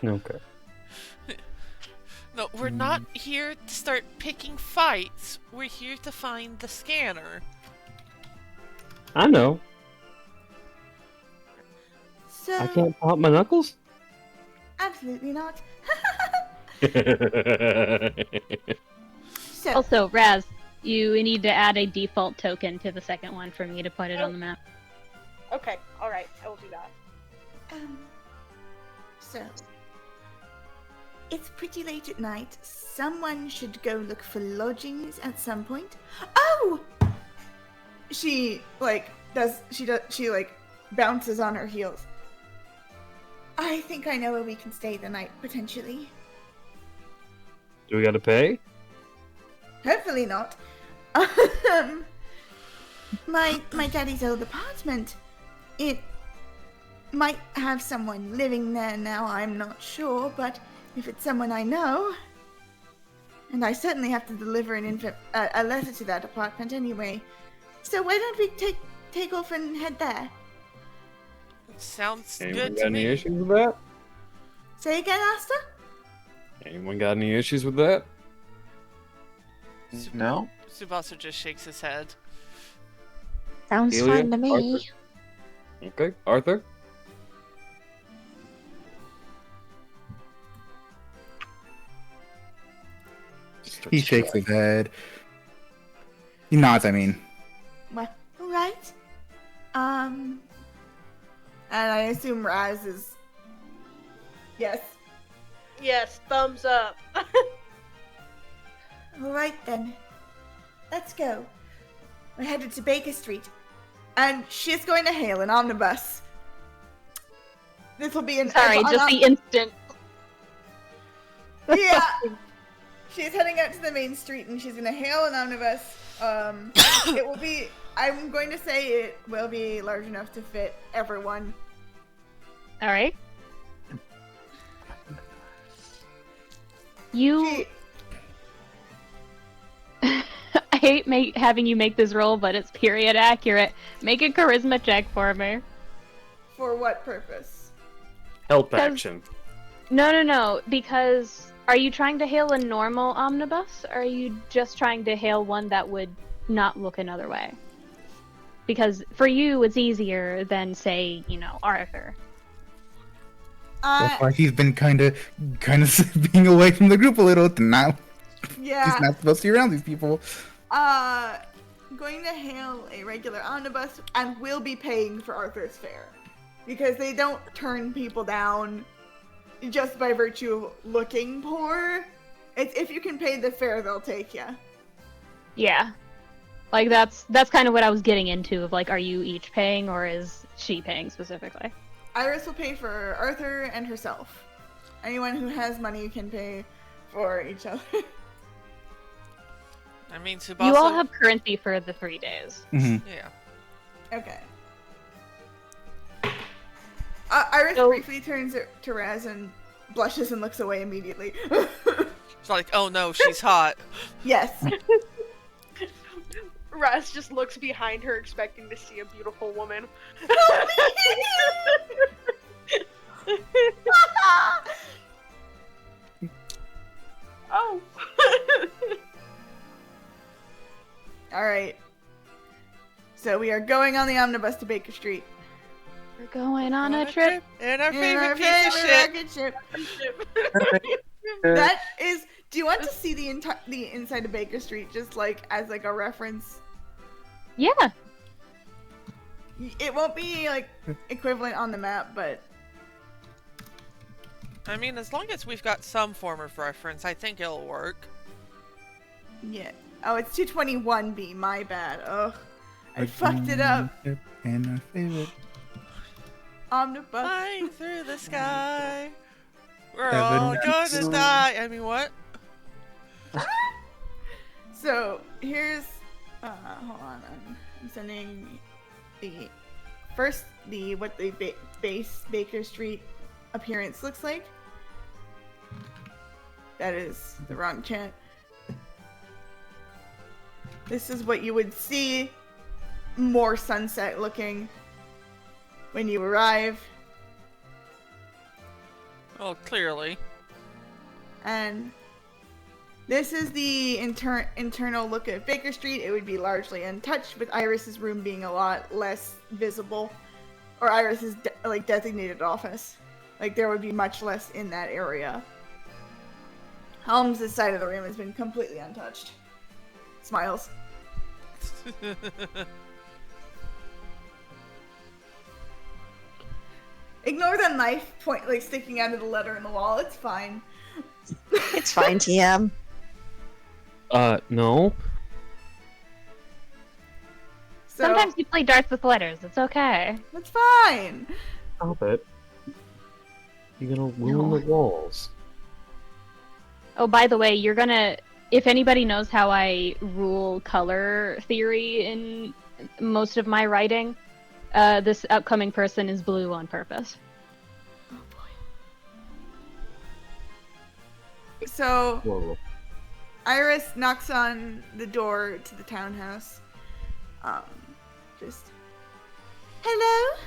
Okay. No, we're not here to start picking fights. We're here to find the scanner. I know. So, I can't pop my knuckles? absolutely not. So, Also, Razz, you need to add a default token to the second one for me to put it on the map. Okay, alright, I will do that. So, it's pretty late at night. Someone should go look for lodgings at some point. Oh! She bounces on her heels. I think I know where we can stay the night, potentially. Do we gotta pay? Hopefully not. My daddy's old apartment. It might have someone living there now, I'm not sure, but if it's someone I know, and I certainly have to deliver a letter to that apartment anyway. So why don't we take off and head there? Sounds Anyone good got to any me. issues with that? Say again, Aster? Anyone got any issues with that? No? Tsubasa just shakes his head. Sounds Helia? fine to me. Arthur? Okay, Arthur? He shakes his head. He nods, I mean. Well, alright. And I assume Razz is. Yes. Yes, thumbs up. Alright then. Let's go. We're headed to Baker Street. And she's going to hail an omnibus. This will be an. Sorry, just the instant. Yeah. She's heading out to the main street and she's gonna hail an omnibus. It will be. I'm going to say it will be large enough to fit everyone. Alright. You. She, I hate having you make this roll, but it's period accurate. Make a charisma check for me. for what purpose? Help 'Cause- action. No, because are you trying to hail a normal omnibus, or are you just trying to hail one that would not look another way? Because for you, it's easier than, say, Arthur. That's why he's been kind of being away from the group a little. Now Yeah. he's not supposed to be around these people. Going to hail a regular omnibus and will be paying for Arthur's fare. Because they don't turn people down just by virtue of looking poor. It's if you can pay the fare, they'll take you. Yeah. Like, that's kind of what I was getting into, of, like, are you each paying, or is she paying specifically? Iris will pay for Arthur and herself. Anyone who has money can pay for each other. I mean, Tsubasa. You all have currency for the 3 days. Mhm. Yeah. Okay. Iris So- briefly turns to Razz and blushes and looks away immediately. It's like, oh no, she's hot. Yes. Razz just looks behind her, expecting to see a beautiful woman. Oh. All right. So we are going on the omnibus to Baker Street. We're going on a trip. And our In favorite our piece of favorite shit. rocket ship. That is. Do you want to see the inside of Baker Street, just like as like a reference? Yeah. It won't be like equivalent on the map, but I mean, as long as we've got some form of reference, I think it'll work. Yeah. Oh, it's 221B. My bad. Ugh. I fucked it up. And our favorite. Omnibus. Flying through the sky. We're Seven all gonna pixels. die. I mean, what? So here's, hold on, I'm sending what the base Baker Street appearance looks like. That is the wrong chat. This is what you would see, more sunset looking, when you arrive. Oh, clearly. And this is the internal look at Baker Street. It would be largely untouched, with Iris's room being a lot less visible, or Iris's designated office. Like, there would be much less in that area. Holmes' side of the room has been completely untouched. Smiles. Ignore the knife sticking out of the letter in the wall. It's fine. It's fine, TM. No. So, Sometimes you play darts with letters. It's okay. it's fine. Stop it. You're gonna ruin the walls. Oh, by the way, you're gonna... If anybody knows how I rule color theory in most of my writing, this upcoming person is blue on purpose. Oh boy. So, Whoa. Iris knocks on the door to the townhouse. Just... Hello?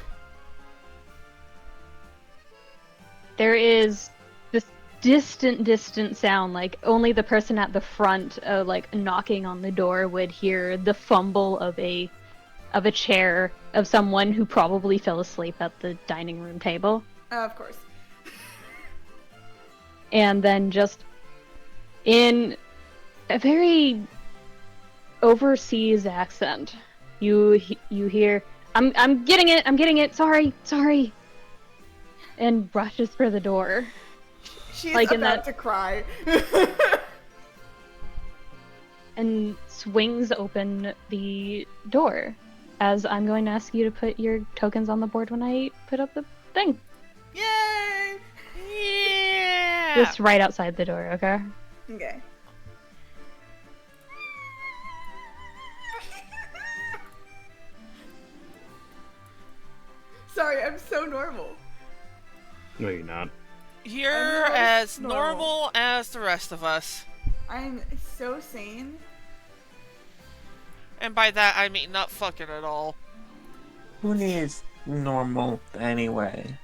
There is this distant sound, like only the person at the front, knocking on the door would hear the fumble of a chair of someone who probably fell asleep at the dining room table. Of course. And then just in a very overseas accent, you hear, I'm getting it, sorry, and rushes for the door. She's Like in about that- to cry. And swings open the door, as I'm going to ask you to put your tokens on the board when I put up the thing. Yay! Yeah! Just right outside the door, okay? Okay. Sorry, I'm so normal. No, you're not. You're I'm as normal. normal as the rest of us. I'm so sane. And by that, I mean not fucking at all. Who needs normal anyway?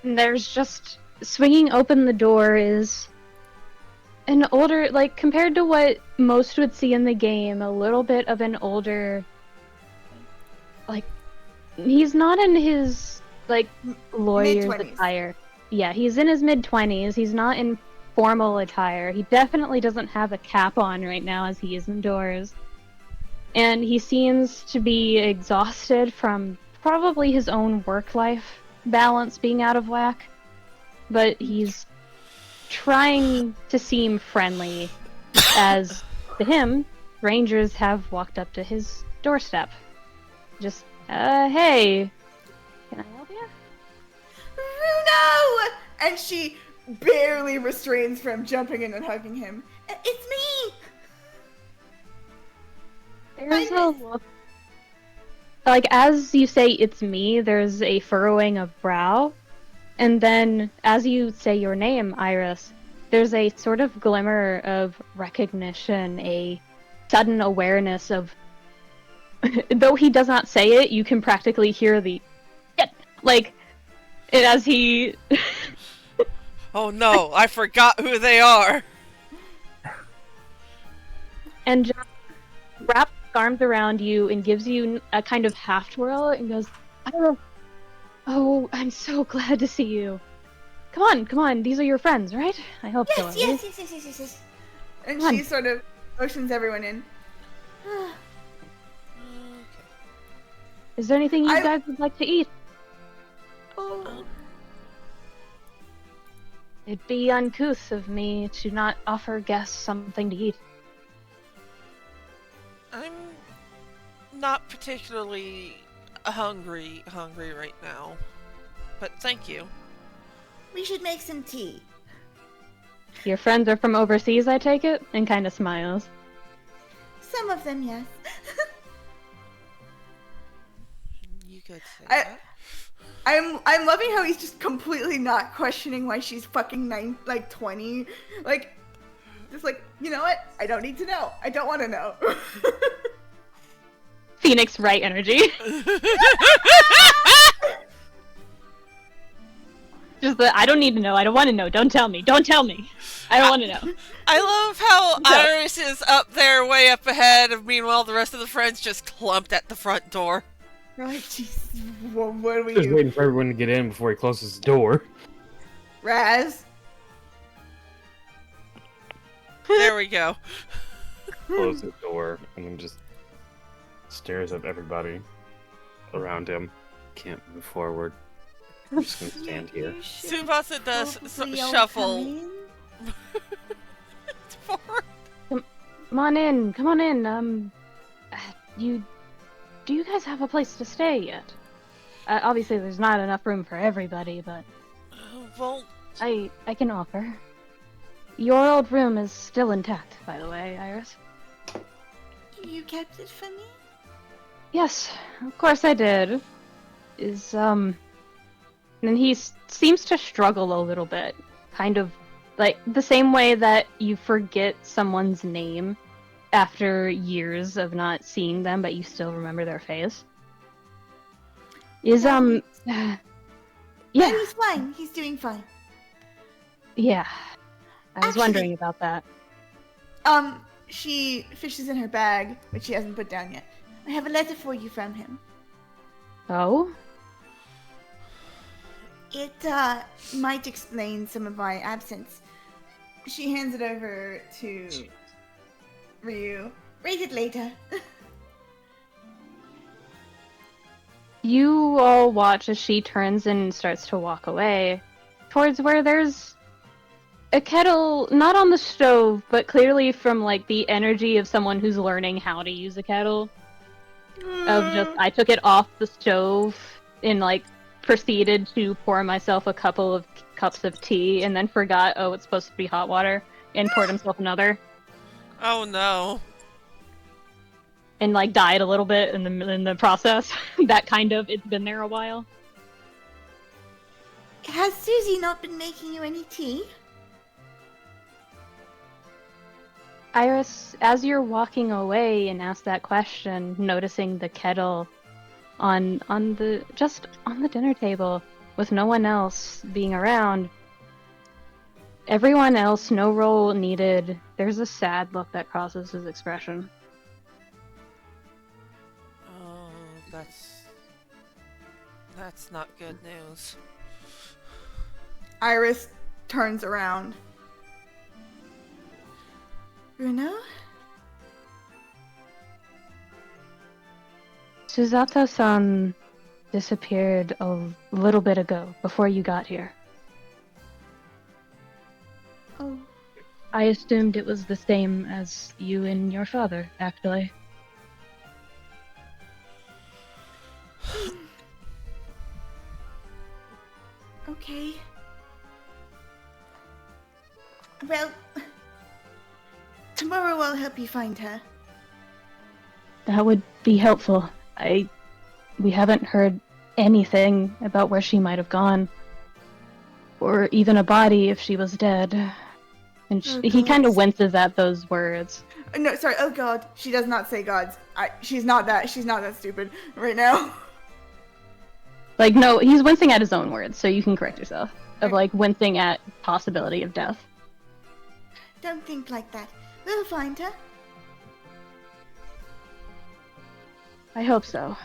And there's just swinging open the door is an older, like compared to what most would see in the game, a little bit of an older, like, he's not in his like lawyer's Mid-twenties. attire. Yeah, he's in his mid-20s. He's not in formal attire. He definitely doesn't have a cap on right now as he is indoors. And he seems to be exhausted from probably his own work-life balance being out of whack. But he's trying to seem friendly, as to him, rangers have walked up to his doorstep. Just, hey, can I help you? Bruno! And she barely restrains from jumping in and hugging him. It's me! There's a look. Like, as you say, it's me, there's a furrowing of brow. And then, as you say your name, Iris, there's a sort of glimmer of recognition, a sudden awareness of... Though he does not say it, you can practically hear the... Like, and as he... Oh no, I forgot who they are! and just wraps his arms around you and gives you a kind of half twirl and goes, oh, I'm so glad to see you. Come on, these are your friends, right? I hope so. at least. Yes. And Come on. she sort of motions everyone in. Is there anything you guys would like to eat? Oh. It'd be uncouth of me to not offer guests something to eat. I'm not particularly hungry right now. But thank you. We should make some tea. Your friends are from overseas, I take it? And kind of smiles. Some of them, yes. You could say that. I'm loving how he's just completely not questioning why she's fucking 20. Like, just like, you know what? I don't need to know. I don't want to know. Phoenix Wright energy. Just the, I don't need to know. I don't want to know. Don't tell me. Don't tell me. I don't want to know. I love how Iris is up there way up ahead, and meanwhile the rest of the friends just clumped at the front door. Right, jeez. What do we Just do? waiting for everyone to get in before he closes the door. Razz? There we go. Close the door and then just stares at everybody around him. Can't move forward. I'm just gonna stand here. Tsubasa does Hopefully I'll shuffle come in. forward. Come on in. Come on in. Do you guys have a place to stay yet? Obviously, there's not enough room for everybody, but Well, I can offer. Your old room is still intact, by the way, Iris. You kept it for me? Yes, of course I did. And he seems to struggle a little bit. Kind of like the same way that you forget someone's name after years of not seeing them, but you still remember their face. No, Yeah, he's fine. He's doing fine. yeah. I was Actually- wondering about that. She fishes in her bag, which she hasn't put down yet. I have a letter for you from him. Oh? It, might explain some of my absence. She hands it over to Ryu. Read it later. You all watch as she turns and starts to walk away towards where there's a kettle, not on the stove, but clearly from like the energy of someone who's learning how to use a kettle. Of just, I took it off the stove and like proceeded to pour myself a couple of cups of tea and then forgot, oh, it's supposed to be hot water, and poured himself another. oh no. And like died a little bit in the process. That kind of, it's been there a while. Has Susie not been making you any tea? Iris, as you're walking away and ask that question, noticing the kettle on the dinner table with no one else being around, everyone else, no role needed, there's a sad look that crosses his expression. Oh, that's not good news. Iris turns around. Bruno? Susato-san disappeared a little bit ago, before you got here. Oh, I assumed it was the same as you and your father, actually. okay. Well, tomorrow I'll help you find her. That would be helpful. We haven't heard anything about where she might have gone. Or even a body if she was dead. And Oh, he kind of God. winces at those words. No, sorry. Oh God, she does not say gods. She's not that stupid right now. Like, no, he's wincing at his own words, so you can correct yourself. Of, like, wincing at possibility of death. Don't think like that. We'll find her. I hope so.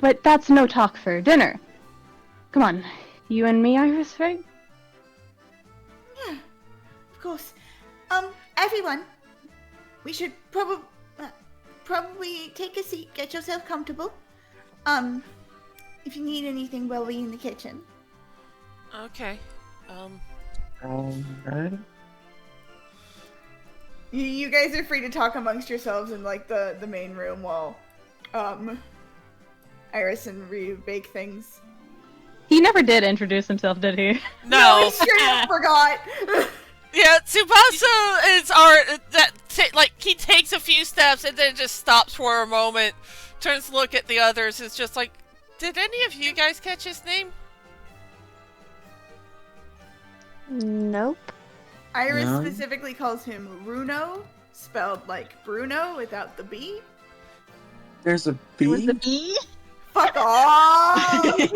But that's no talk for dinner. Come on, you and me, Iris, right? Yeah, of course. Everyone, we should probably take a seat, get yourself comfortable. If you need anything, we'll be in the kitchen. Okay. Alright. You guys are free to talk amongst yourselves in like the main room while Iris and Ryu bake things. He never did introduce himself, did he? No. He straight up forgot. Yeah, Tsubasa is like he takes a few steps and then just stops for a moment, turns to look at the others, is just like, did any of you guys catch his name? Nope. Iris No. specifically calls him Runo, spelled like Bruno without the B. There's a B? Was the B? Fuck off! How did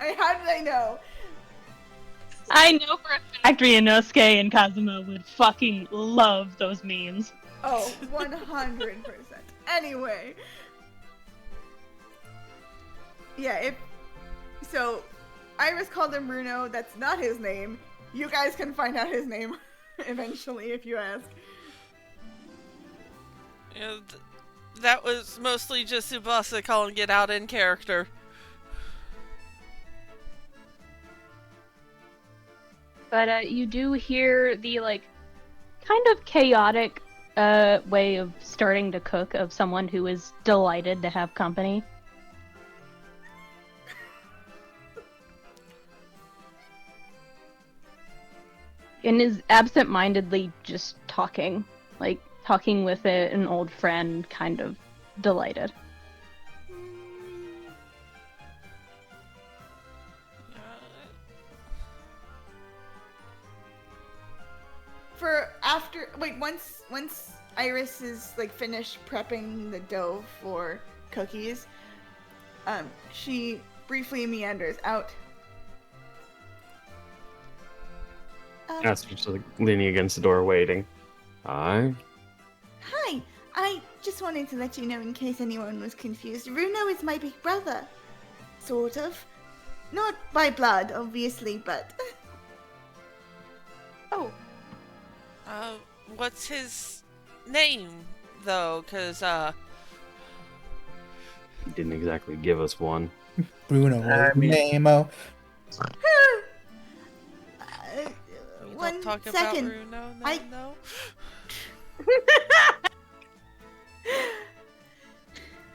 I know? I know for a fact Ryunosuke and Kazuma would fucking love those memes. Oh, 100%. Anyway. Yeah, so Iris called him Bruno. That's not his name. You guys can find out his name eventually if you ask. Yeah, that was mostly just Tsubasa calling it out in character. But you do hear the like kind of chaotic way of starting to cook of someone who is delighted to have company. And is absent-mindedly just talking, like talking with an old friend, kind of delighted. Once Iris is like finished prepping the dough for cookies, she briefly meanders out. Aster's just like leaning against the door, waiting. Hi. Hi, I just wanted to let you know in case anyone was confused. Runo is my big brother. Sort of. Not by blood, obviously, but... Oh, What's his name, though? Cause, He didn't exactly give us one. Bruno Nemo. we One don't talk second. about Bruno, no?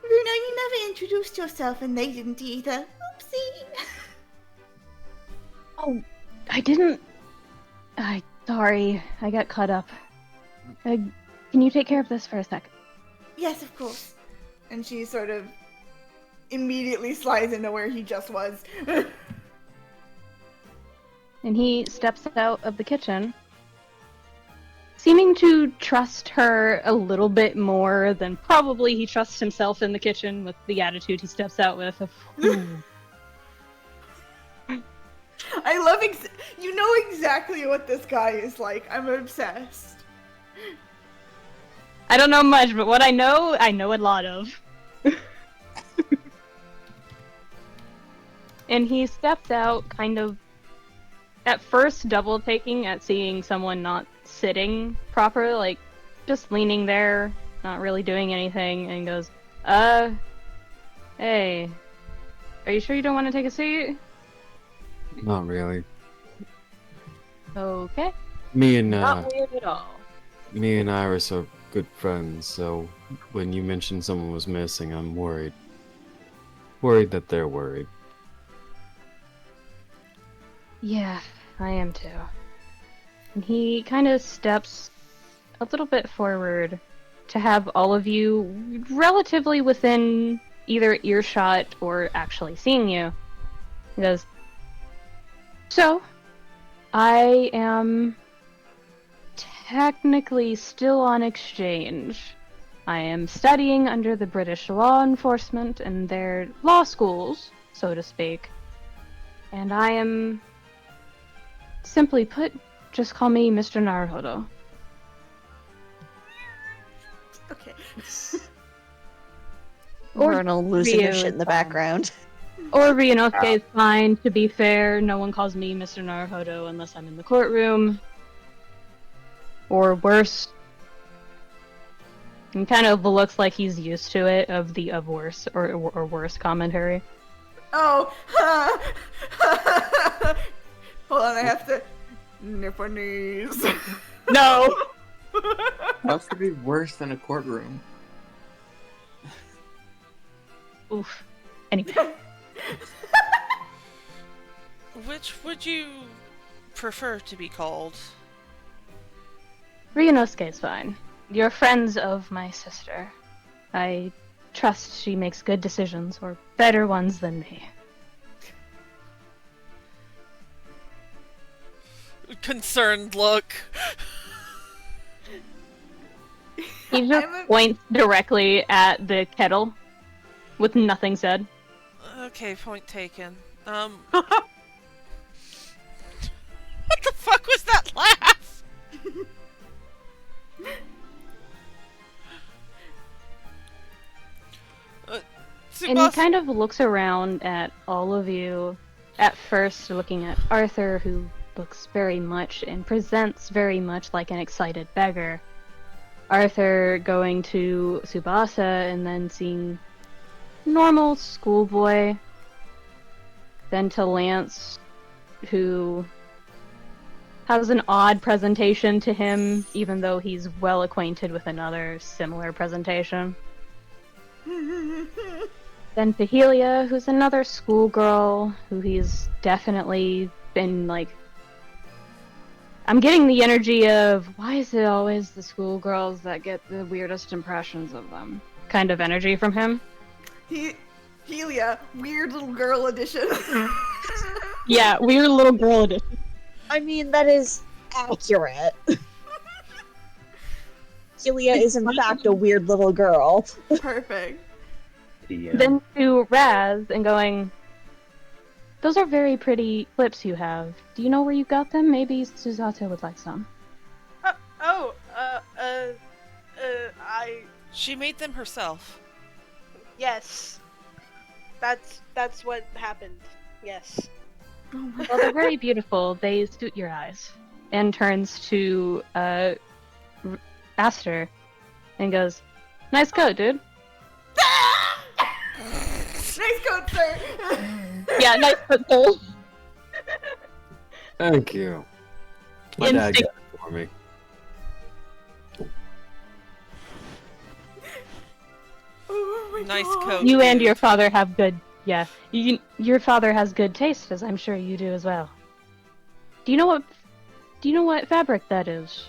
Runo, you never introduced yourself and they didn't either. Oopsie. Oh, I didn't. Sorry, I got caught up. Can you take care of this for a sec? Yes, of course. And she sort of immediately slides into where he just was. And he steps out of the kitchen, seeming to trust her a little bit more than probably he trusts himself in the kitchen with the attitude he steps out with. I love you know exactly what this guy is like. I'm obsessed. I don't know much, but what I know a lot of. And he steps out, kind of, at first double taking at seeing someone not sitting proper, like, just leaning there, not really doing anything, and goes, hey, are you sure you don't want to take a seat? Not really. Okay. Me and Not weird at all. me and Iris are good friends, so when you mentioned someone was missing, I'm worried. Worried that they're worried. Yeah, I am too. And he kind of steps a little bit forward to have all of you relatively within either earshot or actually seeing you. He goes, so, I am technically still on exchange. I am studying under the British law enforcement and their law schools, so to speak. And I am, simply put, just call me Mr. Naruhodo. Okay. Or Vernal losing Ryu her shit in is the fine. background. Or Ryunosuke is fine, to be fair. No one calls me Mr. Naruhodo unless I'm in the courtroom. Or worse. And kind of looks like he's used to it, of the of worse or worse commentary. Oh. Hold on, I have to. Nipponese. No! That could be worse than a courtroom. Oof. Anyway. Which would you prefer to be called? Ryunosuke is fine. You're friends of my sister. I trust she makes good decisions, or better ones than me. Concerned look. He just points directly at the kettle, with nothing said. Okay, point taken. What the fuck was that laugh? And he kind of looks around at all of you, at first looking at Arthur, who looks very much and presents very much like an excited beggar. Arthur going to Tsubasa and then seeing normal schoolboy. Then to Lance, who has an odd presentation to him, even though he's well acquainted with another similar presentation. Then to Helia, who's another schoolgirl, who he's definitely been like... I'm getting the energy of, why is it always the schoolgirls that get the weirdest impressions of them? Kind of energy from him. Helia, weird little girl edition. Yeah, weird little girl edition. I mean, that is accurate. Helia is in fact a weird little girl. Perfect. Yeah. Then to Razz and going, those are very pretty clips you have. Do you know where you got them? Maybe Suzato would like some. She made them herself. Yes. That's what happened. Yes. Well, they're very beautiful. They suit your eyes. And turns to Aster and goes, nice coat, dude. Nice coat, sir. Yeah, nice coat, sir. Thank you. My dad got it for me. Oh my Nice God. coat. You and dude. your father have good... Yeah. Your father has good taste, as I'm sure you do as well. Do you know what fabric that is?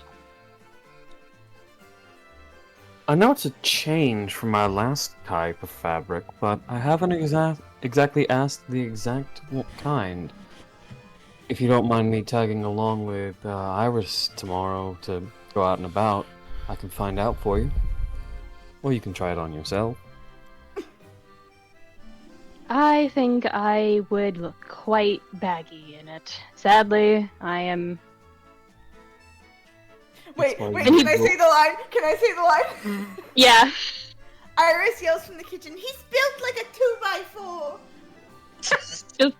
I know it's a change from my last type of fabric, but I haven't exactly asked the exact kind. If you don't mind me tagging along with Iris tomorrow to go out and about, I can find out for you. Or you can try it on yourself. I think I would look quite baggy in it. Sadly, I am... Wait, fine. can I say the line? Can I say the line? Yeah. Iris yells from the kitchen, he's built like a 2x4!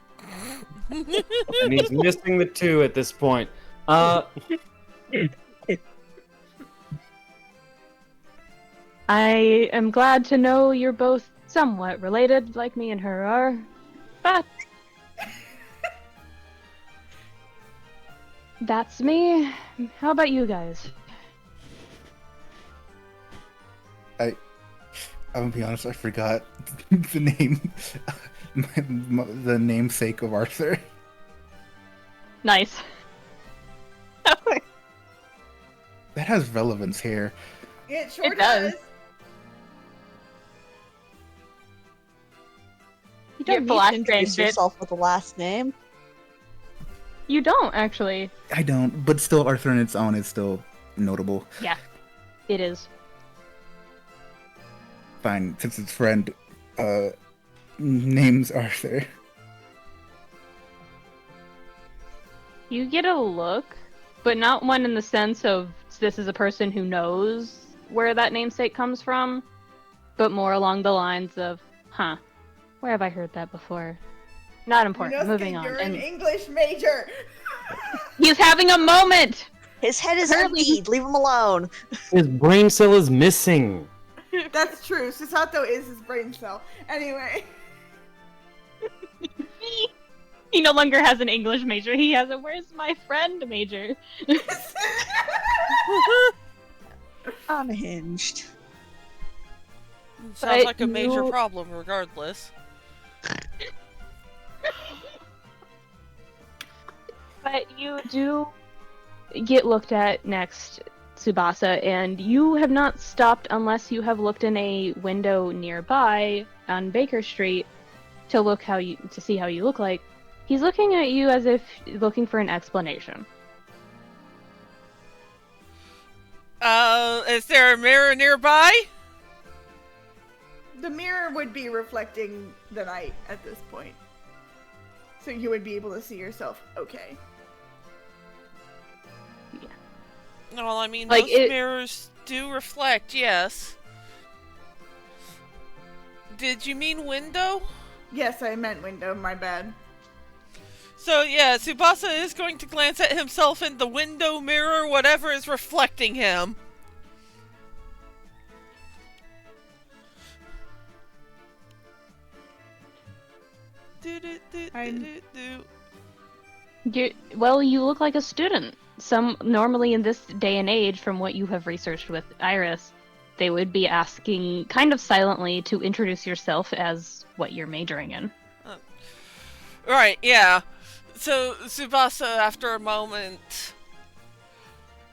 And he's missing the 2 at this point. I am glad to know you're both somewhat related, like me and her are. But... that's me. How about you guys? I'm gonna be honest, I forgot the name, the namesake of Arthur. Nice. That has relevance here. It sure It does. You don't Your need to introduce bit. yourself with a last name. You don't, actually. I don't, but still, Arthur on its own is still notable. Yeah, it is. Fine, since its friend, name's Arthur. You get a look, but not one in the sense of this is a person who knows where that namesake comes from, but more along the lines of, huh, where have I heard that before? Not important. Inosuke, Moving on. You're And an English major! he's having a moment! His head is Apparently- emptied. Leave him alone. His brain cell is missing. That's true. Susato is his brain cell. Anyway. He no longer has an English major. He has a "Where's my friend" major. Unhinged. Sounds But like a major you- problem, regardless. But you do get looked at next, Tsubasa, and you have not stopped unless you have looked in a window nearby on Baker Street to see how you look like. He's looking at you as if looking for an explanation. Is there a mirror nearby? The mirror would be reflecting the night at this point. So you would be able to see yourself okay. Well, I mean, Like, most it- mirrors do reflect, yes. Did you mean window? Yes, I meant window, my bad. So, yeah, Tsubasa is going to glance at himself in the window mirror, whatever is reflecting him. Well, you look like a student. Normally in this day and age, from what you have researched with Iris, they would be asking kind of silently to introduce yourself as what you're majoring in. Right, yeah. So, Tsubasa, after a moment,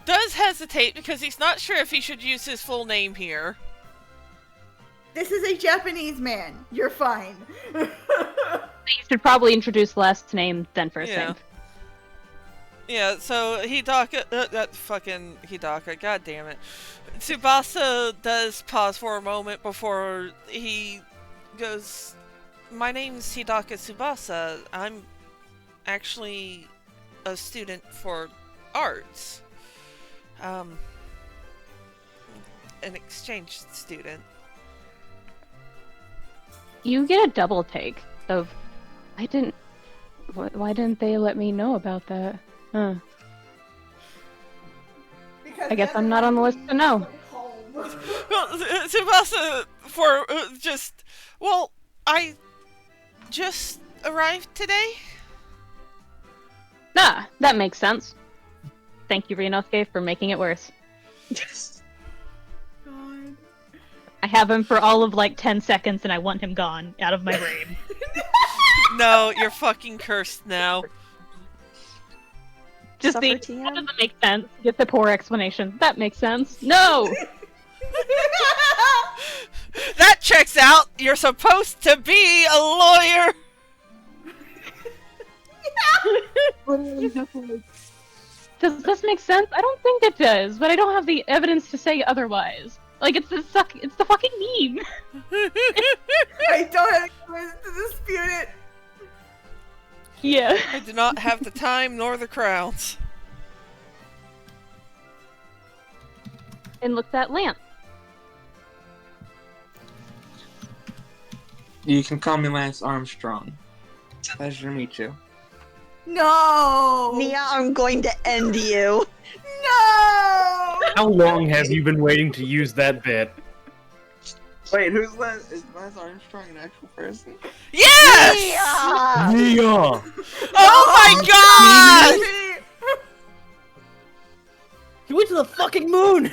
does hesitate because he's not sure if he should use his full name here. This is a Japanese man. You're fine. You should probably introduce last name, then first name. Yeah, so fucking Hidaka, god damn it. Tsubasa does pause for a moment before he goes, "My name's Hidaka Tsubasa. I'm actually a student for arts. An exchange student." You get a double take of, why didn't they let me know about that? Huh. I guess I'm not on the list to know. Well, Tsubasa, I just arrived today. Ah, that makes sense. Thank you, Rinosuke, for making it worse. God. I have him for all of like 10 seconds and I want him gone out of my brain. No, you're fucking cursed now. Just Suffer the, TM? that doesn't make sense. Get the poor explanation. That makes sense. No! That checks out. You're supposed to be a lawyer. Does this make sense? I don't think it does, but I don't have the evidence to say otherwise. Like, it's the fucking meme. I don't have the evidence to dispute it. Yeah. I do not have the time nor the crowns. And looked at Lance. You can call me Lance Armstrong. Pleasure to meet you. No. Nia, I'm going to end you. No. How long have you been waiting to use that bit? Wait, who's Lance? Is Lance Armstrong an actual person? Yes! Nia! Oh my god! He went to the fucking moon!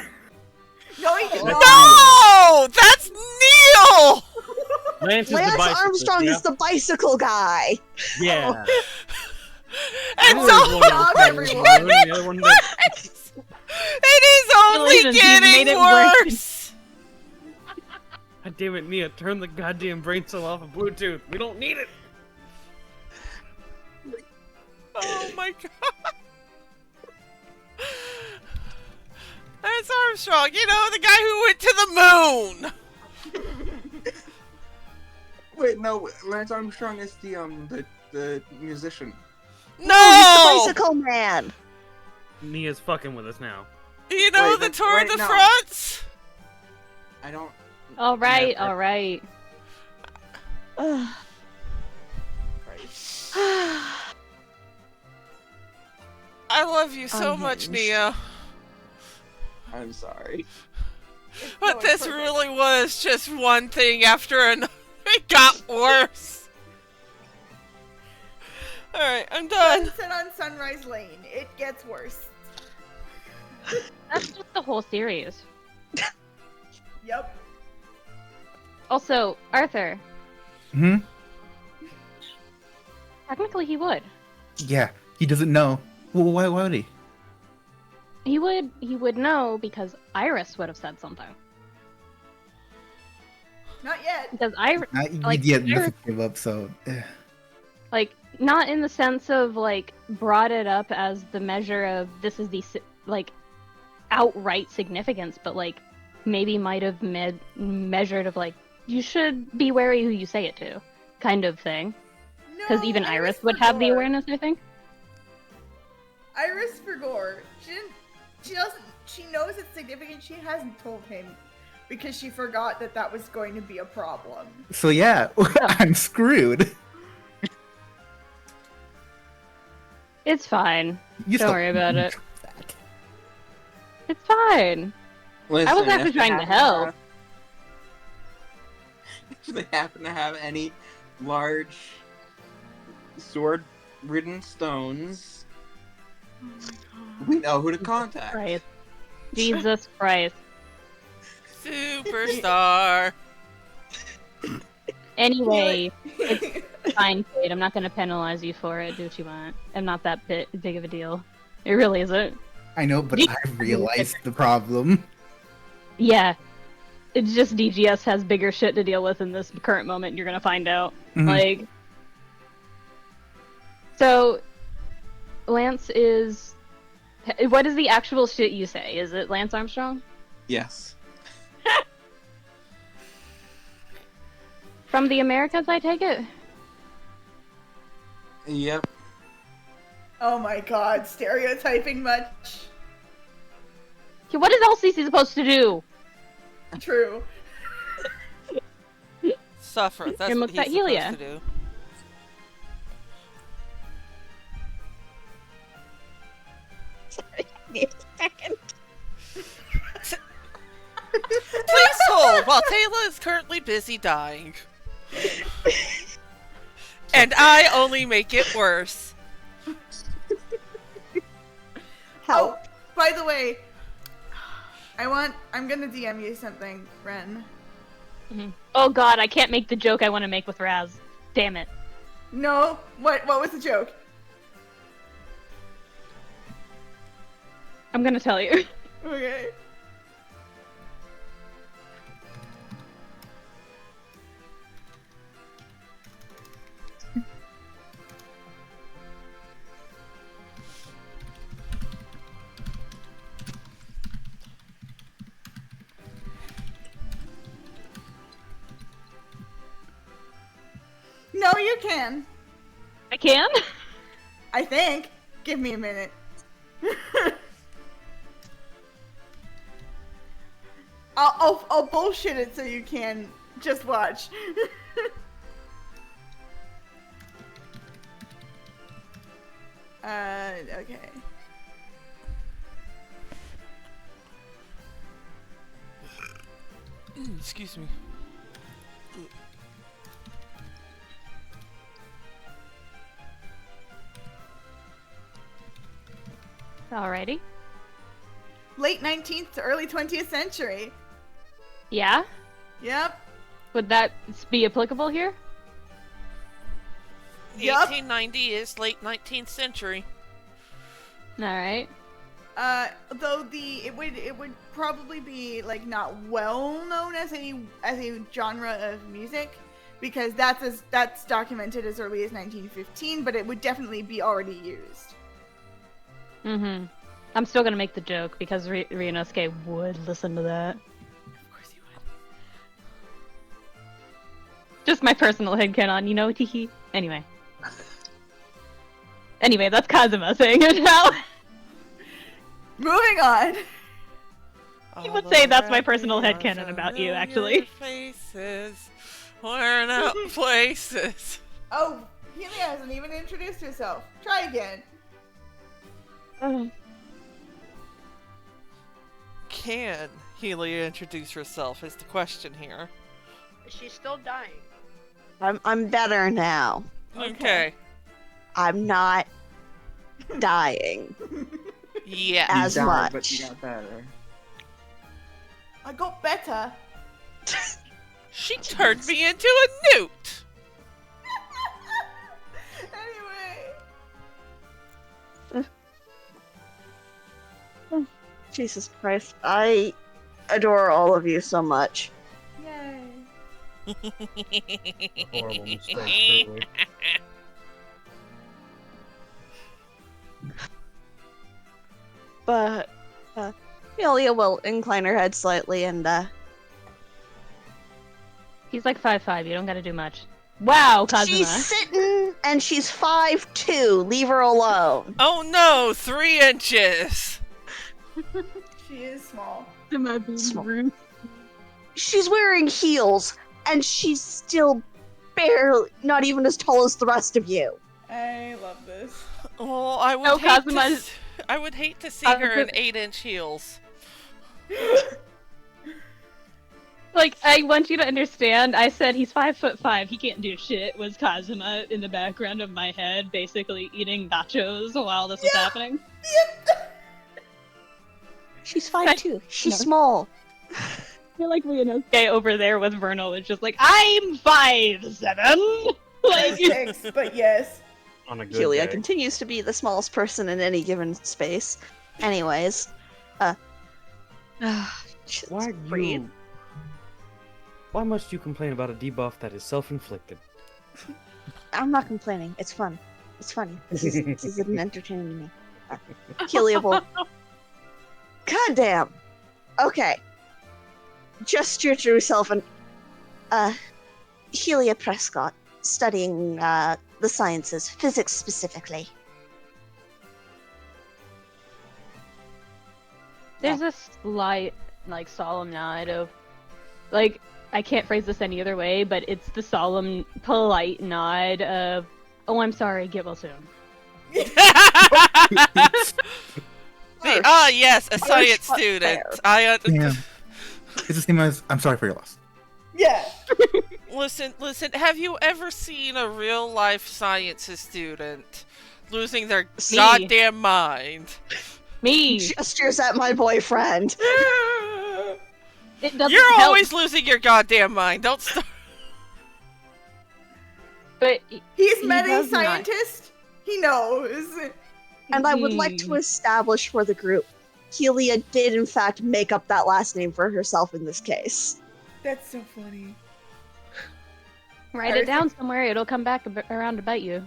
No, he did not. No! That's Neil! Lance is the Lance bicyclist, Armstrong yeah? is the bicycle guy. Yeah. And One so of them was everyone. the moon, the other one that- it is only Illusions, you've made getting it worse. worse. God damn it, Nia, turn the goddamn brain cell off of Bluetooth. We don't need it. Oh my god. That's Armstrong, you know, the guy who went to the moon. Wait, no, Lance Armstrong is the musician. No! Oh, he's the bicycle man. Nia's fucking with us now. You know, Wait, the that's tour right de now. France? I don't. Alright, Never. alright. Ugh. I love you so much, Unhinged. Nia. I'm sorry. But No, it's this perfect. really was just one thing after another. It got worse. Alright, I'm done. Sunset on Sunrise Lane. It gets worse. That's just the whole series. Yep. Also, Arthur. Hmm? Technically, he would. Yeah, he doesn't know. Well, why would he? He would know because Iris would have said something. Not yet. Because Iris, like, Yeah, Iris, nothing gave up, so... like, not in the sense of, like, brought it up as the measure of this is the, like, outright significance, but, like, maybe might have measured of, like, you should be wary who you say it to, kind of thing. Because even Iris would have the awareness, I think. Iris for Gore. She knows it's significant. She hasn't told him because she forgot that was going to be a problem. So yeah, I'm screwed. It's fine. You Don't worry about it. It's fine. Listen, I was actually trying to help. If they happen to have any large sword-ridden stones, we know who to contact. Christ. Jesus Christ. Superstar. Anyway, it's fine, Cayde. I'm not going to penalize you for it. Do what you want. I'm not that big of a deal. It really isn't. I know, but I realized the problem. Yeah. It's just DGS has bigger shit to deal with in this current moment. You're going to find out. Mhm. Like... So, Lance is... What is the actual shit you say? Is it Lance Armstrong? Yes. From the Americas, I take it? Yep. Oh my god, stereotyping much? Okay, what is LCC supposed to do? True. Suffer. That's And what looks he's at Helia. supposed to do. Please hold while Tala is currently busy dying. And I only make it worse. Oh, by the way, I'm gonna DM you something, Ren. Oh god, I can't make the joke I want to make with Razz. Damn it. No? What was the joke? I'm gonna tell you. Okay. No, you can. I can? I think. Give me a minute. I'll bullshit it so you can. Just watch. Okay. Excuse me. Alrighty. Late 19th to early 20th century. Yeah? Yep. Would that be applicable here? Yup. 1890 is late 19th century. Alright. Though it would probably be like not well known as a genre of music, because that's documented as early as 1915, but it would definitely be already used. Mm-hmm. I'm still gonna make the joke because Ryunosuke would listen to that. Of course you would. Just my personal headcanon, you know, teehee. Anyway. Anyway, that's Kazuma saying it now. Moving on. He would say that's my personal headcanon about you, actually. Faces, worn out places. Oh, Helia hasn't even introduced herself. Try again. Can Helia introduce herself is the question here. She's still dying. I'm better now. Okay. I'm not dying Yeah. as You died, much. but you got better. I got better. She turned me into a newt. Anyway. Jesus Christ, I adore all of you so much. Yay. Horrible mistake, truly. But Helia will incline her head slightly and He's like 5'5", you don't gotta do much. Wow, Kazuma. she's sitting and she's 5'2". Leave her alone. Oh no, 3 inches. She is small. Small. She's wearing heels and she's still barely not even as tall as the rest of you. I love this. Well, I would Oh, hate Kazuma- to. I would hate to see her in 8-inch heels. Like, I want you to understand, I said he's 5'5", he can't do shit, was Kazuma in the background of my head, basically eating nachos while this was happening. She's 5'2". She's small. I feel like Ryunosuke over there with Vernal is just like, I'm 5'7". Like, 6, but yes. On a good Helia day. continues to be the smallest person in any given space. Anyways, just breathe. Why must you complain about a debuff that is self-inflicted? I'm not complaining. It's fun. It's funny. This is an entertaining to me. Helia will. Goddamn. Okay. Gesture to herself and Helia Prescott, studying the sciences, physics specifically. there's a slight, like, solemn nod of, like, I can't phrase this any other way, but it's the solemn, polite nod of, oh, I'm sorry, get well soon. Yes, a science but student. fair. Yeah. It's the same as I'm sorry for your loss. Yeah. Listen, have you ever seen a real life sciences student losing their goddamn mind? Me! Gestures at my boyfriend. It doesn't You're help, always losing your goddamn mind. Don't start. but He's He met a does not. scientist. He knows. And I would like to establish for the group, Helia did in fact make up that last name for herself in this case. That's so funny. Write it down somewhere, it'll come back around to bite you.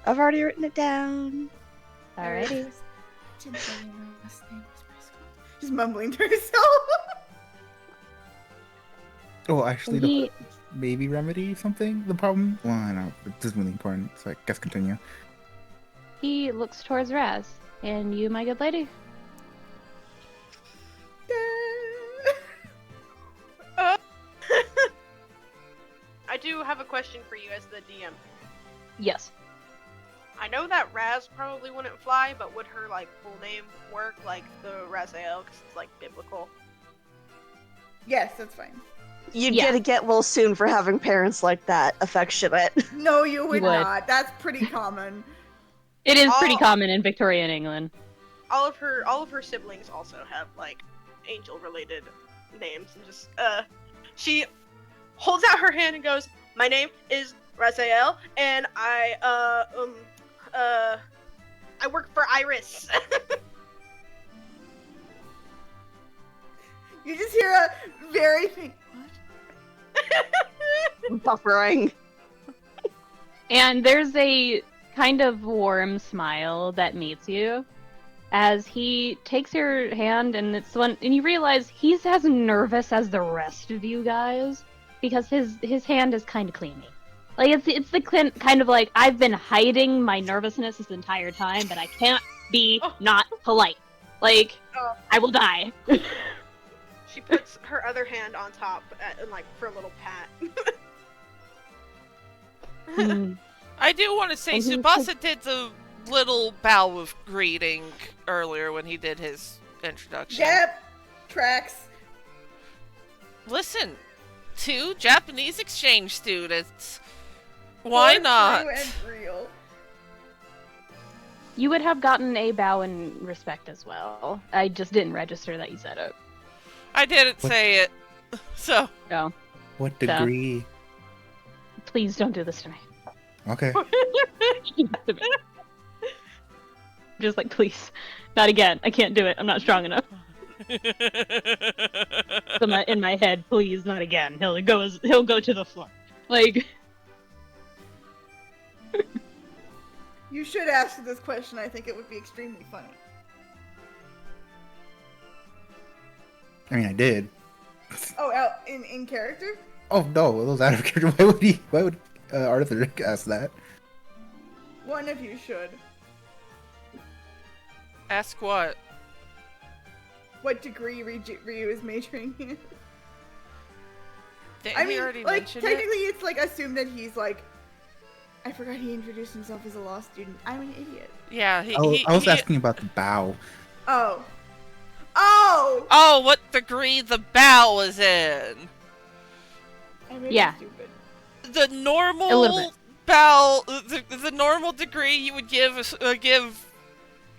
I've already written it down. Alrighty. Just mumbling to herself. Oh, actually, He- the maybe remedy something the problem. Well, I know this is really important, so I guess continue. He looks towards Razz. And you, my good lady? I do have a question for you as the DM. Yes. I know that Razz probably wouldn't fly, but would her like full name work, like the Razzael, because it's like biblical? Yes, that's fine. You'd Yeah. get a get well soon for having parents like that, affectionate. No, you would would. not. That's pretty common. It is pretty Oh. common in Victorian England. All of her siblings also have like angel-related names, and just she holds out her hand and goes, "My name is Razzael, and I work for Iris." You just hear a very faint. What? Buffering. And there's a kind of warm smile that meets you as he takes your hand, and and you realize he's as nervous as the rest of you guys because his hand is kind of cleany. Like it's the kind of like, I've been hiding my nervousness this entire time, but I can't be not polite. Like, I will die. She puts her other hand on top, and like for a little pat. I do want to say, And he Tsubasa did the little bow of greeting earlier when he did his introduction. Yep. Tracks. Listen, 2 Japanese exchange students. Why Both not? true and real. You would have gotten a bow in respect as well. I just didn't register that you said it. I didn't What? say it, so No. What degree? Please don't do this to me. Okay. Just like, please. Not again. I can't do it. I'm not strong enough. So in my head, please, not again. He'll go to the floor. Like, You should ask this question. I think it would be extremely funny. I mean, I did. Oh, out in character? Oh no, it was out of character. Why would Arthur ask that? One of you should. ask what? What degree Ryu is majoring in? Didn't I he mean, already like, mention technically it? it's like assumed that he's like, I forgot he introduced himself as a law student. I'm an idiot. Yeah, I was asking about the bow. Oh. Oh! Oh, what degree the bow was in? I'm really Yeah. stupid. The A little normal bit. bow, the normal degree you would give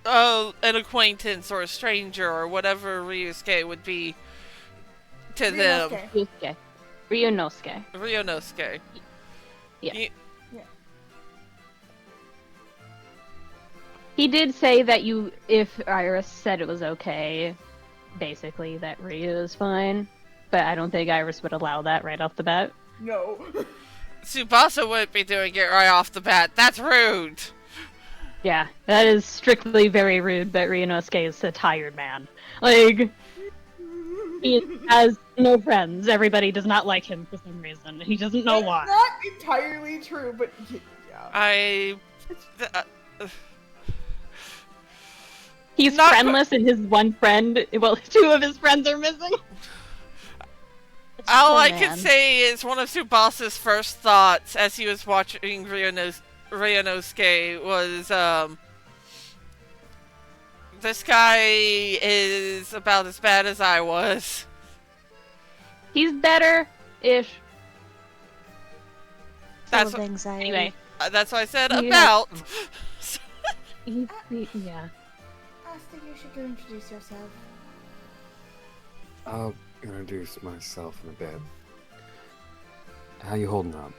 an acquaintance or a stranger or whatever Ryusuke would be to them. Ryunosuke. Ryunosuke. Ryunosuke. Yeah. You- He did say that if Iris said it was okay, basically, that Ryu is fine. But I don't think Iris would allow that right off the bat. No. Tsubasa wouldn't be doing it right off the bat. That's rude. Yeah, that is strictly very rude, but Ryunosuke is a tired man. Like, he has no friends. Everybody does not like him for some reason. He doesn't know why. Not entirely true, but yeah. He's Not- friendless, and his one friend, well, two of his friends are missing. All Poor I man. can say is one of Tsubasa's first thoughts as he was watching Ryunosuke was, this guy is about as bad as I was. He's better-ish. That's Full of anxiety. Anyway, That's what I said Yeah. about. yeah. Aster, you should go introduce yourself. I'll introduce myself in a bit. How you holding up?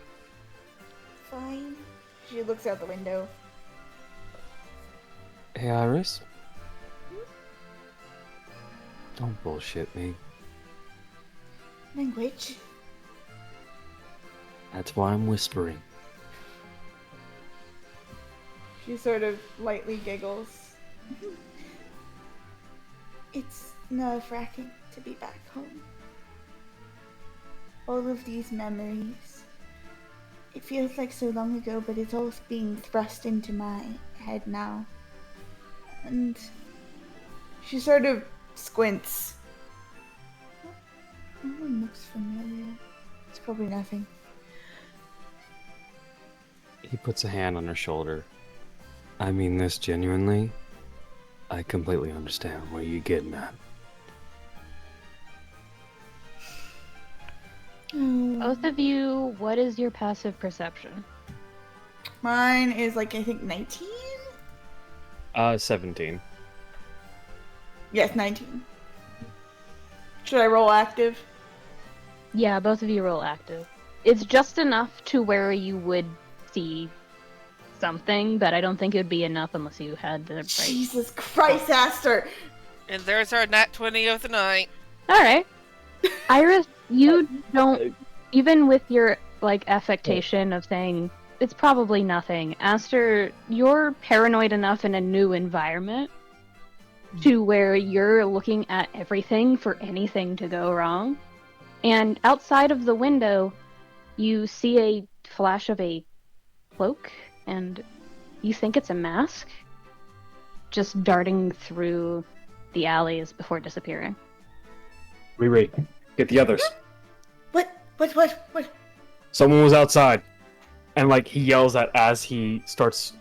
Fine. She looks out the window. Hey, Iris? Don't bullshit me. Language. That's why I'm whispering. She sort of lightly giggles. It's nerve-wracking to be back home. All of these memories. It feels like so long ago, but it's all being thrust into my head now. And she sort of squints. No one looks familiar. It's probably nothing. He puts a hand on her shoulder. I mean this genuinely. I completely understand where you're getting at. Both of you, what is your passive perception? Mine is like, I think 19? 17. Yes, 19. Should I roll active? Yeah, both of you roll active. It's just enough to where you would see something, but I don't think it would be enough unless you had the right. Jesus Christ, Aster! And there's our nat 20 of the night. Alright. Iris, you don't, even with your, like, affectation of saying it's probably nothing, Aster, you're paranoid enough in a new environment to where you're looking at everything for anything to go wrong. And outside of the window, you see a flash of a cloak, and you think it's a mask, just darting through the alleys before disappearing. Riri, get the others. What? Someone was outside. And like he yells at as he starts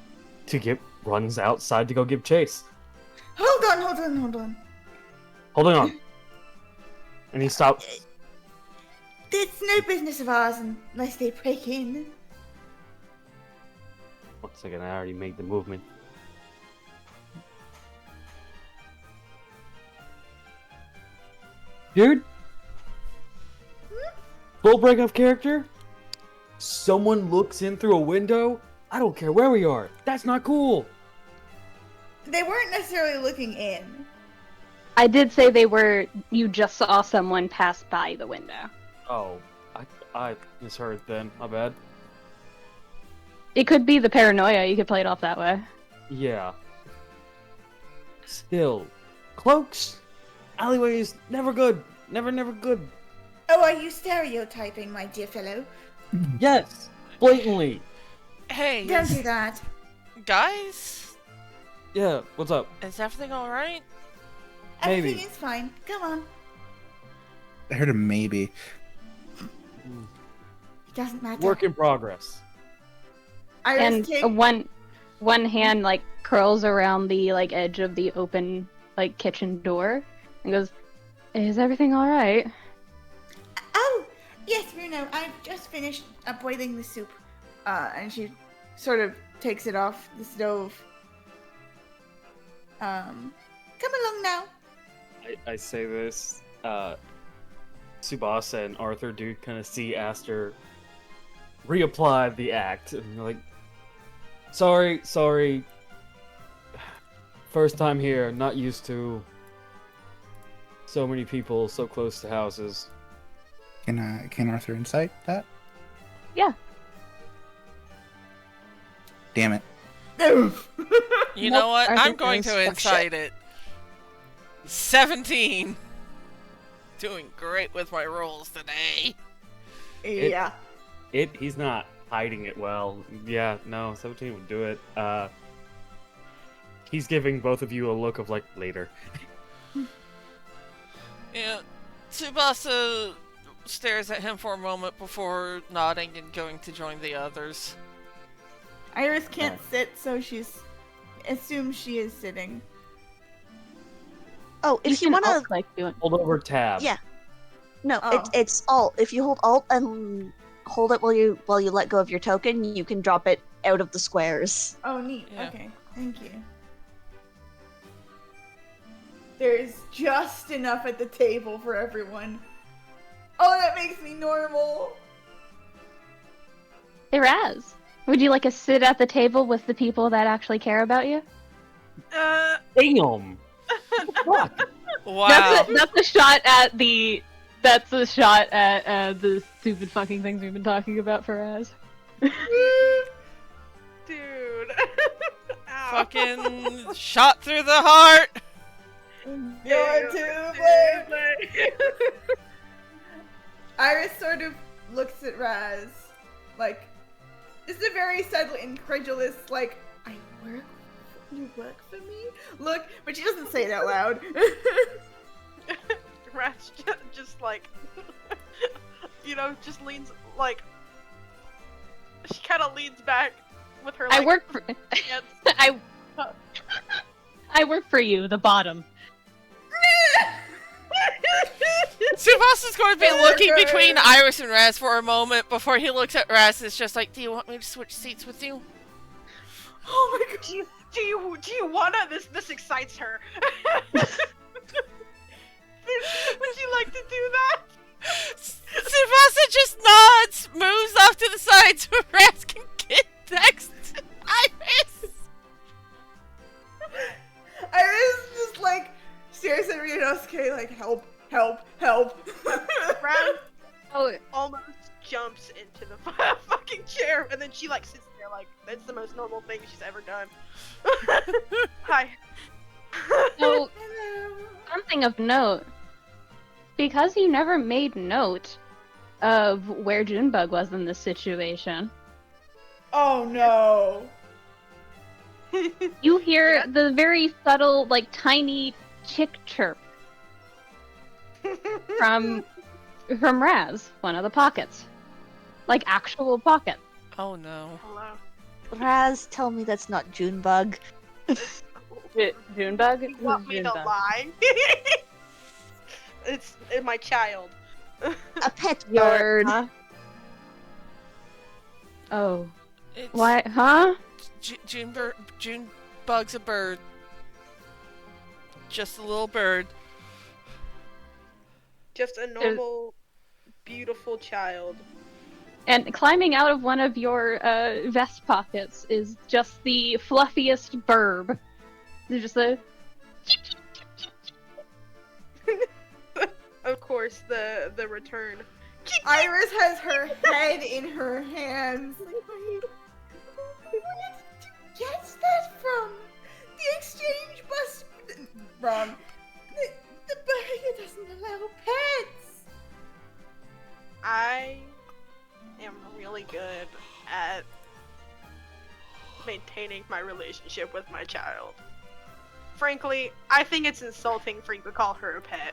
to runs outside to go give chase. Hold on. Holding on. And he stops. It's no business of ours unless they break in. 1 second, I already made the movement. Dude? Full break of character? Someone looks in through a window? I don't care where we are. That's not cool. They weren't necessarily looking in. I did say they were. You just saw someone pass by the window. Oh, I misheard then. My bad. It could be the paranoia. You could play it off that way. Yeah. Still, cloaks, alleyways, never good. Never good. Oh, are you stereotyping, my dear fellow? Yes, blatantly. Hey, Don't do that. guys, Yeah, what's up? is everything all right? Maybe. Everything is fine. Come on. I heard a maybe. It doesn't matter. Work in progress. Iris And take one hand like curls around the like edge of the open like kitchen door and goes, "Is everything all right?" Oh, yes, Bruno. I've just finished boiling the soup. and she sort of takes it off the stove. Come along now. I say this. Tsubasa and Arthur do kind of see Aster reapply the act, and they're like, sorry. First time here, not used to so many people so close to houses. Can Arthur incite that? Yeah. Damn it. You know what? Arthur I'm going goes, to "Fuck incite it. 17. Doing great with my rolls today. Yeah. He's not hiding it well. Yeah, no, 17 would do it. He's giving both of you a look of like later. Yeah, Tsubasa stares at him for a moment before nodding and going to join the others. Iris can't sit, so she's assumes she is sitting. Oh, if you want to, like doing. Hold over tab. yeah. No, Oh. it's Alt. If you hold Alt and hold it while you let go of your token, you can drop it out of the squares. Oh, neat. Yeah. Okay, thank you. There's just enough at the table for everyone. Oh, that makes me normal. Hey, Razz, would you like to sit at the table with the people that actually care about you? Damn! Fuck! Wow. That's a shot at the. That's a shot at the stupid fucking things we've been talking about for Razz. Dude. Ow. Fucking shot through the heart! You're too late. Iris sort of looks at Razz, like, just a very subtle, incredulous, like, you work for me? Look, but she doesn't say it out loud. Razz just like, just leans, like, she kind of leans back with her, like, I work for. hands. I work for you, the bottom. Tsubasa's going to be looking between Iris and Razz for a moment before he looks at Razz. It's just like, do you want me to switch seats with you? Oh my god. Do you wanna? This excites her. Would you like to do that? Tsubasa just nods, moves off to the side so Razz can get next to Iris. Iris just, like, stares at Ryunosuke like, help. Razz Oh, almost jumps into the fucking chair, and then she, like, sits there like that's the most normal thing she's ever done. Hi. so something of note. Because you never made note of where Junebug was in this situation, Oh no. you hear the very subtle, like, tiny chick chirp from Razz, one of the pockets. Like, actual pocket. Oh no. Hello. Razz, tell me that's not Junebug. Junebug? You want me to lie? It's my child. A pet bird. Huh? Oh. It's Why? Huh? Junebug's a bird. Just a little bird. Just a normal, beautiful child. And climbing out of one of your vest pockets is just the fluffiest burb. There's just a... Of course, the return. Iris has her head in her hands. Like, where did you get that from? The exchange bus. Wrong. The barrier doesn't allow pets. I am really good at maintaining my relationship with my child. Frankly, I think it's insulting for you to call her a pet.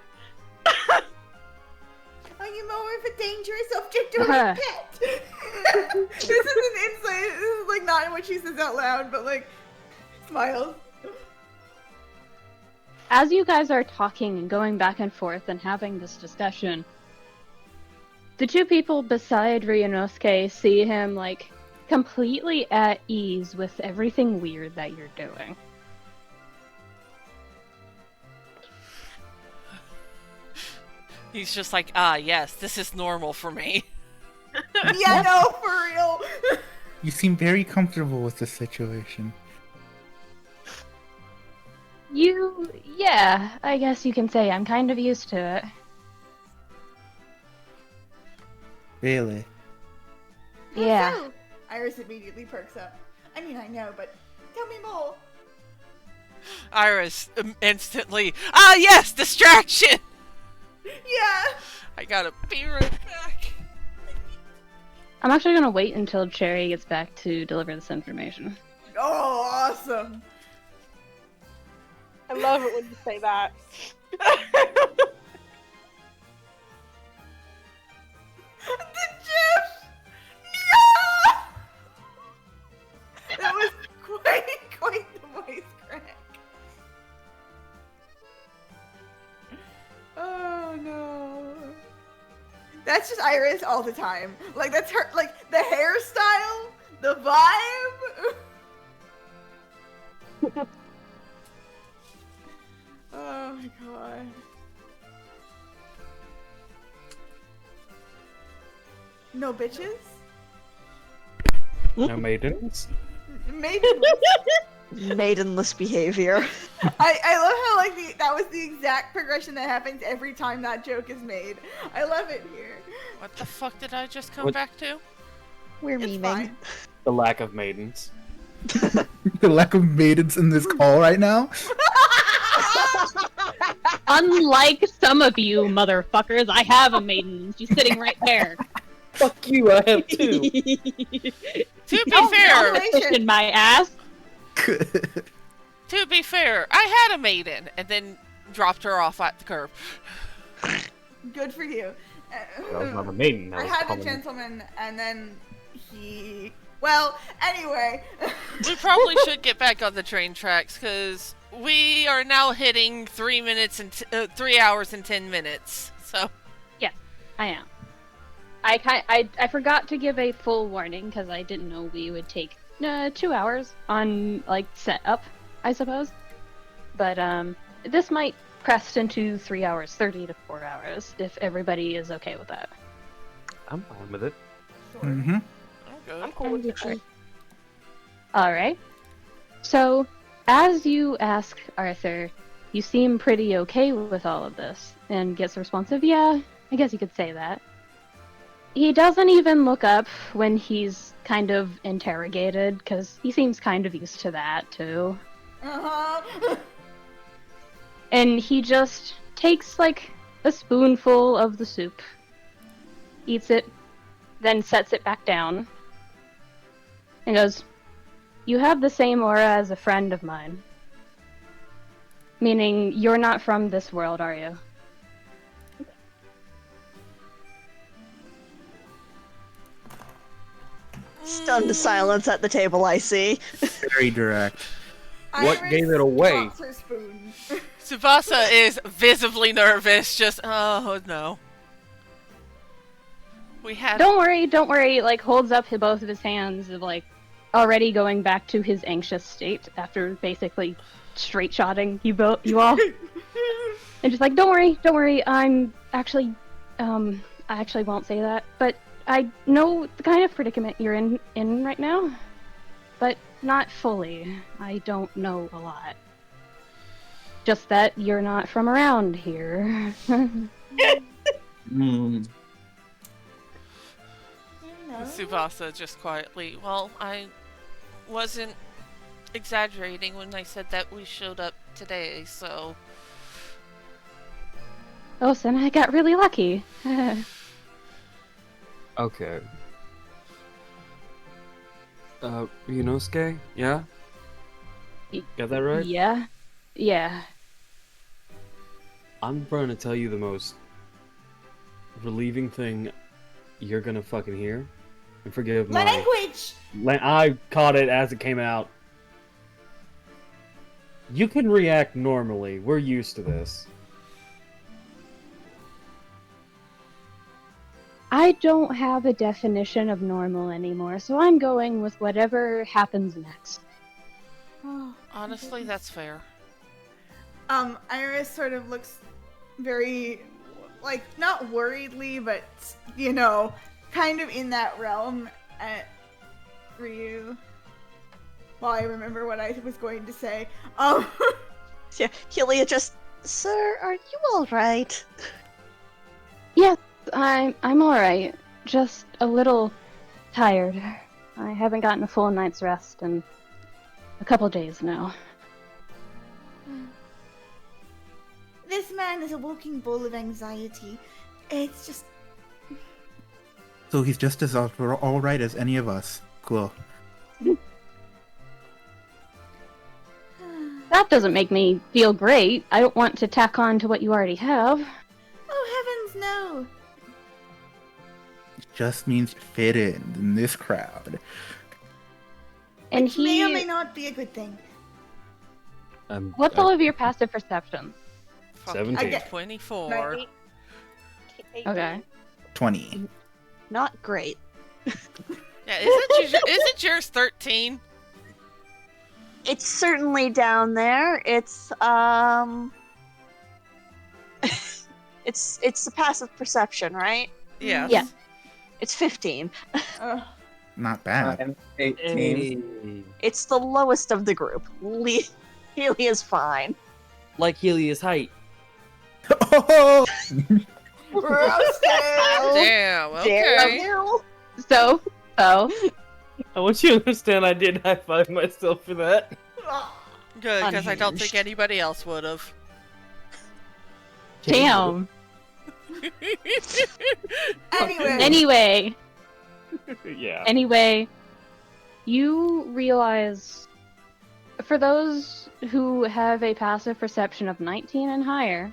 Are you more of a dangerous object or a pet? This is an insight. This is like not what she says out loud, but like smiles. As you guys are talking and going back and forth and having this discussion, the two people beside Ryunosuke see him, like, completely at ease with everything weird that you're doing. He's just like, ah, yes, this is normal for me. Yeah, no, for real. You seem very comfortable with the situation. Yeah, I guess you can say I'm kind of used to it. Really? Yeah. So, Iris immediately perks up. I mean, I know, but tell me more. Iris instantly, ah, yes, distraction! Yeah. I gotta be right back. I'm actually gonna wait until Cherry gets back to deliver this information. Oh, awesome. I love it when you say that. The GIF! No! That was quite the voice crack. Oh no. That's just Iris all the time. Like, that's her, like, the hairstyle, the vibe. Oh my god. No bitches? No maidens. Maybe. Maidenless behavior. I love how, like, that was the exact progression that happens every time that joke is made. I love it here. What the fuck did I just come What- back to? We're It's memeing. fine. The lack of maidens. The lack of maidens in this call right now? Unlike some of you motherfuckers, I have a maiden. She's sitting right there. Fuck you, I have two. To be Don't fair, question my ass. to be fair, I had a maiden and then dropped her off at the curb. Good for you. That was not a maiden. That I was had a common. gentleman, and then he... Well, anyway. We probably should get back on the train tracks because we are now hitting 3 hours and 10 minutes. So I am. I forgot to give a full warning because I didn't know we would take 2 hours on, like, setup, I suppose. But this might press into 3 hours, 30 to 4 hours, if everybody is okay with that. I'm fine with it. Mm-hmm. I'm cool with it. Alright. So, as you ask Arthur, you seem pretty okay with all of this, and gets a response of, yeah, I guess you could say that. He doesn't even look up when he's kind of interrogated, because he seems kind of used to that, too. Uh-huh. And he just takes, like, a spoonful of the soup, eats it, then sets it back down, and goes, "You have the same aura as a friend of mine. Meaning, you're not from this world, are you?" Stunned silence at the table, I see. Very direct. What Iris gave it away? drops her spoon. Tsubasa is visibly nervous. Just, oh no. We had. Don't worry, like, holds up both of his hands of, like, already going back to his anxious state after basically straight-shotting you all. And just like, don't worry, I actually won't say that, but I know the kind of predicament you're in right now, but not fully. I don't know a lot. Just that you're not from around here. Tsubasa just quietly, well, I wasn't exaggerating when I said that we showed up today, so... Oh, so I got really lucky. Okay. Ryunosuke? Yeah? Got that right? Yeah. I'm trying to tell you the most relieving thing you're gonna fucking hear. And forgive my... Language! I caught it as it came out. You can react normally. We're used to this. I don't have a definition of normal anymore, so I'm going with whatever happens next. Honestly, that's fair. Iris sort of looks very, like, not worriedly, but, kind of in that realm at Ryu. Well, I remember what I was going to say. Yeah, Helia just, sir, are you alright? Yes, I'm alright. Just a little tired. I haven't gotten a full night's rest in a couple days now. This man is a walking ball of anxiety. It's just... So he's just as all right as any of us. Cool. That doesn't make me feel great. I don't want to tack on to what you already have. Oh, heavens, no! It just means you fit in this crowd. And Which may or may not be a good thing. What's all of your passive perception? 17. 24. Okay. 20. Not great. Yeah, isn't yours 13? It's certainly down there. It's it's the passive perception, right? Yes. Yeah. It's 15. Not bad. I'm 18. It's the lowest of the group. Helia's fine. Like Helia's height. Oh! Damn, okay. So, I want you to understand I did high five myself for that. Good, because I don't Unhinged. think anybody else would have. damn. Anyway. Anyway, you realize, for those who have a passive perception of 19 and higher,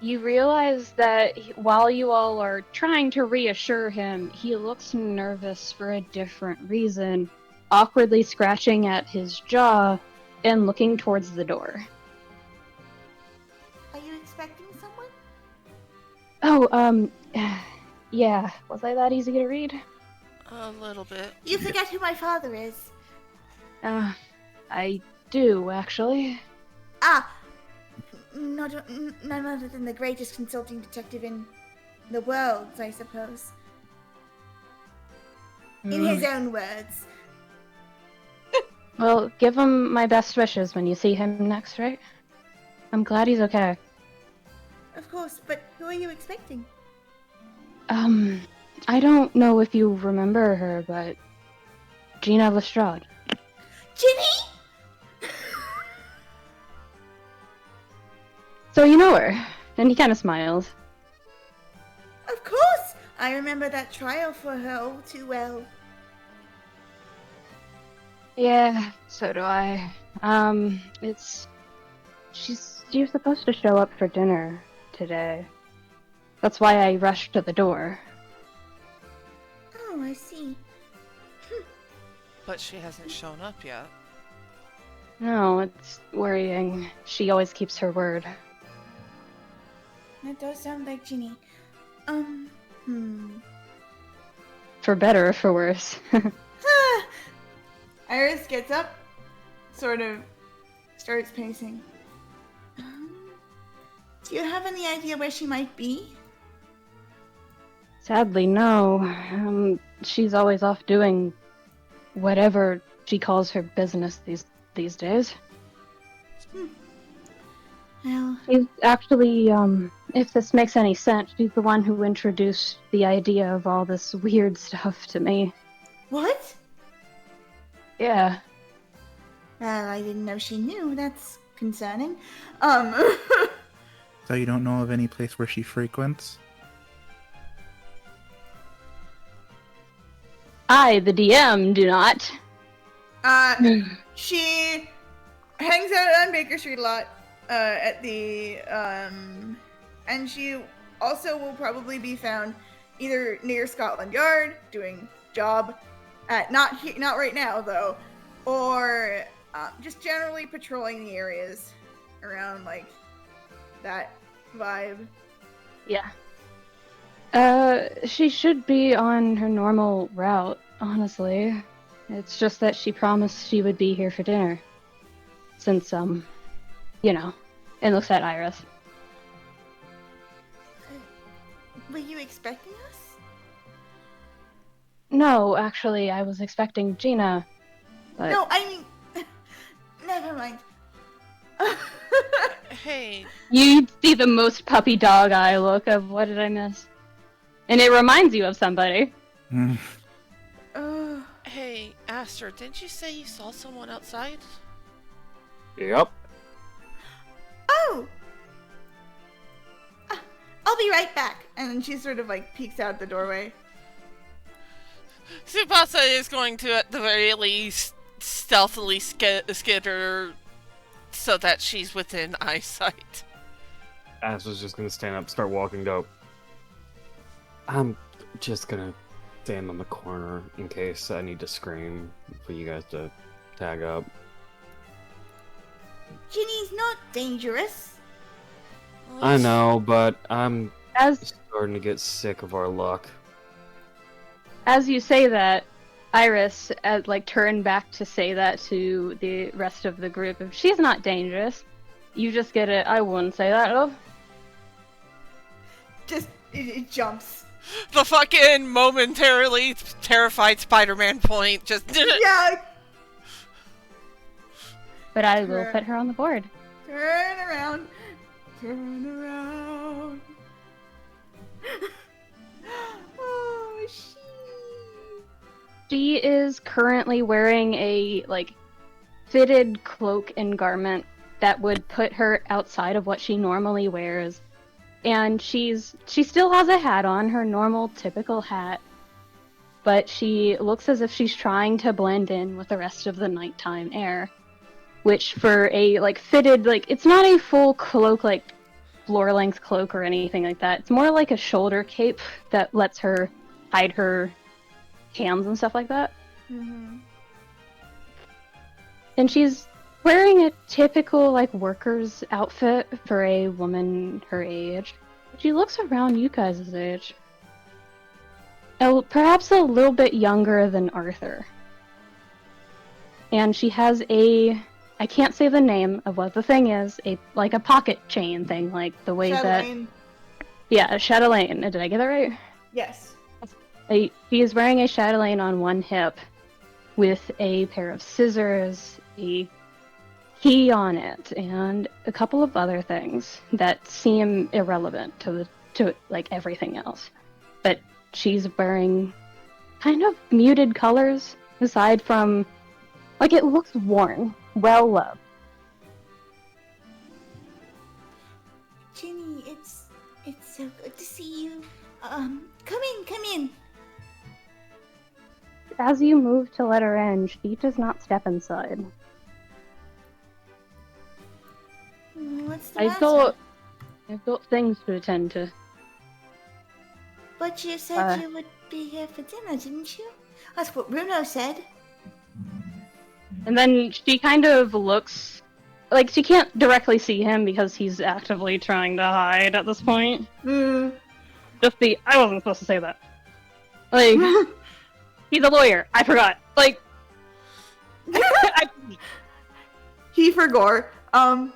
you realize that while you all are trying to reassure him, he looks nervous for a different reason, awkwardly scratching at his jaw and looking towards the door. Are you expecting someone? Oh, yeah. Was I that easy to read? A little bit. You forget who my father is. I do, actually. None other than the greatest consulting detective in the world, I suppose. In his own words. Well, give him my best wishes when you see him next, right? I'm glad he's okay. Of course, but who are you expecting? I don't know if you remember her, but Gina Lestrade. Ginny? So you know her, and he kind of smiles. Of course! I remember that trial for her all too well. Yeah, so do I. You're supposed to show up for dinner today. That's why I rushed to the door. Oh, I see. But she hasn't shown up yet. No, it's worrying. She always keeps her word. That does sound like Ginny. for better or for worse. Iris gets up, sort of starts pacing. Do you have any idea where she might be? Sadly, no. She's always off doing whatever she calls her business these days. Well, She's actually, if this makes any sense, she's the one who introduced the idea of all this weird stuff to me. what? Yeah. Well, I didn't know she knew. That's concerning. So you don't know of any place where she frequents? I, the DM, do not. She hangs out on Baker Street a lot, at the, and she also will probably be found either near Scotland Yard, doing job, not right now though, or, just generally patrolling the areas around, like, that vibe. Yeah. She should be on her normal route, honestly. It's just that she promised she would be here for dinner. Since, you know, and looks at Iris. Were you expecting us? No, actually, I was expecting Gina. But... No, I mean, never mind. Hey, You see the most puppy dog eye look of what did I miss? And it reminds you of somebody. hey, Aster, didn't you say you saw someone outside? Yep. Oh! I'll be right back. And then she sort of, like, peeks out the doorway. Tsubasa is going to, at the very least, stealthily skitter so that she's within eyesight. Aster's just gonna stand up, start walking dope. I'm just gonna stand on the corner in case I need to scream for you guys to tag up. Ginny's not dangerous. I know, but I'm As starting to get sick of our luck. as you say that, Iris, turn back to say that to the rest of the group. If she's not dangerous, you just get it. I wouldn't say that, though. Just, it jumps. The fucking momentarily terrified Spider-Man point just Yeah! But I will put her on the board. Turn around. Turn around. Oh, She is currently wearing a, fitted cloak and garment that would put her outside of what she normally wears. And she still has a hat on, her normal, typical hat. But she looks as if she's trying to blend in with the rest of the nighttime air. Which for a, fitted, it's not a full cloak, floor-length cloak or anything like that. It's more like a shoulder cape that lets her hide her hands and stuff like that. Mm-hmm. And she's wearing a typical, worker's outfit for a woman her age. She looks around you guys' age. Perhaps a little bit younger than Arthur. And she has I can't say the name of what the thing is, a pocket chain thing, the way Chatelaine. that... Yeah, a chatelaine. Did I get that right? Yes. She is wearing a chatelaine on one hip with a pair of scissors, a key on it, and a couple of other things that seem irrelevant to everything else. But she's wearing kind of muted colors, aside from it looks worn, well loved. Ginny, it's so good to see you. Come in. As you move to let her in, she does not step inside. What's the I've matter? got things to attend to. But you said you would be here for dinner, didn't you? That's what Bruno said. And then she kind of looks she can't directly see him because he's actively trying to hide at this point. Just I wasn't supposed to say that. He's a lawyer. I forgot. Like, He for gore. and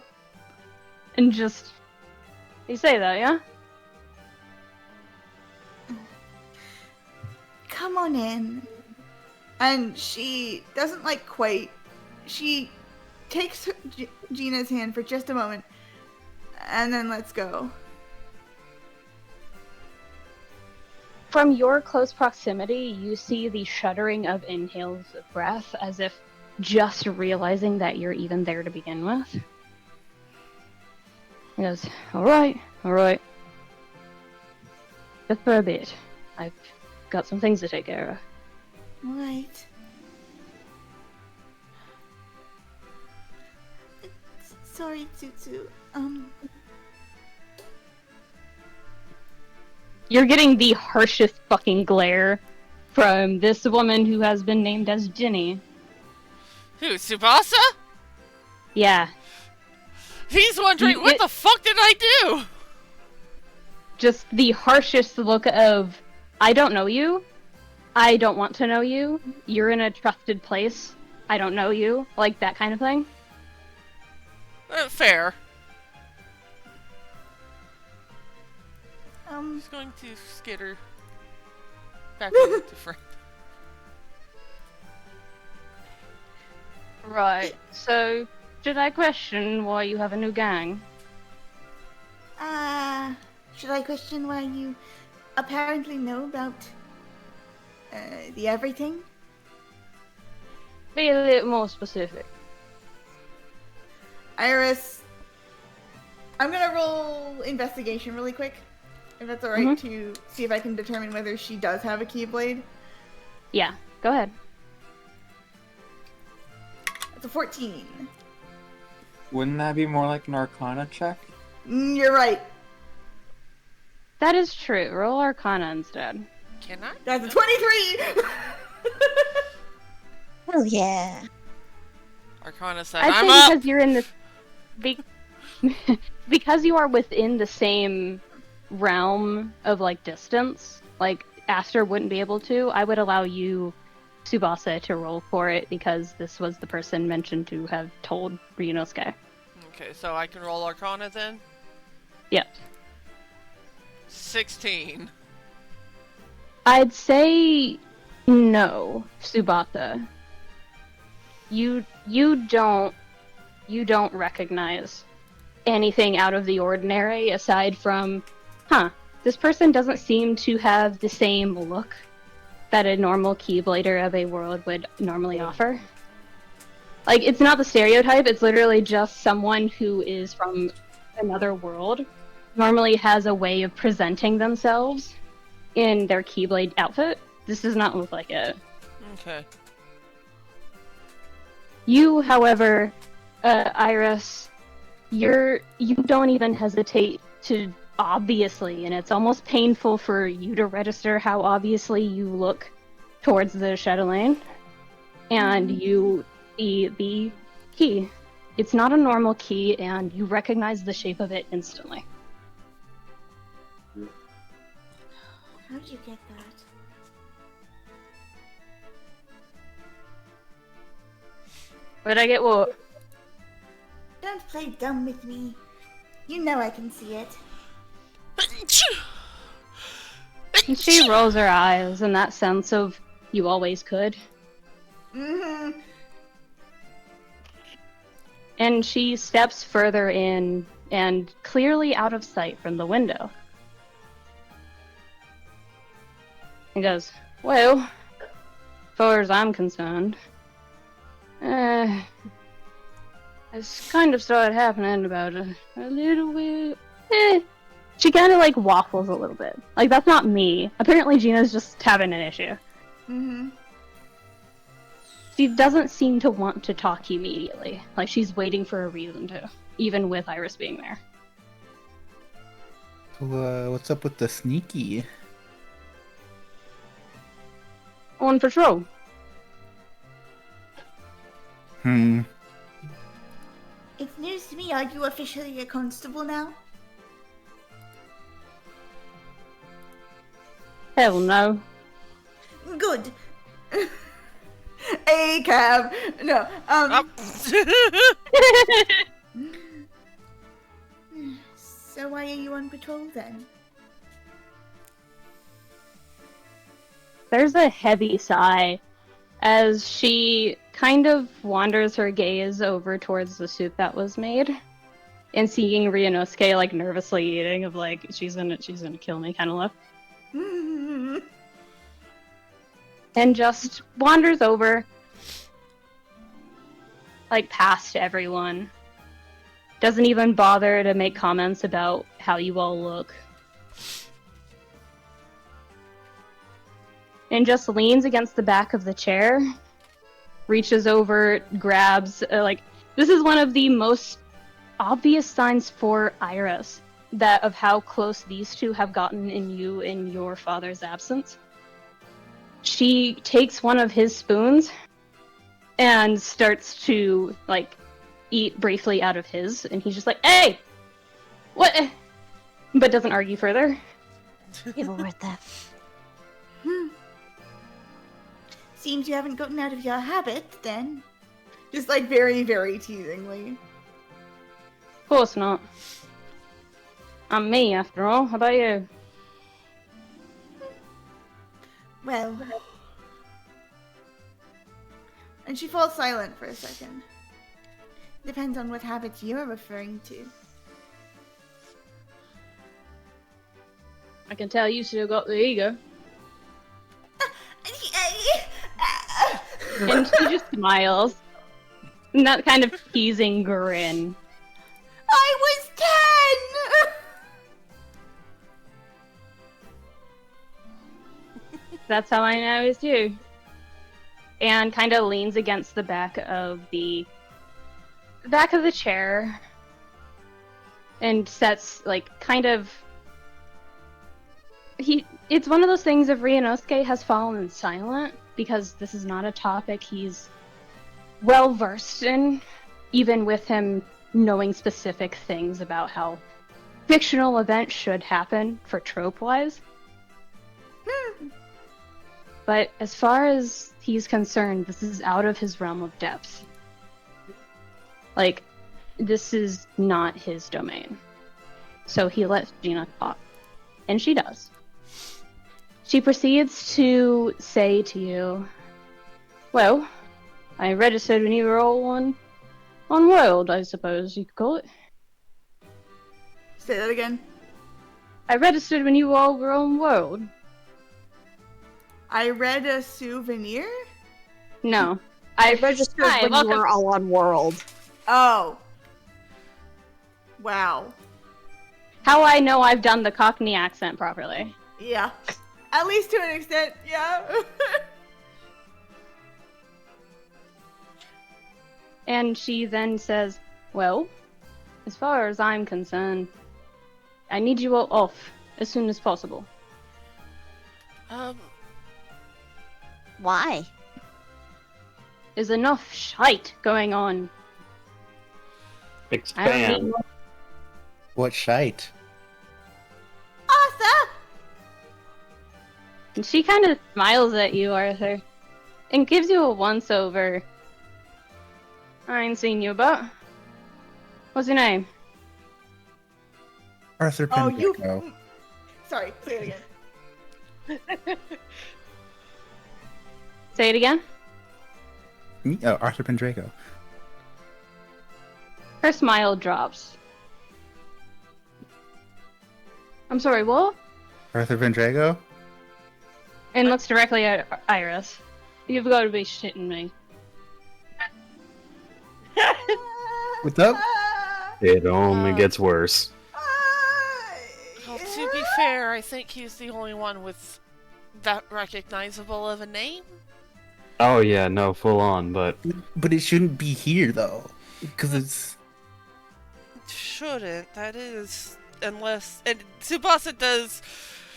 just you say that, yeah? Come on in. And she doesn't like quite. She takes Gina's hand for just a moment, and then lets go. From your close proximity, you see the shuddering of inhales of breath, as if just realizing that you're even there to begin with. He goes, all right. Just for a bit. I've got some things to take care of. Right. Sorry, Tsutsu. You're getting the harshest fucking glare from this woman who has been named as Ginny. Who, Tsubasa? Yeah. He's wondering, what the fuck did I do? Just the harshest look of, I don't know you. I don't want to know you. You're in a trusted place. I don't know you. Like that kind of thing. Fair. Um, He's going to skitter back over to Frank. Right. So, should I question why you have a new gang? should I question why you apparently know about, the everything? Be a little more specific. Iris, I'm gonna roll investigation really quick, if that's alright, to see if I can determine whether she does have a Keyblade. Yeah, go ahead. That's a 14. Wouldn't that be more like an Arcana check? You're right. That is true. Roll Arcana instead. Can I? That's a 23! Oh yeah. Arcana said, I'd I'm say up! because you're in the... because you are within the same realm of, like, distance, like, Aster wouldn't be able to, I would allow you, Tsubasa, to roll for it, because this was the person mentioned to have told Ryunosuke. Okay, so I can roll Arcana then? Yep. 16. I'd say no, Tsubasa. You don't recognize anything out of the ordinary aside from, this person doesn't seem to have the same look that a normal Keyblader of a world would normally offer. Like, it's not the stereotype, it's literally just someone who is from another world, normally has a way of presenting themselves in their Keyblade outfit. This does not look like it. Okay. You, however, Iris, you don't even hesitate to obviously, and it's almost painful for you to register how obviously you look towards the Chatelaine, and you see the key. It's not a normal key, and you recognize the shape of it instantly. How'd you get that? Where'd I get what? Don't play dumb with me. You know I can see it. And she rolls her eyes in that sense of, you always could. Mm-hmm. And she steps further in, and clearly out of sight from the window. He goes, well, as far as I'm concerned, it's kind of started happening about a little bit. She kind of like waffles a little bit. Like, that's not me. Apparently Gina's just having an issue. Mm-hmm. She doesn't seem to want to talk immediately. Like, she's waiting for a reason to, even with Iris being there. So, what's up with the sneaky? On patrol. It's news to me. Are you officially a constable now? Hell no. Good. A cab. No. So why are you on patrol then? There's a heavy sigh as she kind of wanders her gaze over towards the soup that was made, and seeing Ryunosuke like nervously eating, of like she's gonna kill me kind of look, and just wanders over, like past everyone. Doesn't even bother to make comments about how you all look. And just leans against the back of the chair, reaches over, grabs, this is one of the most obvious signs for Iris of how close these two have gotten in your father's absence. She takes one of his spoons and starts to, eat briefly out of his, and he's just like, "Hey! What?" But doesn't argue further. Give a word there. Seems you haven't gotten out of your habit, then. Just very, very teasingly. Of course not. I'm me, after all. How about you? Well. And she falls silent for a second. Depends on what habits you're referring to. I can tell you still got the ego. And she just smiles. And that kind of teasing grin. I was 10! That's how I know it's you. And kind of leans against the back of the chair. And sets, it's one of those things if Ryunosuke has fallen silent, because this is not a topic he's well versed in, even with him knowing specific things about how fictional events should happen for trope-wise. But as far as he's concerned, this is out of his realm of depth. This is not his domain. So he lets Gina talk. And she does. She proceeds to say to you, "Well, I registered when you were all on World, I suppose you could call it." Say that again. I registered when you all were on World. I read a souvenir? No. I registered when you were all on World. Oh. Wow. How I know I've done the Cockney accent properly. Yeah. At least to an extent, yeah. And she then says, "Well, as far as I'm concerned, I need you all off as soon as possible." Why? There's enough shite going on. I don't Expand. need more. What shite? Arthur! And she kind of smiles at you, Arthur, and gives you a once-over. "I ain't seen you about. What's your name?" Arthur Oh, Pendraco. Sorry, say it again. Say it again. Arthur Pendraco. Her smile drops. "I'm sorry, what?" Arthur Pendraco? And looks directly at Iris. "You've got to be shitting me." What's up? It only gets worse. Well, to be fair, I think he's the only one with that recognizable of a name. Oh yeah, no, full on, but But it shouldn't be here, though. Because it's... Shouldn't. That is... Unless... And Tsubasa does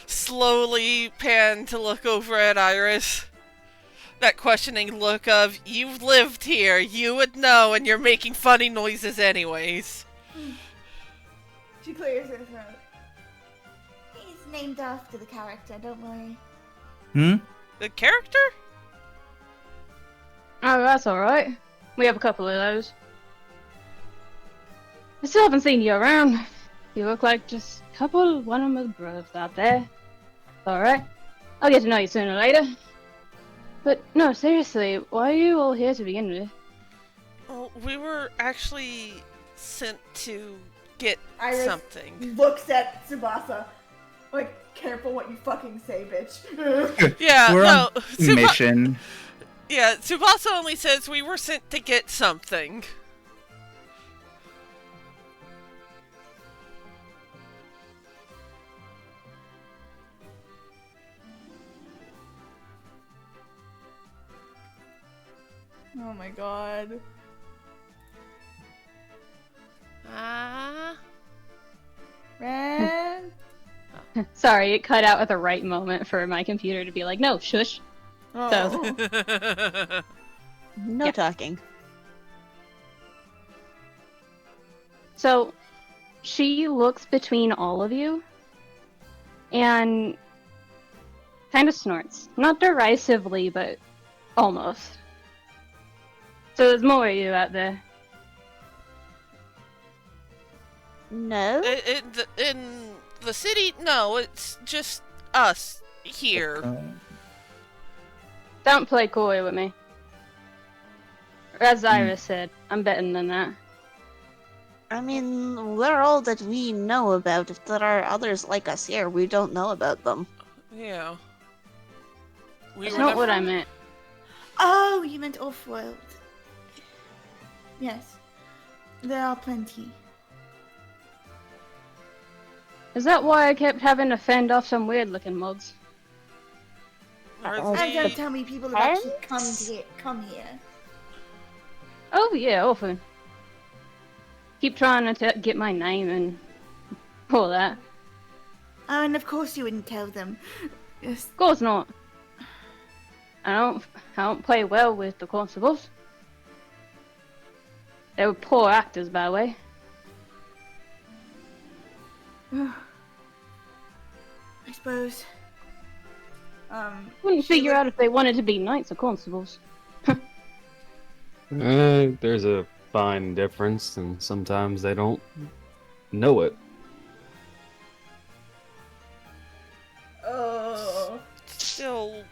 slowly pan to look over at Iris. That questioning look of, "You've lived here, you would know, and you're making funny noises anyways." She clears her throat. He's named after the character, don't worry. Hmm? The character? Oh, that's alright. We have a couple of those. I still haven't seen you around. You look like just a couple of one of my brothers out there. Alright. I'll get to know you sooner or later. But no, seriously, why are you all here to begin with? Well, we were actually sent to get Iris something. looks at Tsubasa. Like, careful what you fucking say, bitch. Yeah, We're no. on mission. Yeah, Tsubasa only says we were sent to get something. Oh my god. Ren? Sorry, it cut out at the right moment for my computer to be like, no, shush. Oh. No talking. So, she looks between all of you and kind of snorts. Not derisively, but almost. So there's more of you out there. No? In the city, no, it's just us here. Don't play coy with me. As Iris said, I'm betting than that. I mean, we're all that we know about. If there are others like us here, we don't know about them. Yeah. That's not what I meant. Oh, you meant off-world. Yes. There are plenty. Is that why I kept having to fend off some weird-looking mobs? Are And don't they... tell me people have actually come here. Oh yeah, often. Keep trying to get my name and all that. Oh, and of course you wouldn't tell them. Yes. Of course not. I don't play well with the constables. They were poor actors, by the way. I suppose. Wouldn't figure out if they wanted to be knights or constables. There's a fine difference, and sometimes they don't know it. Oh. Still,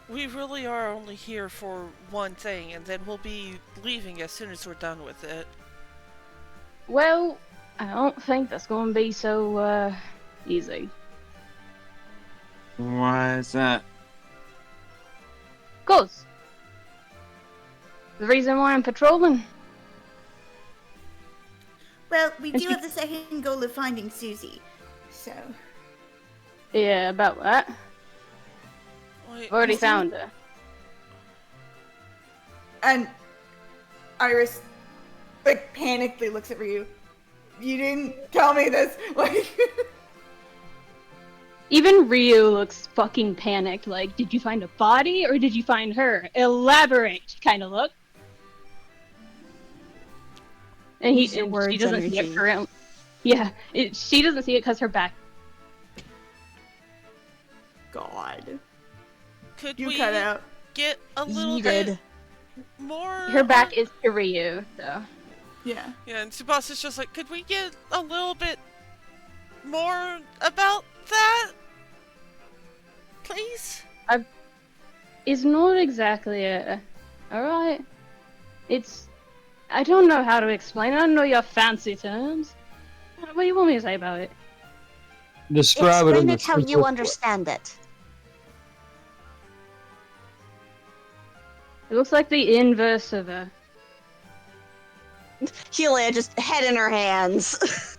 we really are only here for one thing, and then we'll be leaving as soon as we're done with it. Well, I don't think that's going to be so, easy. Why is that? 'Cause the reason why I'm patrolling. Well, we do have the second goal of finding Susie. So. Yeah, about that. Wait, Already found her. And Iris, like, panically looks at Ryu. You didn't tell me this. Like. Even Ryu looks fucking panicked, like, did you find a body or did you find her? Elaborate kind of look. And Use your she words, doesn't see it energy. for him. Yeah, she doesn't see it because her back. God. could You we cut out. get a little Yeeted. bit more? Her back is to Ryu, so. Yeah. Yeah, and Tsubasa's just like, could we get a little bit more about that? Please? It's not exactly alright. I don't know how to explain it. I don't know your fancy terms. What do you want me to say about it? Describe it in Explain the it how you simplest way. understand it. It looks like the inverse of a... Helia just head in her hands.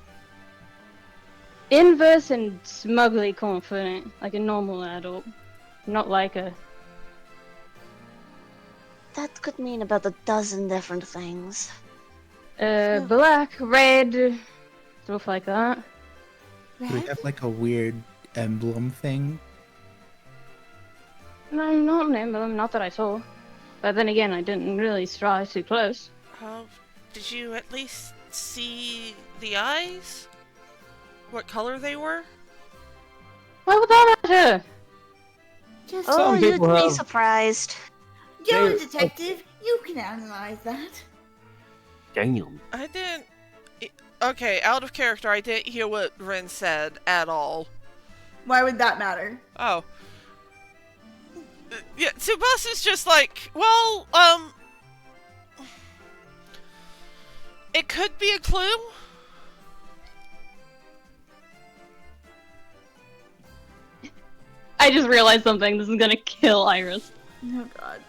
Inverse and smugly confident, like a normal adult. Not like a... That could mean about a dozen different things. black, red, stuff like that. Do we have like a weird emblem thing? No, not an emblem, not that I saw. But then again, I didn't really strive too close. Did you at least see the eyes? What color they were? Why would that matter? Just, Oh, Some you'd people be have- surprised. You're a detective. You can analyze that. Damn. I didn't. Okay, out of character, I didn't hear what Ren said at all. Why would that matter? Oh. Yeah, Tsubasa's just like, well, it could be a clue. I just realized something. This is gonna kill Iris. Oh god.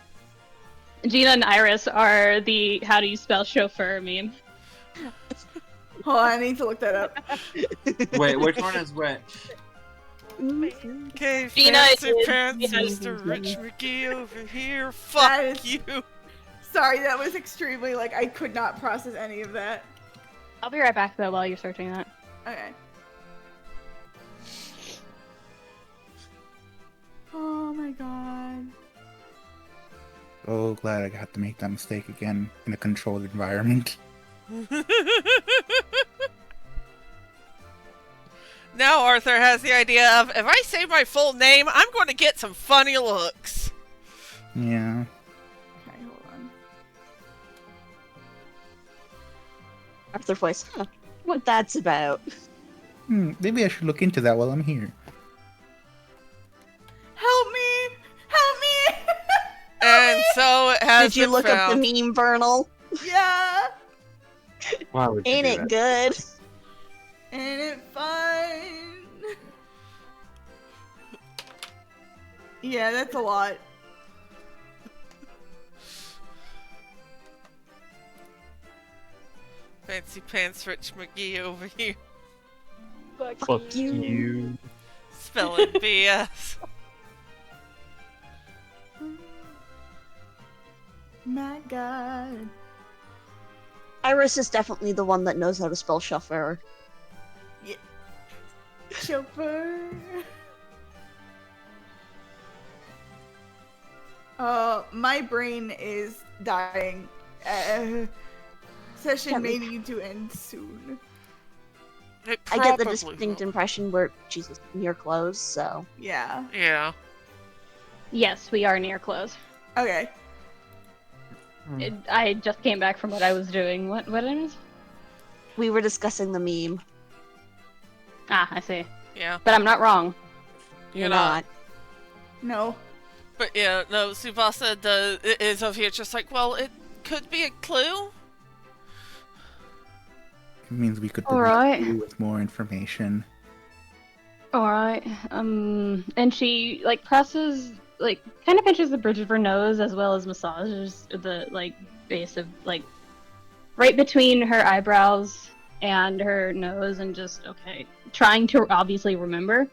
Gina and Iris are the how do you spell chauffeur meme. Hold on, I need to look that up. Wait, which one is which? Okay, Gina fancy is- pants, yeah. Mr. Rich McGee over here. That Fuck is- you. Sorry, that was extremely, like, I could not process any of that. I'll be right back though while you're searching that. Okay. Oh my god. So glad I got to make that mistake again in a controlled environment. Now Arthur has the idea of, if I say my full name, I'm going to get some funny looks. Yeah. Okay, hold on. Arthur voice. Huh. What that's about? Maybe I should look into that while I'm here. Help me! Help me! And so it has Did you been look up found. the meme, Vernal? Yeah! Why would you Ain't do it that? good? Ain't it fun? Yeah, that's a lot. Fancy pants Rich McGee over here. Fuck you. Spelling BS. My god. Iris is definitely the one that knows how to spell chauffeur. Chauffeur. My brain is dying. Session Yeah, may need to end soon. It I get the probably distinct will. impression we're Jesus near close, so Yeah. Yeah. Yes, we are near close. Okay. I just came back from what I was doing. What is? we were discussing the meme. Ah, I see. Yeah. But I'm not wrong. You're not. No. But yeah, no, Tsubasa is over here just like, well, it could be a clue. It means we could Alright. provide you with more information. Alright. And she, like, presses, like, kind of pinches the bridge of her nose as well as massages the, like, base of, like, right between her eyebrows and her nose and just, okay, trying to obviously remember.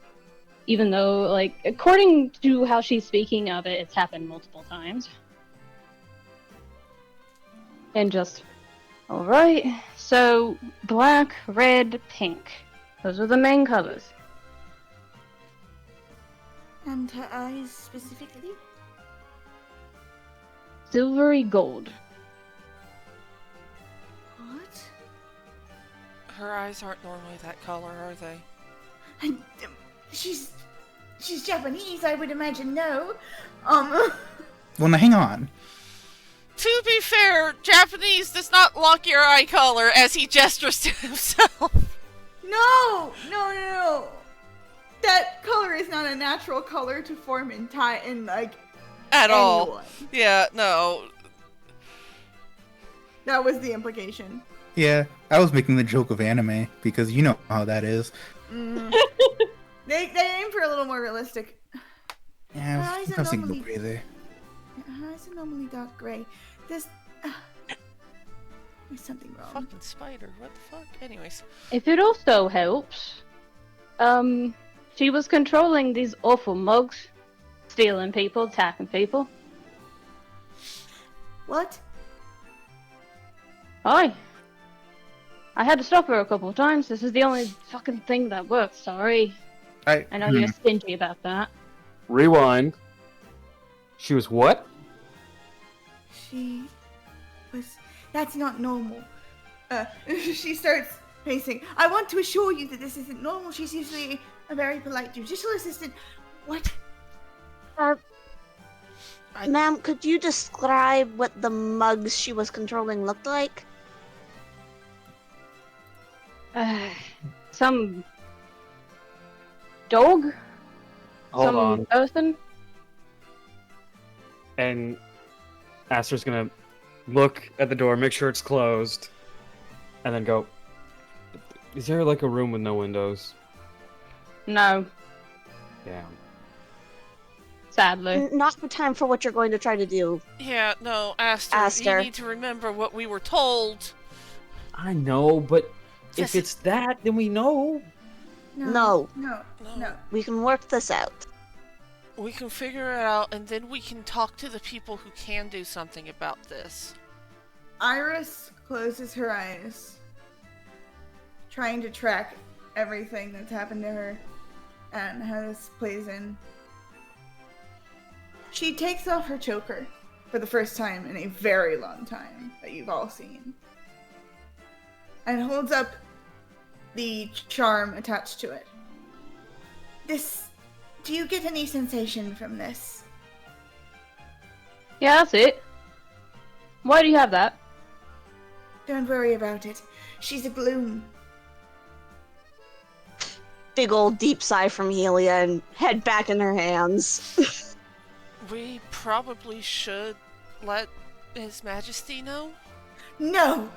Even though, like, according to how she's speaking of it, it's happened multiple times. And just, alright. So, black, red, pink. Those are the main colors. And her eyes specifically? Silvery gold. What? Her eyes aren't normally that color, are they? And, she's Japanese, I would imagine. No. Well, now hang on. To be fair, Japanese does not lock your eye color as he gestures to himself. No. That color is not a natural color to form in like At all. anyone. Yeah, no. That was the implication. Yeah, I was making the joke of anime because you know how that is. They aim for a little more realistic. Yeah, Her eyes are nothing normally- gray there. Her eyes are normally dark gray. There's something wrong. Fucking spider, what the fuck? Anyways. If it also helps, she was controlling these awful mugs, stealing people, attacking people. What? Aye. I had to stop her a couple of times. This is the only fucking thing that works, sorry. I know you're stingy about that. Rewind. She was what? She was. That's not normal. She starts pacing. I want to assure you that this isn't normal. She's usually a very polite judicial assistant. What? Ma'am, could you describe what the mugs she was controlling looked like? Some dog? Hold Some on. person? And Aster's gonna look at the door, make sure it's closed, and then go, is there like a room with no windows? No, Yeah. sadly. Not the time for what you're going to try to do. Yeah, no, Aster, Aster. you need to remember what we were told. I know, but if This- it's that, then we know. No. No. We can work this out. We can figure it out, and then we can talk to the people who can do something about this. Iris closes her eyes, trying to track everything that's happened to her and how this plays in. She takes off her choker for the first time in a very long time that you've all seen, and holds up the charm attached to it. Do you get any sensation from this? Yeah, that's it. Why do you have that? Don't worry about it. She's a Gloom. Big old deep sigh from Helia and head back in her hands. We probably should let His Majesty know? No!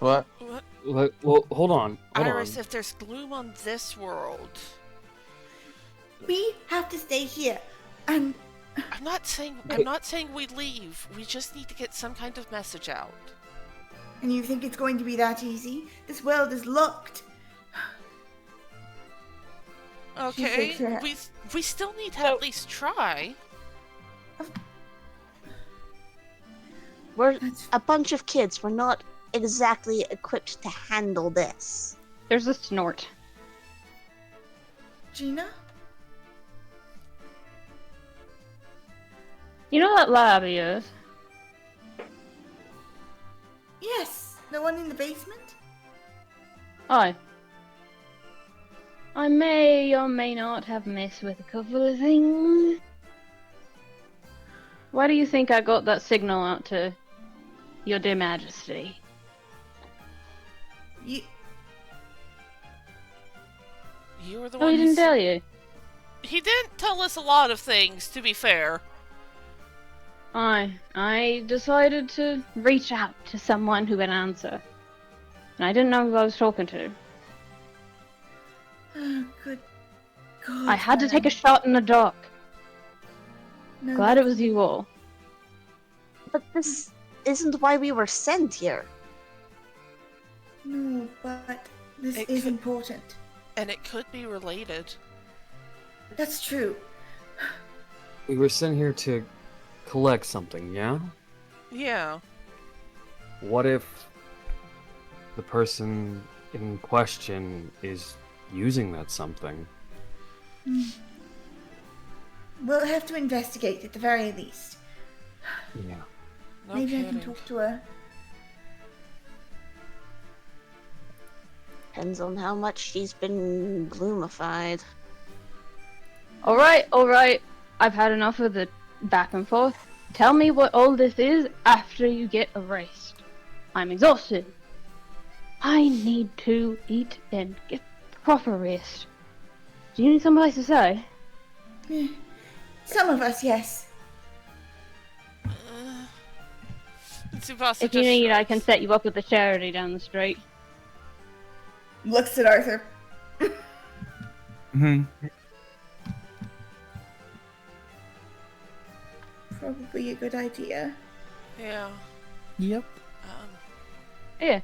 What? What? Well, hold on. Iris, if there's gloom on this world... We have to stay here. And I'm not saying we leave. We just need to get some kind of message out. you think it's going to be that easy? This world is locked. Okay, shakes her head. we still need to at least try. We're That's- a bunch of kids. We're not exactly equipped to handle this. There's a snort. Gina? You know that lab of yours? Yes, the one in the basement? Aye. I may or may not have messed with a couple of things. Why do you think I got that signal out to your dear majesty? You were the Oh, one he who didn't tell you? He didn't tell us a lot of things, to be fair. I decided to reach out to someone who would answer. And I didn't know who I was talking to. Oh, good God. I had to take a shot in the dark. No, Glad it was you all. But this isn't why we were sent here. No, but this It is could- important. And it could be related. That's true. We were sent here to collect something, yeah? Yeah. What if the person in question is using that something? We'll have to investigate at the very least. Yeah. No Maybe I kidding. can talk to her. Depends on how much she's been gloomified. Alright. I've had enough of the back and forth. Tell me what all this is after you get erased. I'm exhausted. I need to eat and get proper rest. Do you need someplace to stay? Some of us, yes. Tsubasa If you just need, I shrugs. can set you up with a charity down the street. Looks at Arthur. Hmm. Probably a good idea. Yeah. Yep. Yeah.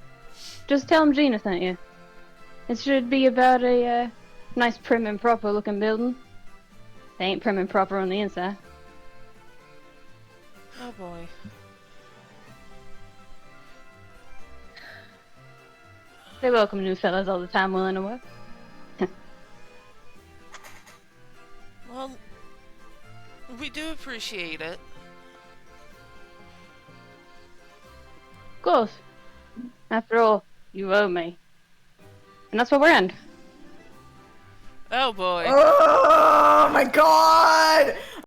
Just tell him Gina sent you. It should be about a nice prim and proper looking building. They ain't prim and proper on the inside. Oh boy. They welcome new fellas all the time willing to work. Well, we do appreciate it. Of course. After all, you owe me. And that's what we're in. Oh boy. Oh my God!